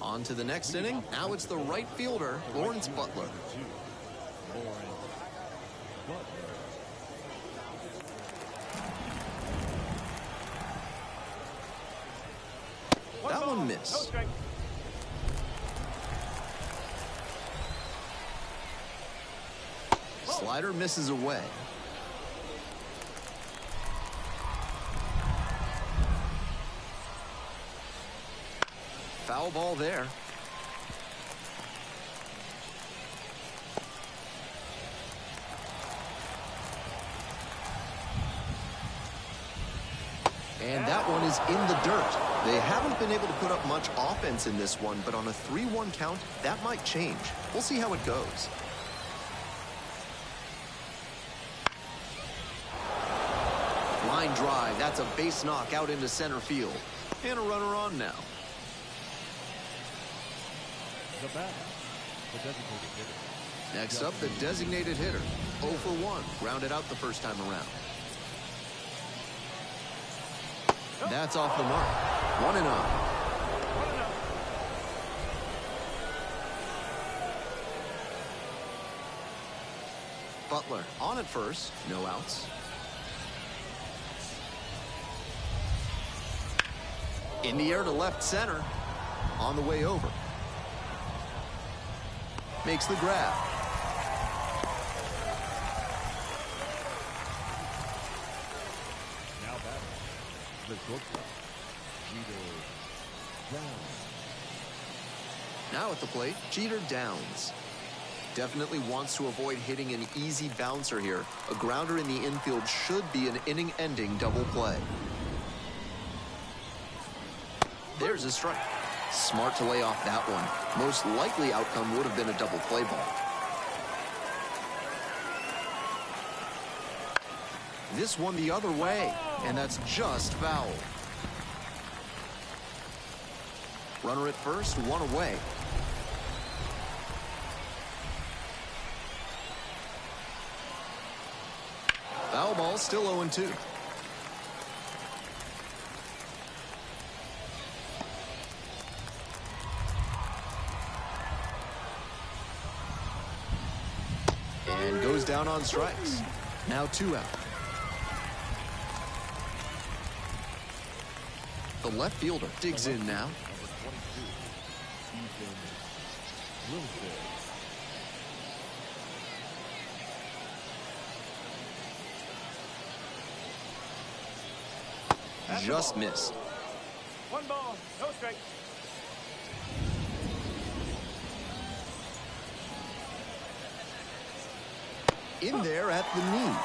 [SPEAKER 1] On to the next inning. Now it's the right fielder, Lawrence Butler. That one
[SPEAKER 2] No
[SPEAKER 1] missed.
[SPEAKER 2] strike.
[SPEAKER 1] Slider misses away. Foul ball there. And that one is in the dirt. They haven't been able to put up much offense in this one, but on a 3-1 count, that might change. We'll see how it goes. Line drive. That's a base knock out into center field. And a runner on now.
[SPEAKER 3] The batter, the designated hitter.
[SPEAKER 1] Next up, the designated hitter. 0 for 1. Grounded out the first time around. That's off the mark. 1-0.
[SPEAKER 2] 1-0.
[SPEAKER 1] Butler on at first. No outs. In the air to left center. On the way over. Makes the grab.
[SPEAKER 3] Now batting, the shortstop, Jeter Downs.
[SPEAKER 1] Now at the plate, Jeter Downs. Definitely wants to avoid hitting an easy bouncer here. A grounder in the infield should be an inning-ending double play. There's a strike. Smart to lay off that one. Most likely outcome would have been a double play ball. This one the other way, and that's just foul. Runner at first, one away. Foul ball, still 0-2. And goes down on strikes. Now 2 out. The left fielder digs in now. Just missed.
[SPEAKER 2] 1 ball, no strikes.
[SPEAKER 1] In there at the knees.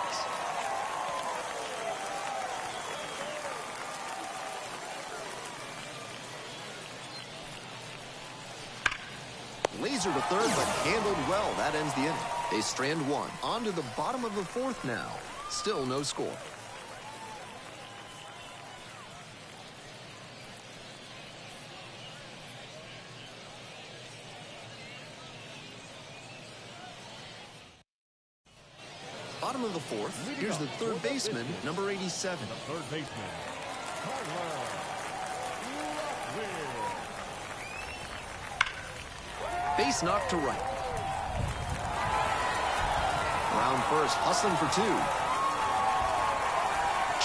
[SPEAKER 1] Laser to third, but handled well. That ends the inning. They strand 1. On to the bottom of the 4th now. Still no score. Bottom of the 4th. Here's the third baseman, number 87.
[SPEAKER 3] The third baseman,
[SPEAKER 1] Base knocked to right. Around first, hustling for 2.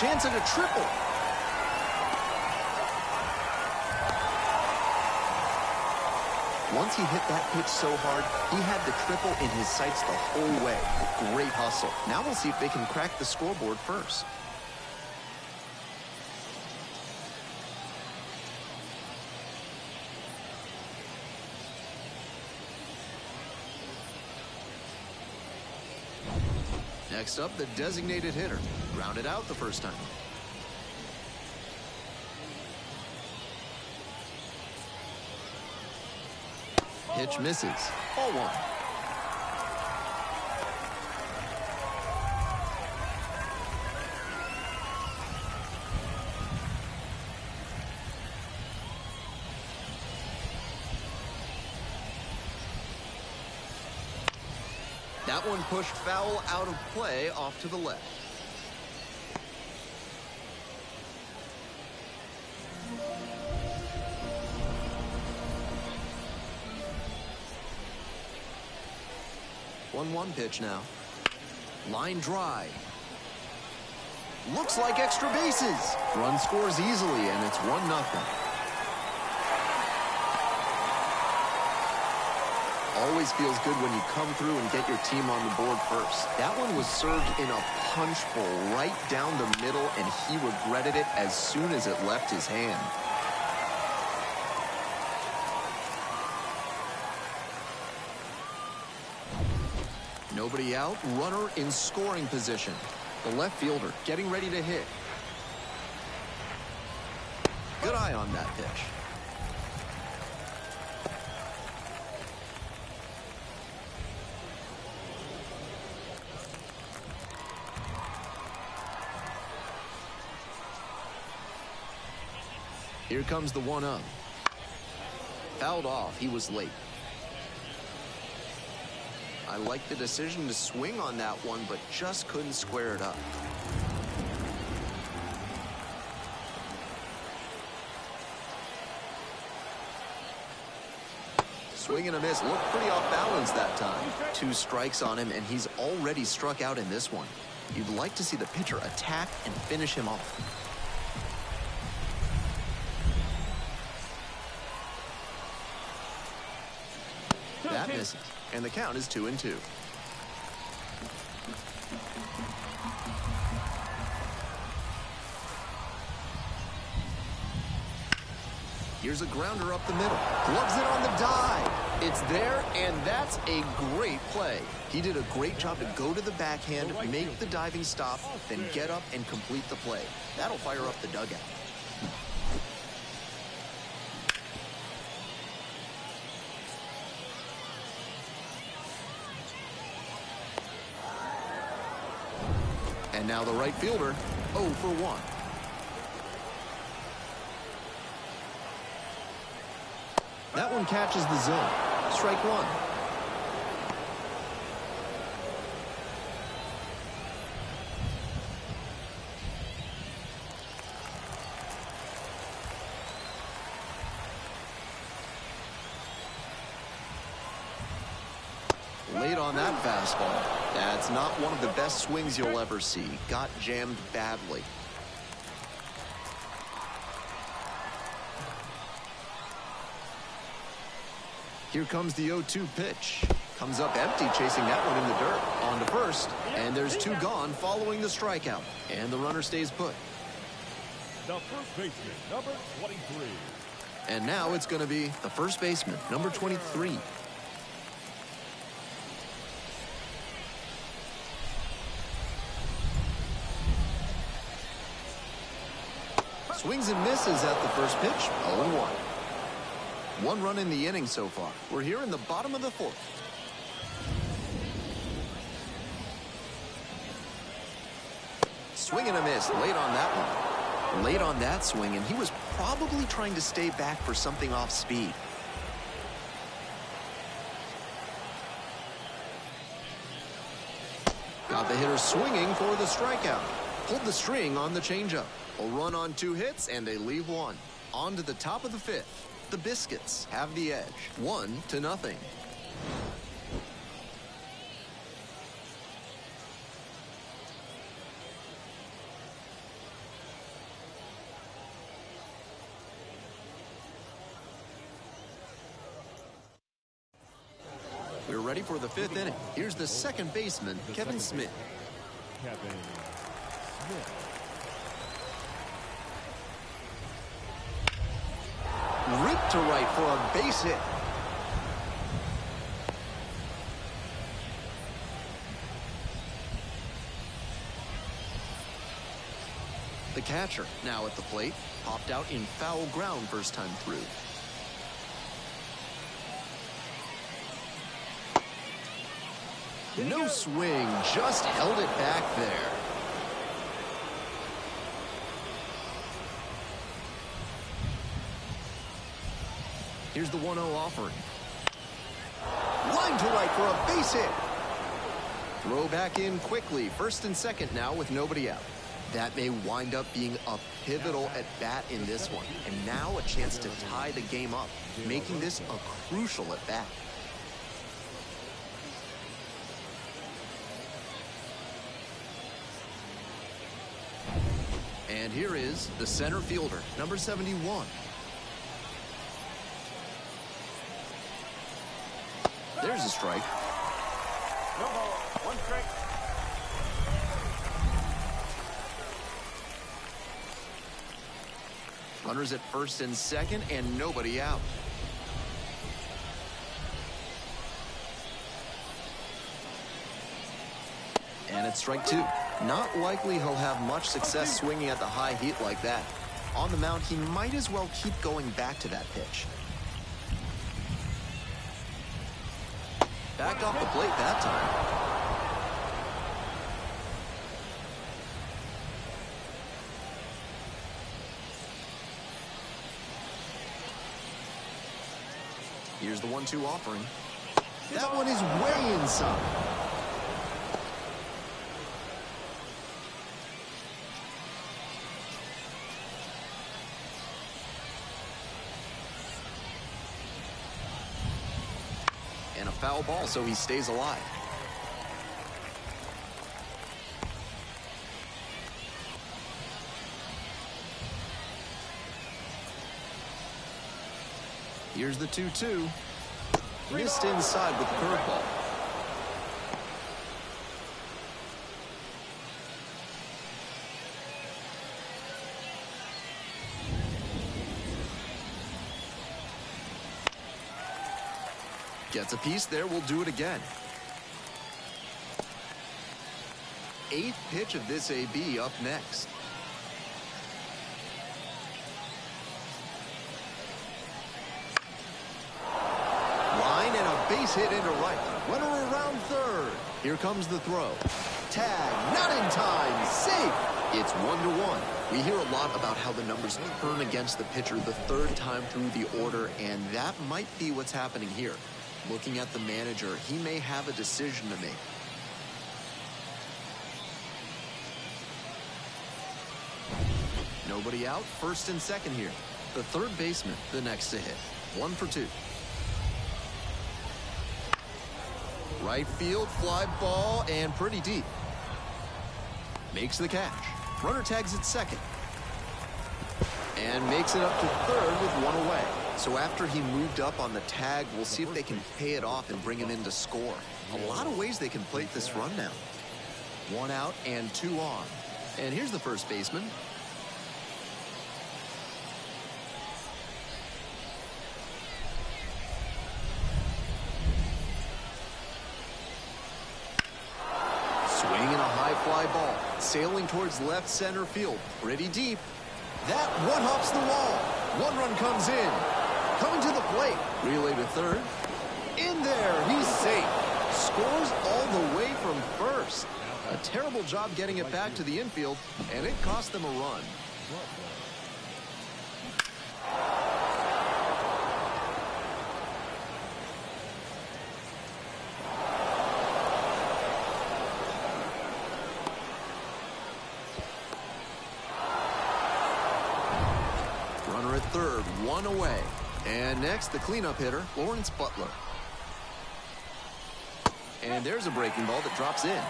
[SPEAKER 1] Chance at a triple. Once he hit that pitch so hard, he had the triple in his sights the whole way. Great hustle. Now we'll see if they can crack the scoreboard first. Next up, the designated hitter. Grounded out the first time. Pitch misses. Ball 1. That one pushed foul out of play off to the left. One pitch now. Line drive. Looks like extra bases. Run scores easily, and it's 1-0. Always feels good when you come through and get your team on the board first. That one was served in a punch bowl right down the middle, and he regretted it as soon as it left his hand. Nobody out, runner in scoring position. The left fielder getting ready to hit. Good eye on that pitch. Here comes the 1-0. Fouled off, he was late. I like the decision to swing on that one, but just couldn't square it up. Swing and a miss. Looked pretty off balance that time. 2 strikes on him, and he's already struck out in this one. You'd like to see the pitcher attack and finish him off. That misses, and the count is 2-2. Here's a grounder up the middle. Gloves it on the dive. It's there, and that's a great play. He did a great job to go to the backhand, make the diving stop, then get up and complete the play. That'll fire up the dugout. And now the right fielder, 0 for 1. That one catches the zone. Strike one. Late on that fastball. That's not one of the best swings you'll ever see. Got jammed badly. Here comes the 0-2 pitch. Comes up empty, chasing that one in the dirt. On to first, and there's two gone following the strikeout. And the runner stays put.
[SPEAKER 3] The first baseman, number 23.
[SPEAKER 1] And now it's going to be the first baseman, number 23. Swings and misses at the first pitch, 0-1. One run in the inning so far. We're here in the bottom of the fourth. Swing and a miss late on that one. Late on that swing, and he was probably trying to stay back for something off speed. Got the hitter swinging for the strikeout. Pulled the string on the changeup. A run on 2 hits, and they leave one. On to the top of the 5th. The Biscuits have the edge, 1-0. We're ready for the 5th inning. Here's the second baseman, Kevin Smith.
[SPEAKER 3] Kevin Smith.
[SPEAKER 1] Ripped to right for a base hit. The catcher now at the plate. Popped out in foul ground first time through. No swing, just held it back there. Here's the 1-0 offering. Line to right for a base hit. Throw back in quickly. First and second now with nobody out. That may wind up being a pivotal at bat in this one. And now a chance to tie the game up, making this a crucial at bat. And here is the center fielder, number 71. There's a strike.
[SPEAKER 2] No ball, 1 strike.
[SPEAKER 1] Runners at first and second, and nobody out. And it's strike 2. Not likely he'll have much success swinging at the high heat like that. On the mound, he might as well keep going back to that pitch. Backed off the plate that time. Here's the 1-2 offering. That one is way inside. And a foul ball, so he stays alive. Here's the 2-2. Missed inside with the curveball. Gets a piece there, we'll do it again. 8th pitch of this AB up next. Line and a base hit into right. Runner around third. Here comes the throw. tag, not in time, safe. It's 1-1. We hear a lot about how the numbers turn against the pitcher the third time through the order, and that might be what's happening here. Looking at the manager, he may have a decision to make. Nobody out, first and second here. The third baseman, the next to hit. 1 for 2. Right field, fly ball, and pretty deep. Makes the catch. Runner tags at second. And makes it up to third with 1 away. So after he moved up on the tag, we'll see if they can pay it off and bring him in to score. A lot of ways they can plate this run now. 1 out and 2 on. And here's the first baseman. Swinging a high fly ball, sailing towards left center field, pretty deep. That one hops the wall. 1 run comes in. Coming to the plate, relay to third. In there, he's safe. Scores all the way from first. A terrible job getting it back to the infield, and it cost them a run. Runner at third, 1 away. And next, the cleanup hitter, Lawrence Butler. And there's a breaking ball that drops in.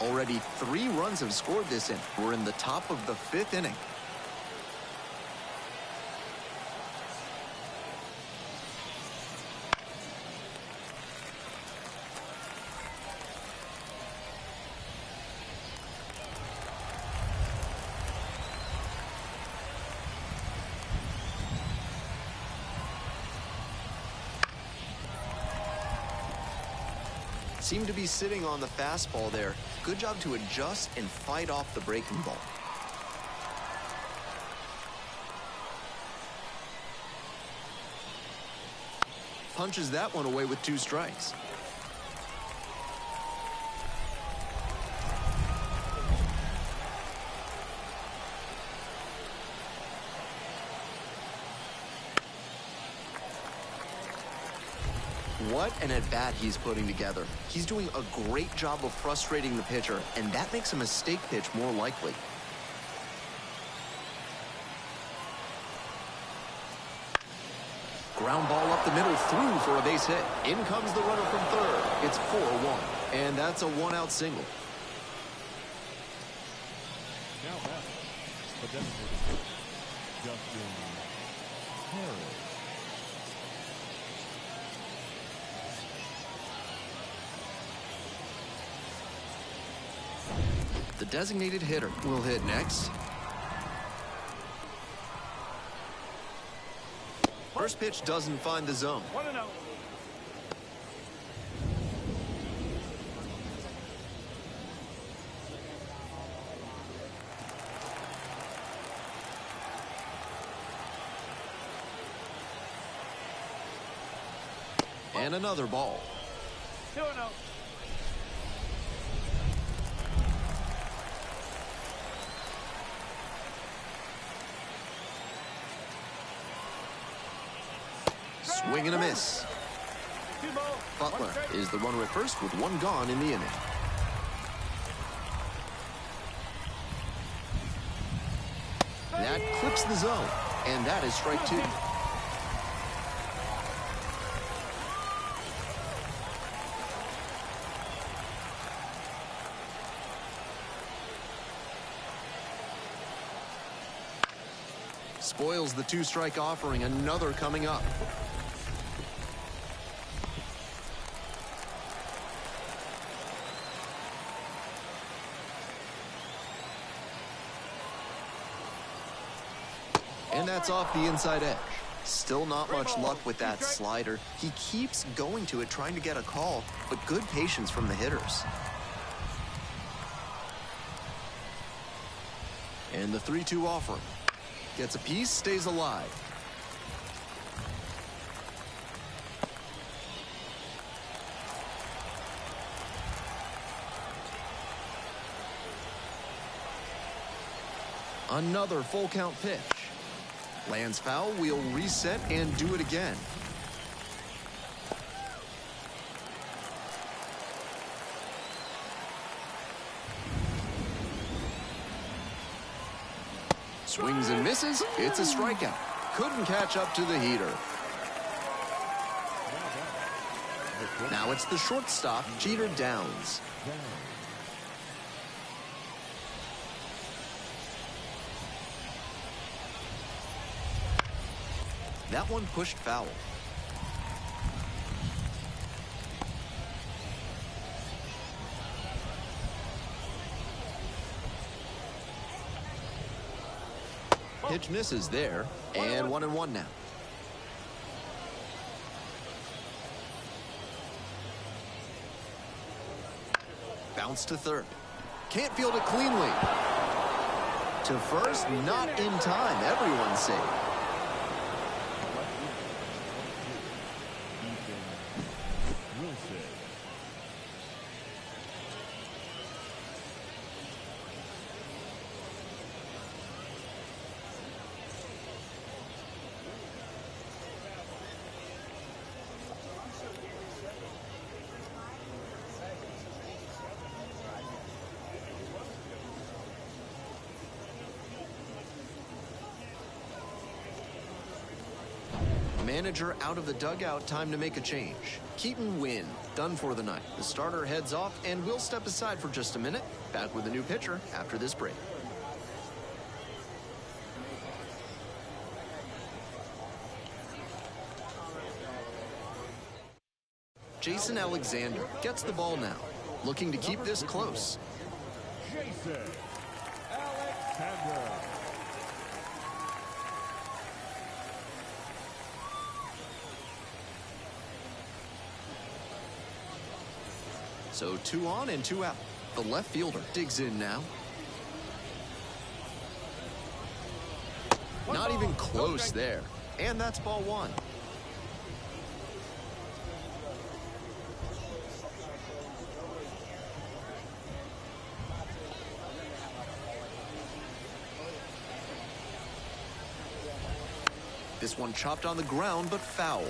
[SPEAKER 1] Already 3 runs have scored this inning. We're in the top of the 5th inning. Seemed to be sitting on the fastball there. Good job to adjust and fight off the breaking ball. Punches that one away with 2 strikes. What an at-bat he's putting together. He's doing a great job of frustrating the pitcher, and that makes a mistake pitch more likely. Ground ball up the middle, through for a base hit. In comes the runner from third. It's 4-1, and that's a 1-out single.
[SPEAKER 3] Now back, the designated Justin Harris.
[SPEAKER 1] The designated hitter will hit next. First pitch doesn't find the zone.
[SPEAKER 2] 1-0.
[SPEAKER 1] And another ball.
[SPEAKER 2] 2-0.
[SPEAKER 1] Swing and a miss.
[SPEAKER 2] 2 balls.
[SPEAKER 1] Butler
[SPEAKER 2] 1 strike.
[SPEAKER 1] is the runner at first with 1 gone in the inning. That clips the zone, and that is strike 2. Spoils the 2-strike offering. Another coming up. And that's off the inside edge. Still not much luck with that slider. He keeps going to it, trying to get a call, but good patience from the hitters. And the 3-2 offering. Gets a piece, stays alive. Another full count pitch. Lands foul, we'll reset and do it again. Swings and misses. It's a strikeout. Couldn't catch up to the heater. Now it's the shortstop, Jeter Downs. That one pushed foul. Pitch misses there, and 1-1 now. Bounce to third. Can't field it cleanly. To first, not in time. Everyone's safe. Manager out of the dugout, time to make a change. Keaton Wynn, done for the night. The starter heads off, and we'll step aside for just a minute. Back with a new pitcher after this break. Jason Alexander gets the ball now, looking to keep this close.
[SPEAKER 3] Jason Alexander.
[SPEAKER 1] So 2 on and 2 out. The left fielder digs in now. Not even close there. And that's ball 1. This one chopped on the ground, but foul.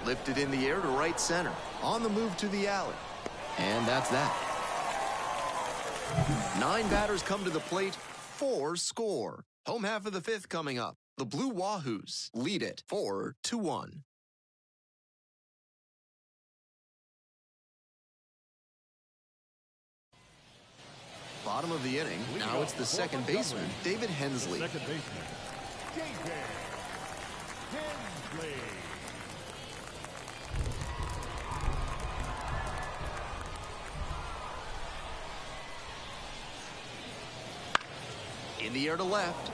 [SPEAKER 1] Lifted in the air to right center. On the move to the alley. And that's that. 9 batters come to the plate. 4 score. Home half of the 5th coming up. The Blue Wahoos lead it 4-1. Bottom of the inning. Now it's the second baseman, David Hensley.
[SPEAKER 3] Second baseman, David Hensley.
[SPEAKER 1] In the air to left.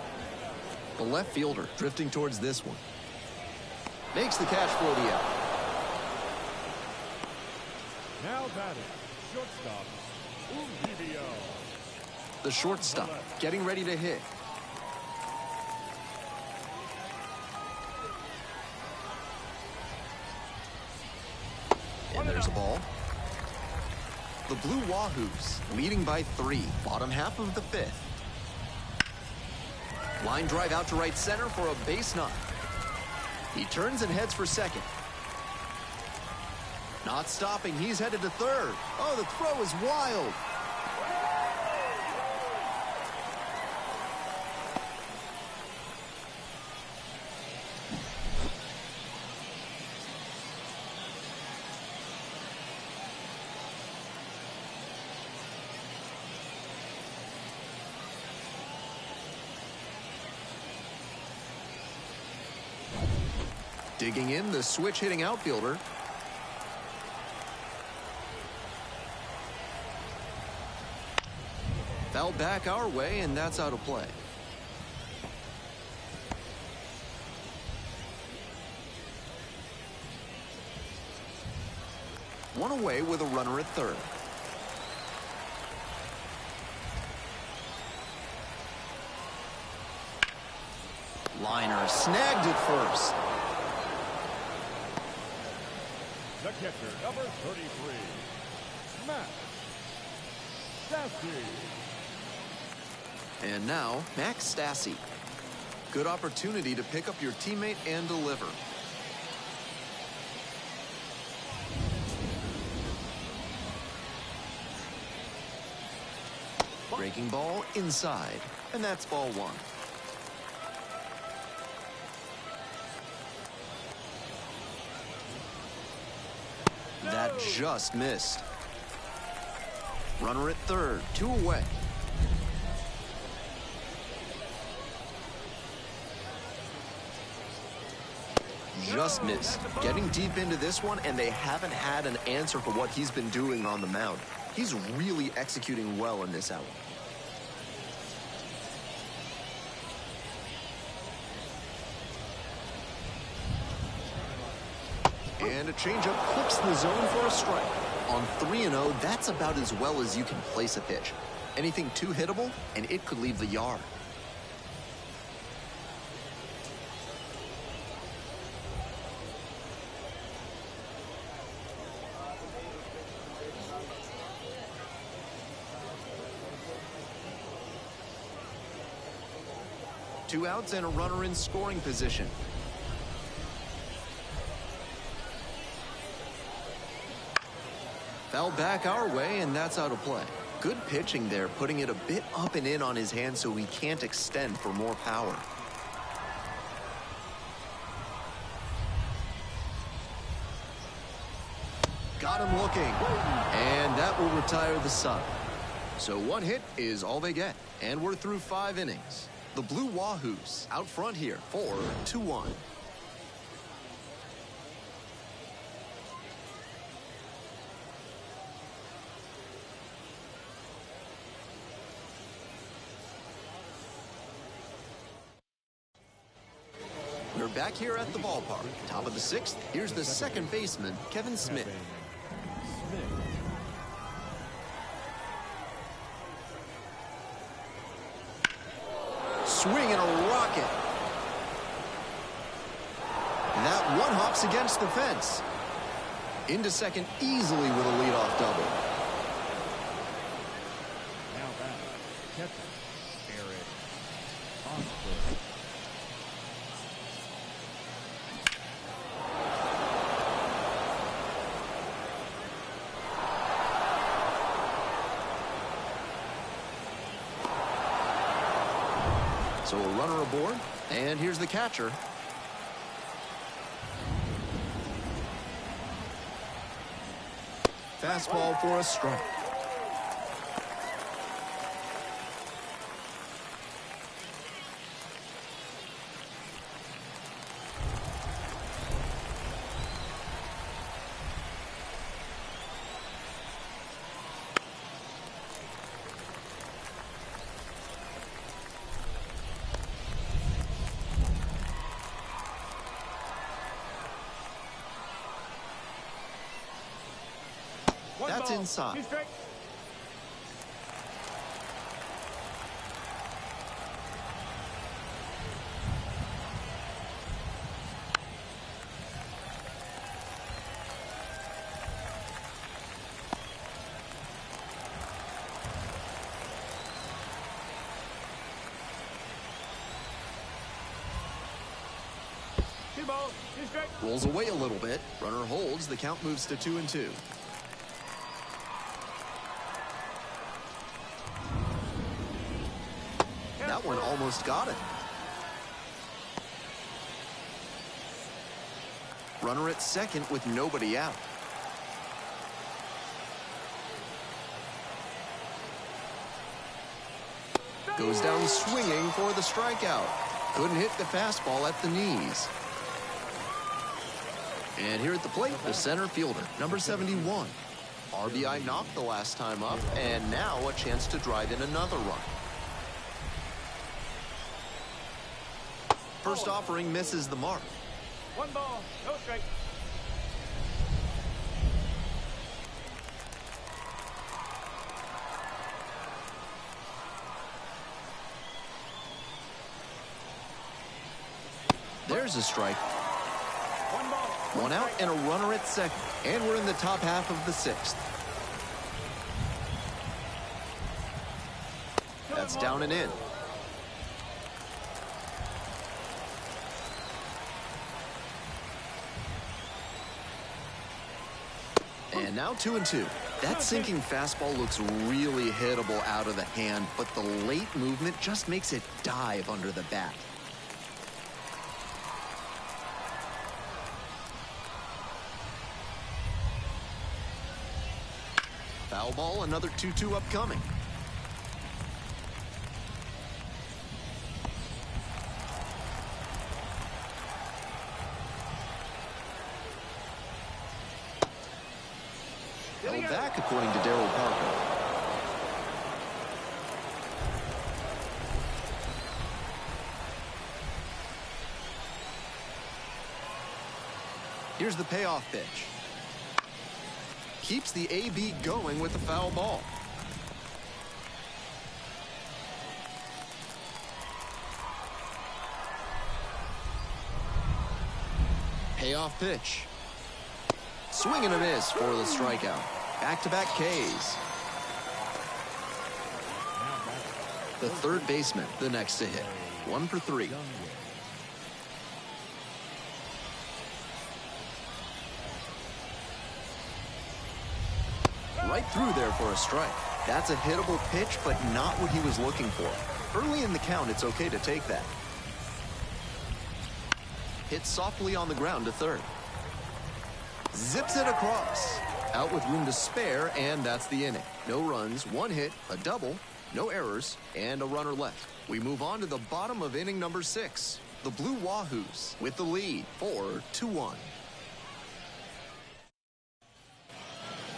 [SPEAKER 1] The left fielder drifting towards this one. Makes the catch for the out.
[SPEAKER 3] Now batting, shortstop, Uvivio.
[SPEAKER 1] The shortstop getting ready to hit. And there's a ball. The Blue Wahoos leading by 3. Bottom half of the 5th. Line drive out to right center for a base knock. He turns and heads for second. Not stopping, he's headed to third. Oh, the throw is wild. Digging in, the switch-hitting outfielder. Foul back our way, and that's out of play. One away with a runner at third. Liner snagged at first.
[SPEAKER 3] The catcher, number 33, Matt Stassi.
[SPEAKER 1] And now, Max Stassi. Good opportunity to pick up your teammate and deliver. Breaking ball inside, and that's ball one. That just missed. Runner at third, 2 away. Just missed. Getting deep into this one, and they haven't had an answer for what he's been doing on the mound. He's really executing well in this out. And a changeup clips the zone for a strike. On 3-0, that's about as well as you can place a pitch. Anything too hittable, and it could leave the yard. Two outs and a runner in scoring position. Foul back our way, and that's out of play. Good pitching there, putting it a bit up and in on his hand so he can't extend for more power. Got him looking, and that will retire the side. So one hit is all they get, and we're through 5 innings. The Blue Wahoos out front here for 2-1. We're back here at the ballpark. Top of the 6th, here's the second baseman, Kevin Smith. Swing and a rocket. And that one hops against the fence. Into second easily with a leadoff double.
[SPEAKER 3] Now back, catcher, Eric Osborne.
[SPEAKER 1] So a runner aboard, and here's the catcher. Fastball for a strike. That's inside.
[SPEAKER 2] 2 strikes. Two balls, 2 strikes.
[SPEAKER 1] Rolls away a little bit. Runner holds. The count moves to 2-2. That one almost got it. Runner at second with nobody out. Goes down swinging for the strikeout. Couldn't hit the fastball at the knees. And here at the plate, the center fielder, number 71. RBI knocked the last time up, and now a chance to drive in another run. First offering misses the mark.
[SPEAKER 2] 1 ball, no strike.
[SPEAKER 1] There's a strike.
[SPEAKER 2] 1 ball.
[SPEAKER 1] One out and a runner at second. And we're in the top half of the sixth. That's down and in. And now 2-2. That sinking fastball looks really hittable out of the hand, but the late movement just makes it dive under the bat. Foul ball, another 2-2 upcoming. Held back, according to Darryl Parker. Here's the payoff pitch. Keeps the AB going with the foul ball. Payoff pitch. Swing and a miss for the strikeout. Back-to-back Ks. The third baseman, the next to hit. 1 for 3. Right through there for a strike. That's a hittable pitch, but not what he was looking for. Early in the count, it's okay to take that. Hit softly on the ground to third. Zips it across. Out with room to spare, and that's the inning. No runs, 1 hit, a double, no errors, and a runner left. We move on to the bottom of inning number 6. The Blue Wahoos with the lead, 4-1.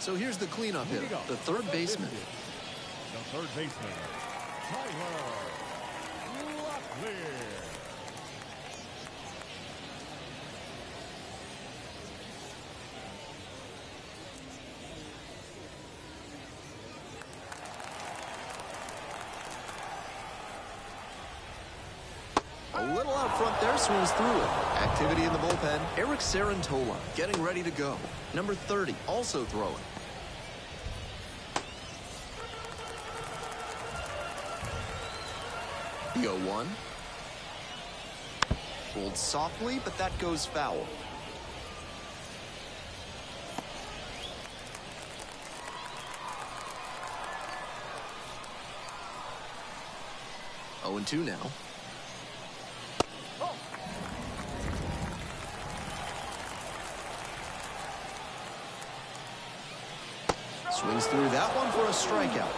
[SPEAKER 1] So here's the cleanup hitter, the third baseman.
[SPEAKER 3] The third baseman, Tyler Locklear.
[SPEAKER 1] A little out front there, swings through it. Activity in the bullpen. Eric Sarantola getting ready to go. Number 30 also throwing. The 0-1. Rolled softly, but that goes foul. Oh, 0-2 now. Swings through that one for a strikeout.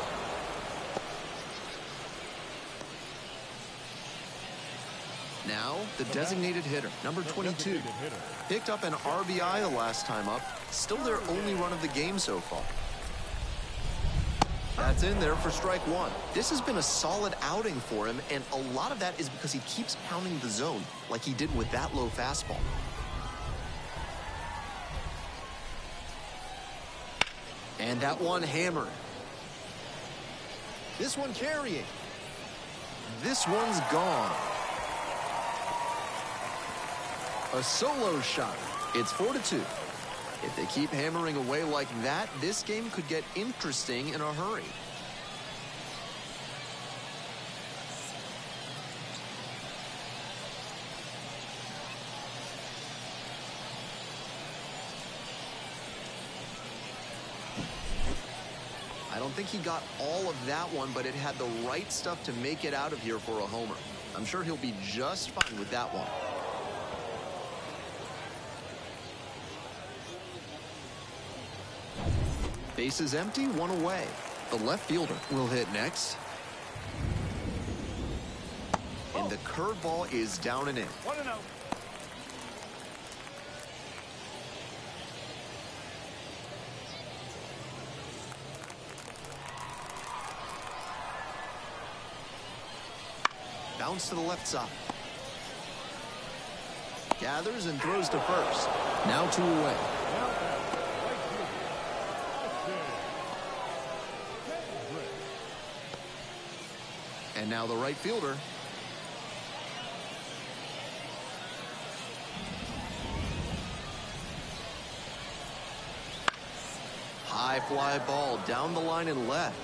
[SPEAKER 1] Now, the designated hitter, number 22. Picked up an RBI the last time up. Still their only run of the game so far. That's in there for strike 1. This has been a solid outing for him, and a lot of that is because he keeps pounding the zone like he did with that low fastball. And that one hammered. This one carrying. This one's gone. A solo shot. It's 4-2. If they keep hammering away like that, this game could get interesting in a hurry. I don't think he got all of that one, but it had the right stuff to make it out of here for a homer. I'm sure he'll be just fine with that one. Base is empty, 1 away. The left fielder will hit next. And the curveball is down and in.
[SPEAKER 2] 1-0.
[SPEAKER 1] Bounce to the left side. Gathers and throws to first. Now 2 away. And now the right fielder. fly ball down the line and left.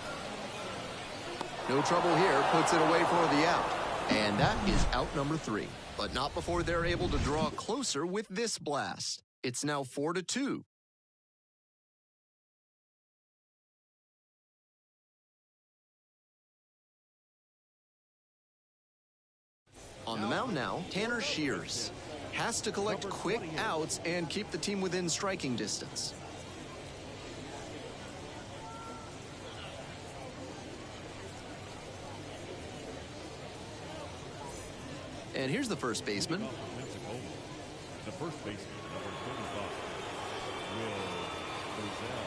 [SPEAKER 1] No trouble here, puts it away for the out. And that is out number 3. But not before they're able to draw closer with this blast. It's now 4-2. On the mound now, Tanner Shears. Has to collect quick outs and keep the team within striking distance. And here's the first baseman.
[SPEAKER 3] The first baseman, number 35, Will Ozell.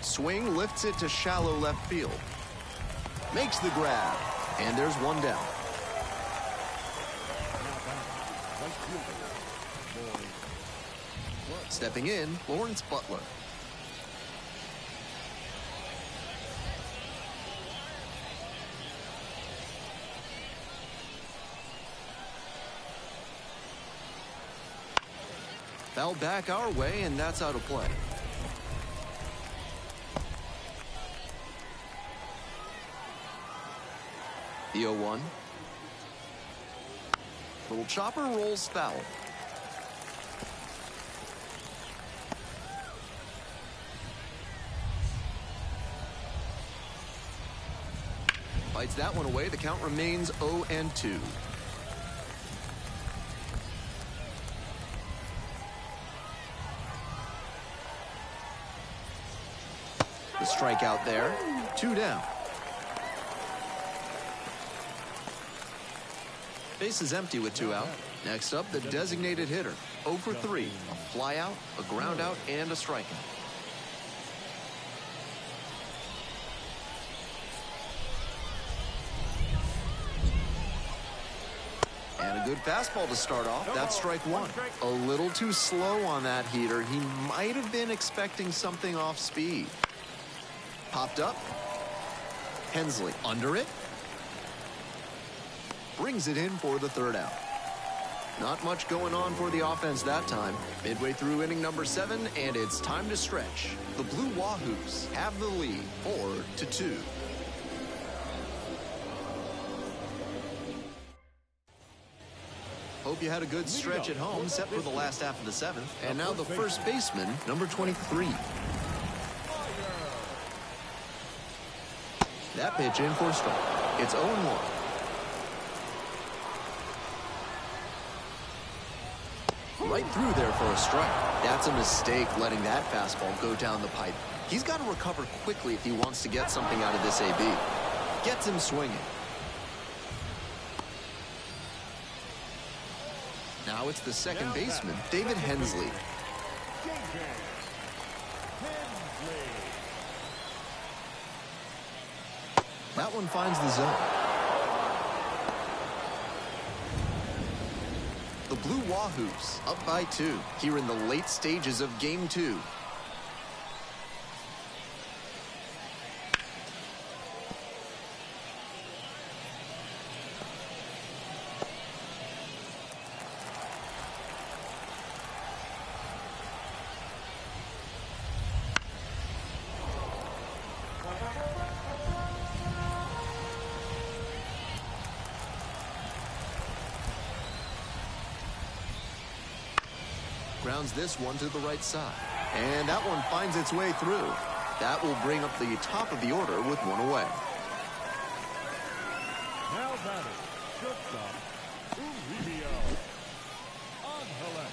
[SPEAKER 1] Swing lifts it to shallow left field. Makes the grab. And there's one down. Stepping in, Lawrence Butler. Fouled back our way, and that's out of play. The 0-1. Little chopper rolls foul. Fights that one away. The count remains 0-2. The strikeout there. 2 down. Base is empty with 2 out. Next up, the designated hitter. 0 for 3. A fly out, a ground out, and a strikeout. And a good fastball to start off. That's strike 1. A little too slow on that heater. He might have been expecting something off speed. Popped up. Hensley under it. Brings it in for the 3rd out. Not much going on for the offense that time. Midway through inning number 7, and it's time to stretch. The Blue Wahoos have the lead 4-2. Hope you had a good stretch at home, set for the last half of the 7th. And now the first baseman, number 23. That pitch in for a strike. It's 0-1. Right through there for a strike. That's a mistake, letting that fastball go down the pipe. He's got to recover quickly if he wants to get something out of this AB. Gets him swinging. Now it's the second baseman, David Hensley. That one finds the zone. The Blue Wahoos up by 2 here in the late stages of Game 2. Grounds this one to the right side. And that one finds its way through. That will bring up the top of the order with 1 away.
[SPEAKER 3] Now batting, shortstop, Uribe Angeles.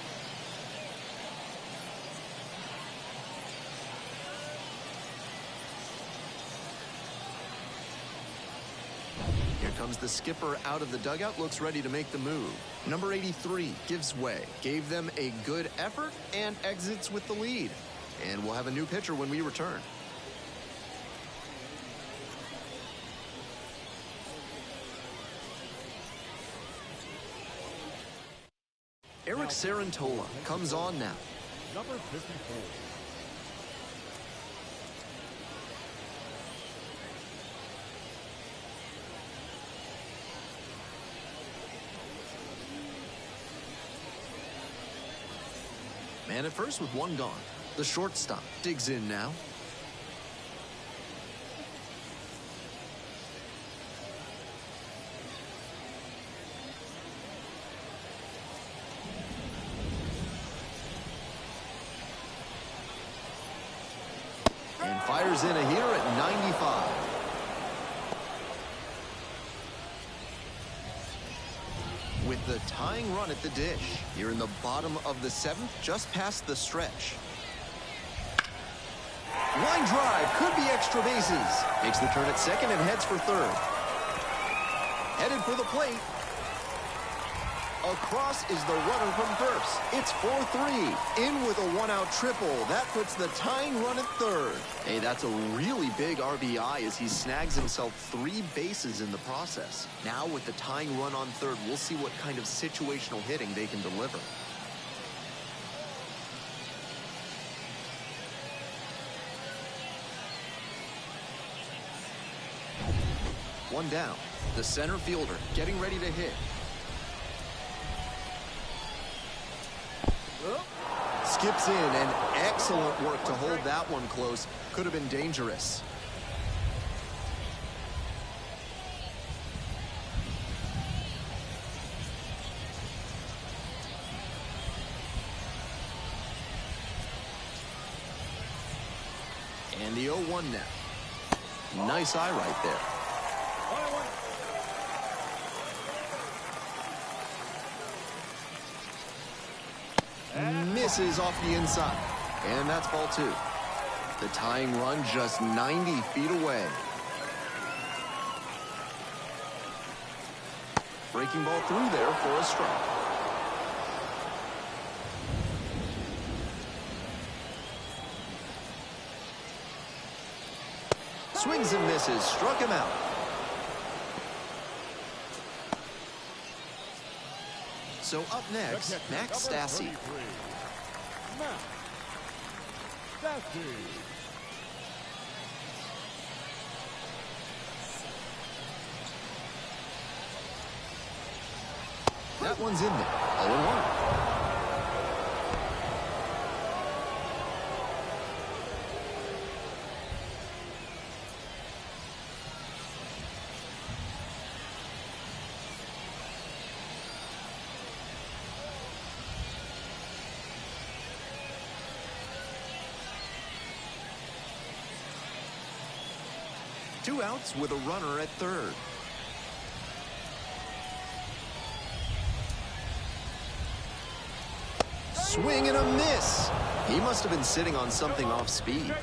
[SPEAKER 1] Here comes the skipper out of the dugout, looks ready to make the move. Number 83 gives way, gave them a good effort, and exits with the lead. And we'll have a new pitcher when we return. Eric Sarantola comes on now.
[SPEAKER 3] Number 54.
[SPEAKER 1] Man at first with one gone. The shortstop digs in now. And fires in a hitter at 95. With the tying run at the dish. Here in the bottom of the 7th, just past the stretch. Line drive, could be extra bases. Makes the turn at second and heads for third. Headed for the plate. Across is the runner from first. It's 4-3. In with a one-out triple. That puts the tying run at third. Hey, that's a really big RBI as he snags himself 3 bases in the process. Now with the tying run on third, we'll see what kind of situational hitting they can deliver. One down. The center fielder getting ready to hit. Skips in, and excellent work to hold that one close. Could have been dangerous. And the 0-1 now. Nice eye right there. Misses off the inside. And that's ball 2. The tying run just 90 feet away. Breaking ball through there for a strike. Swings and misses. Struck him out. So up next, Max Stassi.
[SPEAKER 3] Max Stassi.
[SPEAKER 1] That one's in there. 0-1. Two outs with a runner at third. Swing and a miss. He must have been sitting on something off speed.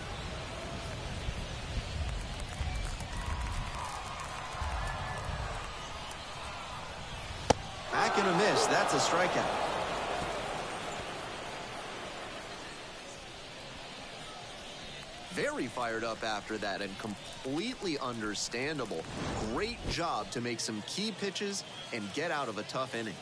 [SPEAKER 1] Back and a miss. That's a strikeout. Very fired up after that and completely understandable. Great job to make some key pitches and get out of a tough inning.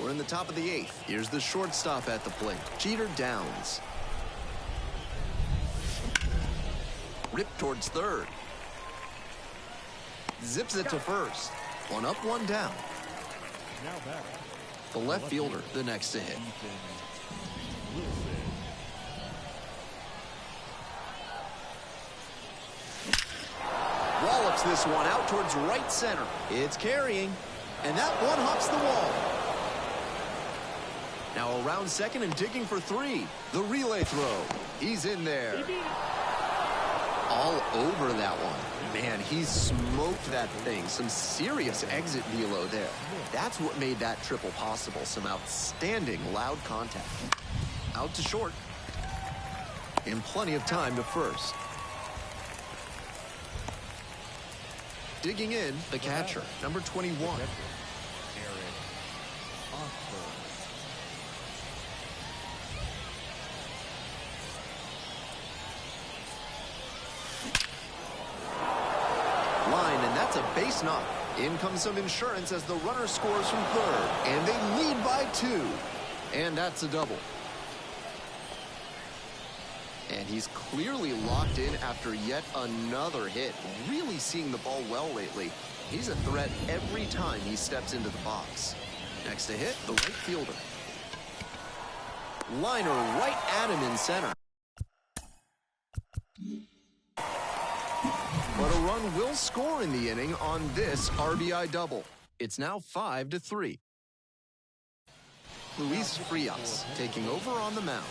[SPEAKER 1] We're in the top of the 8th. Here's the shortstop at the plate. Jeter Downs. Ripped towards third. Zips it to first. One up, one down.
[SPEAKER 3] Now back.
[SPEAKER 1] The left fielder, the next to hit. Wallops this one out towards right center. It's carrying, and that one hops the wall. Now around second and digging for 3. The relay throw. He's in there. All over that one. Man, he smoked that thing. Some serious exit velo there. That's what made that triple possible. Some outstanding loud contact. Out to short. And plenty of time to first. Digging in, the catcher, number 21. That's a base knock. In comes some insurance as the runner scores from third. And they lead by 2. And that's a double. And he's clearly locked in after yet another hit. Really seeing the ball well lately. He's a threat every time he steps into the box. Next to hit, the right fielder. Liner right at him in center. But a run will score in the inning on this RBI double. It's now 5-3. Luis Frias taking over on the mound.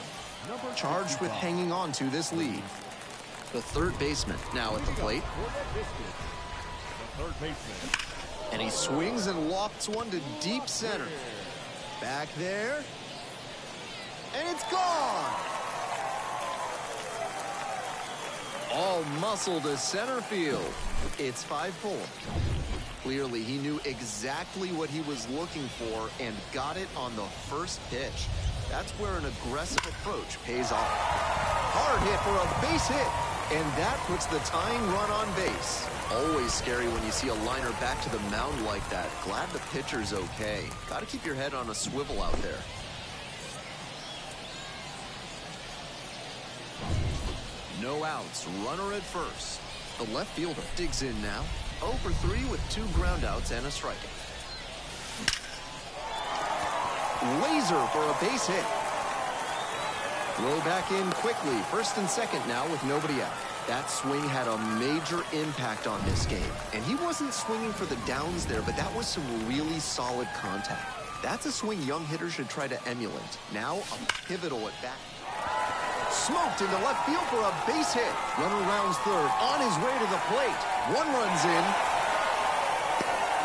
[SPEAKER 1] Charged with hanging on to this lead. The third baseman now at the plate. And he swings and lofts one to deep center. Back there. And it's gone! All muscle to center field. It's 5-4. Clearly, he knew exactly what he was looking for and got it on the first pitch. That's where an aggressive approach pays off. Hard hit for a base hit, and that puts the tying run on base. Always scary when you see a liner back to the mound like that. Glad the pitcher's okay. Got to keep your head on a swivel out there. No outs, runner at first. The left fielder digs in now. 0 for 3 with 2 groundouts and a strikeout. Laser for a base hit. Throw back in quickly. First and second now with nobody out. That swing had a major impact on this game. And he wasn't swinging for the downs there, but that was some really solid contact. That's a swing young hitters should try to emulate. Now a pivotal at bat. Smoked into left field for a base hit. Runner rounds third, on his way to the plate. One run's in.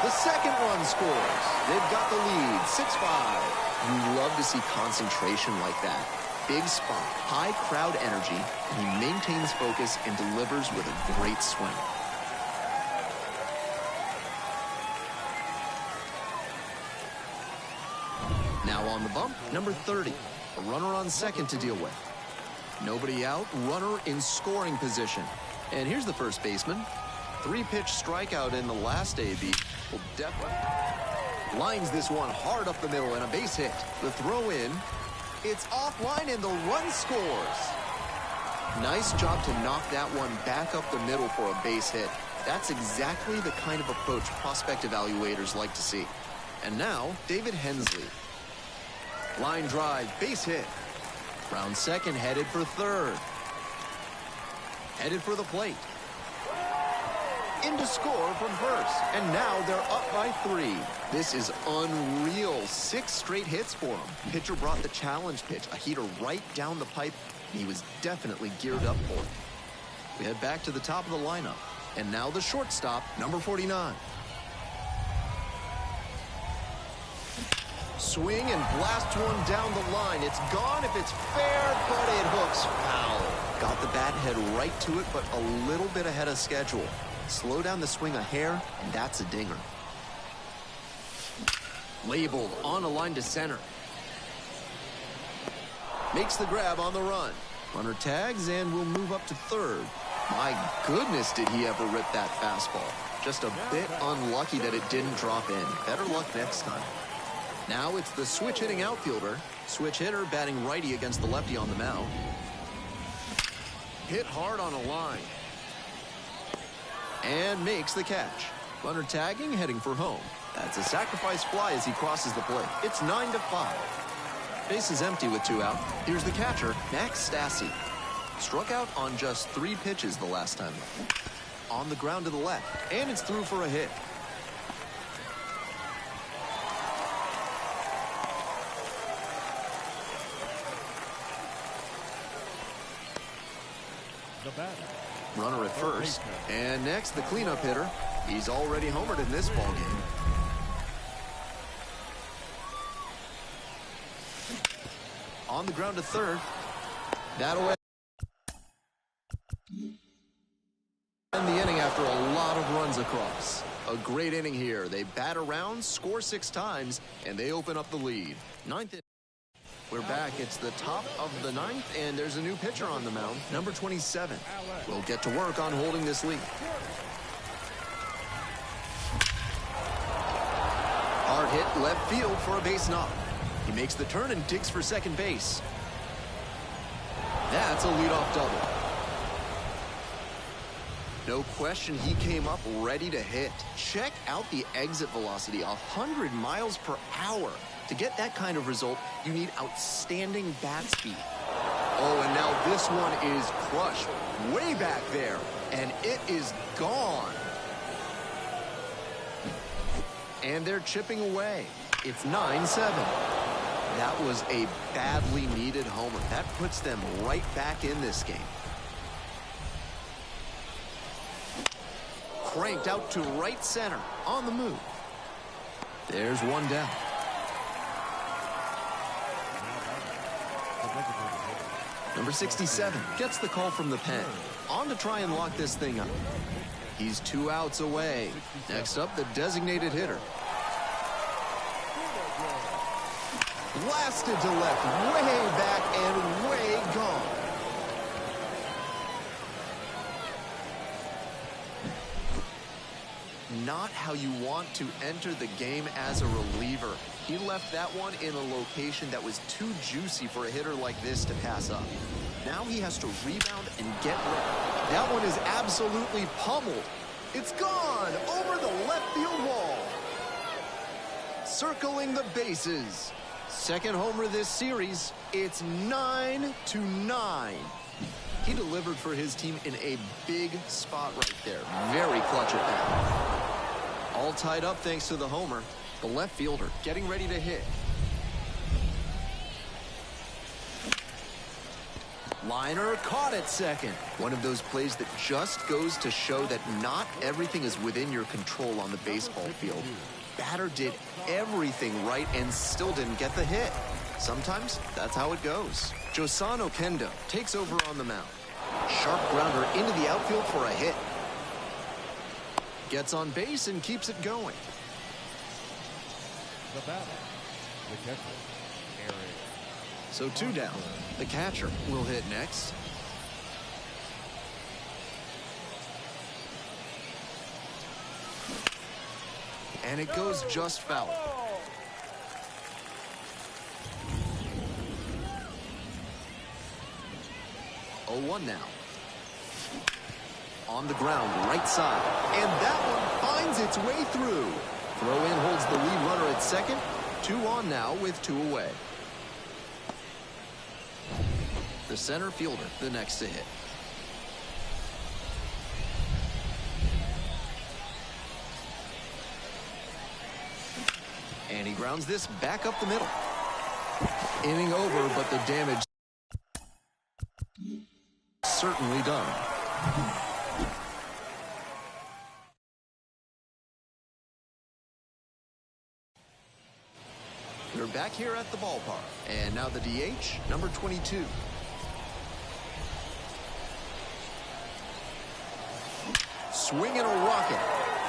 [SPEAKER 1] The second run scores. They've got the lead, 6-5. You love to see concentration like that. Big spot, high crowd energy, and he maintains focus and delivers with a great swing. Now on the bump, number 30. A runner on second to deal with. Nobody out, runner in scoring position. And here's the first baseman. 3-pitch strikeout in the last AB. Will definitely lines this one hard up the middle and a base hit. The throw in. It's offline and the run scores. Nice job to knock that one back up the middle for a base hit. That's exactly the kind of approach prospect evaluators like to see. And now, David Hensley. Line drive, base hit. Round second, headed for third. Headed for the plate. In to score from first. And now they're up by 3. This is unreal. 6 straight hits for him. Pitcher brought the challenge pitch, a heater right down the pipe. He was definitely geared up for it. We head back to the top of the lineup. And now the shortstop, number 49. Swing and blast one down the line. It's gone if it's fair, but it hooks foul. Got the bat head right to it, but a little bit ahead of schedule. Slow down the swing a hair, and that's a dinger. Labeled on a line to center. Makes the grab on the run. Runner tags and will move up to third. My goodness, did he ever rip that fastball. Just a bit unlucky that it didn't drop in. Better luck next time. Now it's the switch hitting outfielder. Switch hitter batting righty against the lefty on the mound. Hit hard on a line. And makes the catch. Runner tagging, heading for home. That's a sacrifice fly as he crosses the plate. It's 9-5. Base is empty with 2 out. Here's the catcher, Max Stassi. Struck out on just 3 pitches the last time. On the ground to the left. And it's through for a hit.
[SPEAKER 3] The batter.
[SPEAKER 1] Runner at first. And next, the cleanup hitter. He's already homered in this ballgame. On the ground to third. That'll end the inning after a lot of runs across. A great inning here. They bat around, score 6 times, and they open up the lead. 9th inning. We're back. It's the top of the 9th, and there's a new pitcher on the mound, number 27. We'll get to work on holding this lead. Hard hit left field for a base knock. He makes the turn and digs for second base. That's a leadoff double. No question, he came up ready to hit. Check out the exit velocity, 100 miles per hour. To get that kind of result, you need outstanding bat speed. Oh, and now this one is crushed way back there, and it is gone. And they're chipping away. It's 9-7. That was a badly needed homer. That puts them right back in this game. Cranked out to right center on the move. There's one down. Number 67 gets the call from the pen. On to try and lock this thing up. He's 2 outs away. Next up, the designated hitter. Blasted to left, way back and way gone. Not how you want to enter the game as a reliever. He left that one in a location that was too juicy for a hitter like this to pass up. Now he has to rebound and get rid. That one is absolutely pummeled. It's gone over the left field wall. Circling the bases. Second homer this series. It's 9-9. He delivered for his team in a big spot right there. Very clutch at that. All tied up thanks to the homer. The left fielder getting ready to hit. Liner caught at second. One of those plays that just goes to show that not everything is within your control on the baseball field. Batter did everything right and still didn't get the hit. Sometimes that's how it goes. Josano Kendo takes over on the mound. Sharp grounder into the outfield for a hit. Gets on base and keeps it going.
[SPEAKER 3] The batter, the catcher, Eric.
[SPEAKER 1] So 2 down. The catcher will hit next. And it goes just foul. Oh, 1 now. On the ground, right side. And that one finds its way through. Throw in holds the lead runner at second. 2 on now with 2 away. The center fielder, the next to hit. And he grounds this back up the middle. Inning over, but the damage certainly done. We're back here at the ballpark. And now the DH, number 22. Swinging a rocket.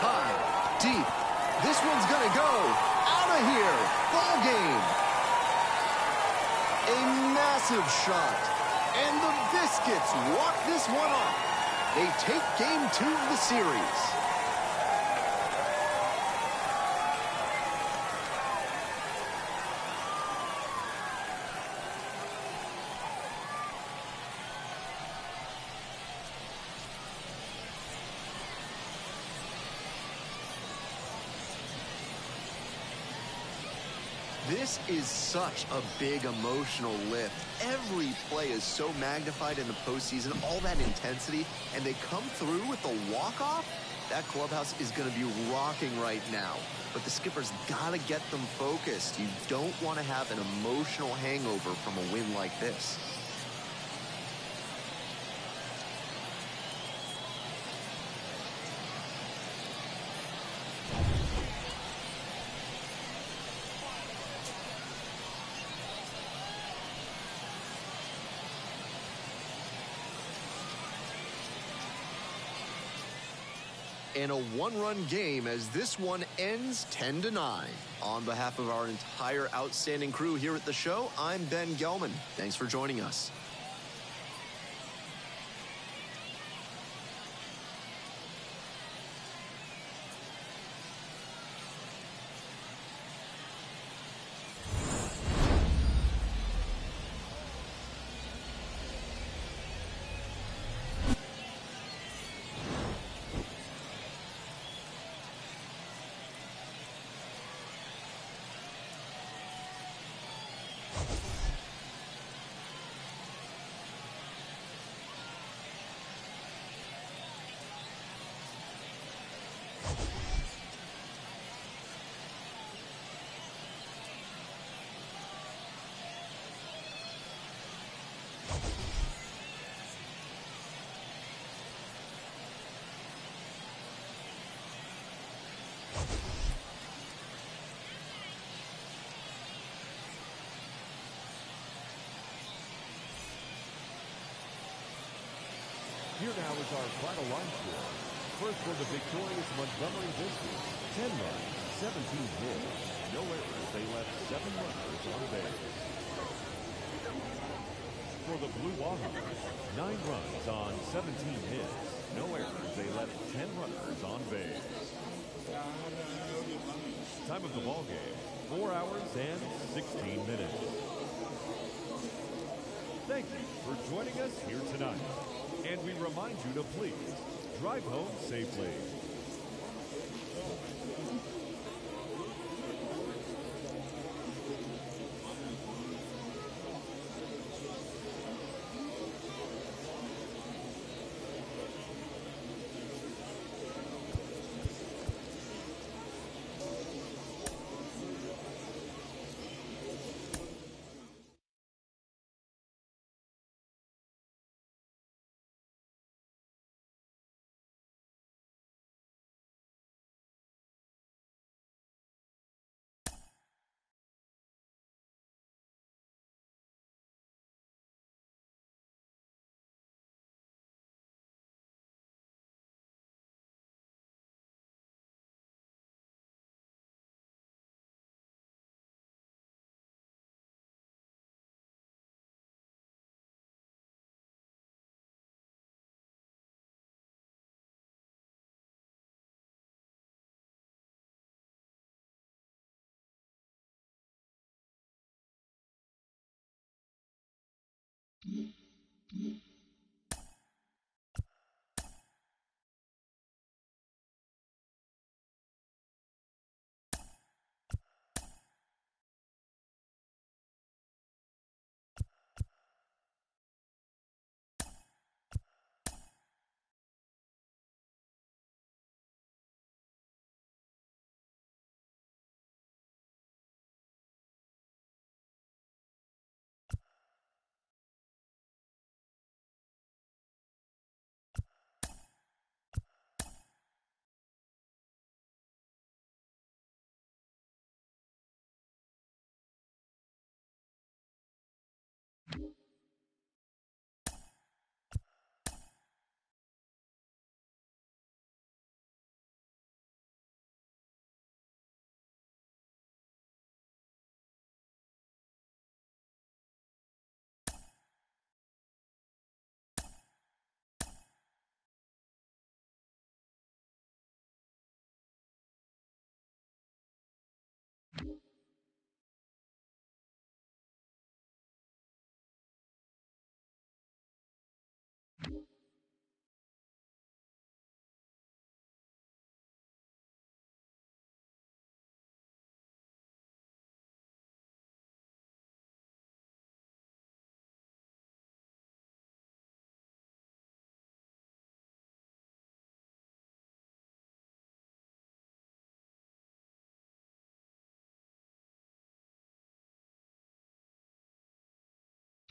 [SPEAKER 1] High, deep. This one's gonna go. Out of here. Ball game. A massive shot. And the Biscuits walk this one off. They take game 2 of the series. This is such a big emotional lift. Every play is so magnified in the postseason, all that intensity, and they come through with the walk-off? That clubhouse is going to be rocking right now. But the skipper's got to get them focused. You don't want to have an emotional hangover from a win like this. And a 1-run game as this one ends 10-9. On behalf of our entire outstanding crew here at the show, I'm Ben Gelman. Thanks for joining us.
[SPEAKER 3] Here now is our final line score. First for the victorious Montgomery Biscuits, 10 runs, 17 hits, no errors. They left 7 runners on base. For the Blue Wahos, 9 runs on 17 hits, no errors. They left 10 runners on base. Time of the ball game, 4 hours and 16 minutes. Thank you for joining us here tonight. And we remind you to please drive home safely.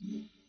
[SPEAKER 4] Mm-hmm.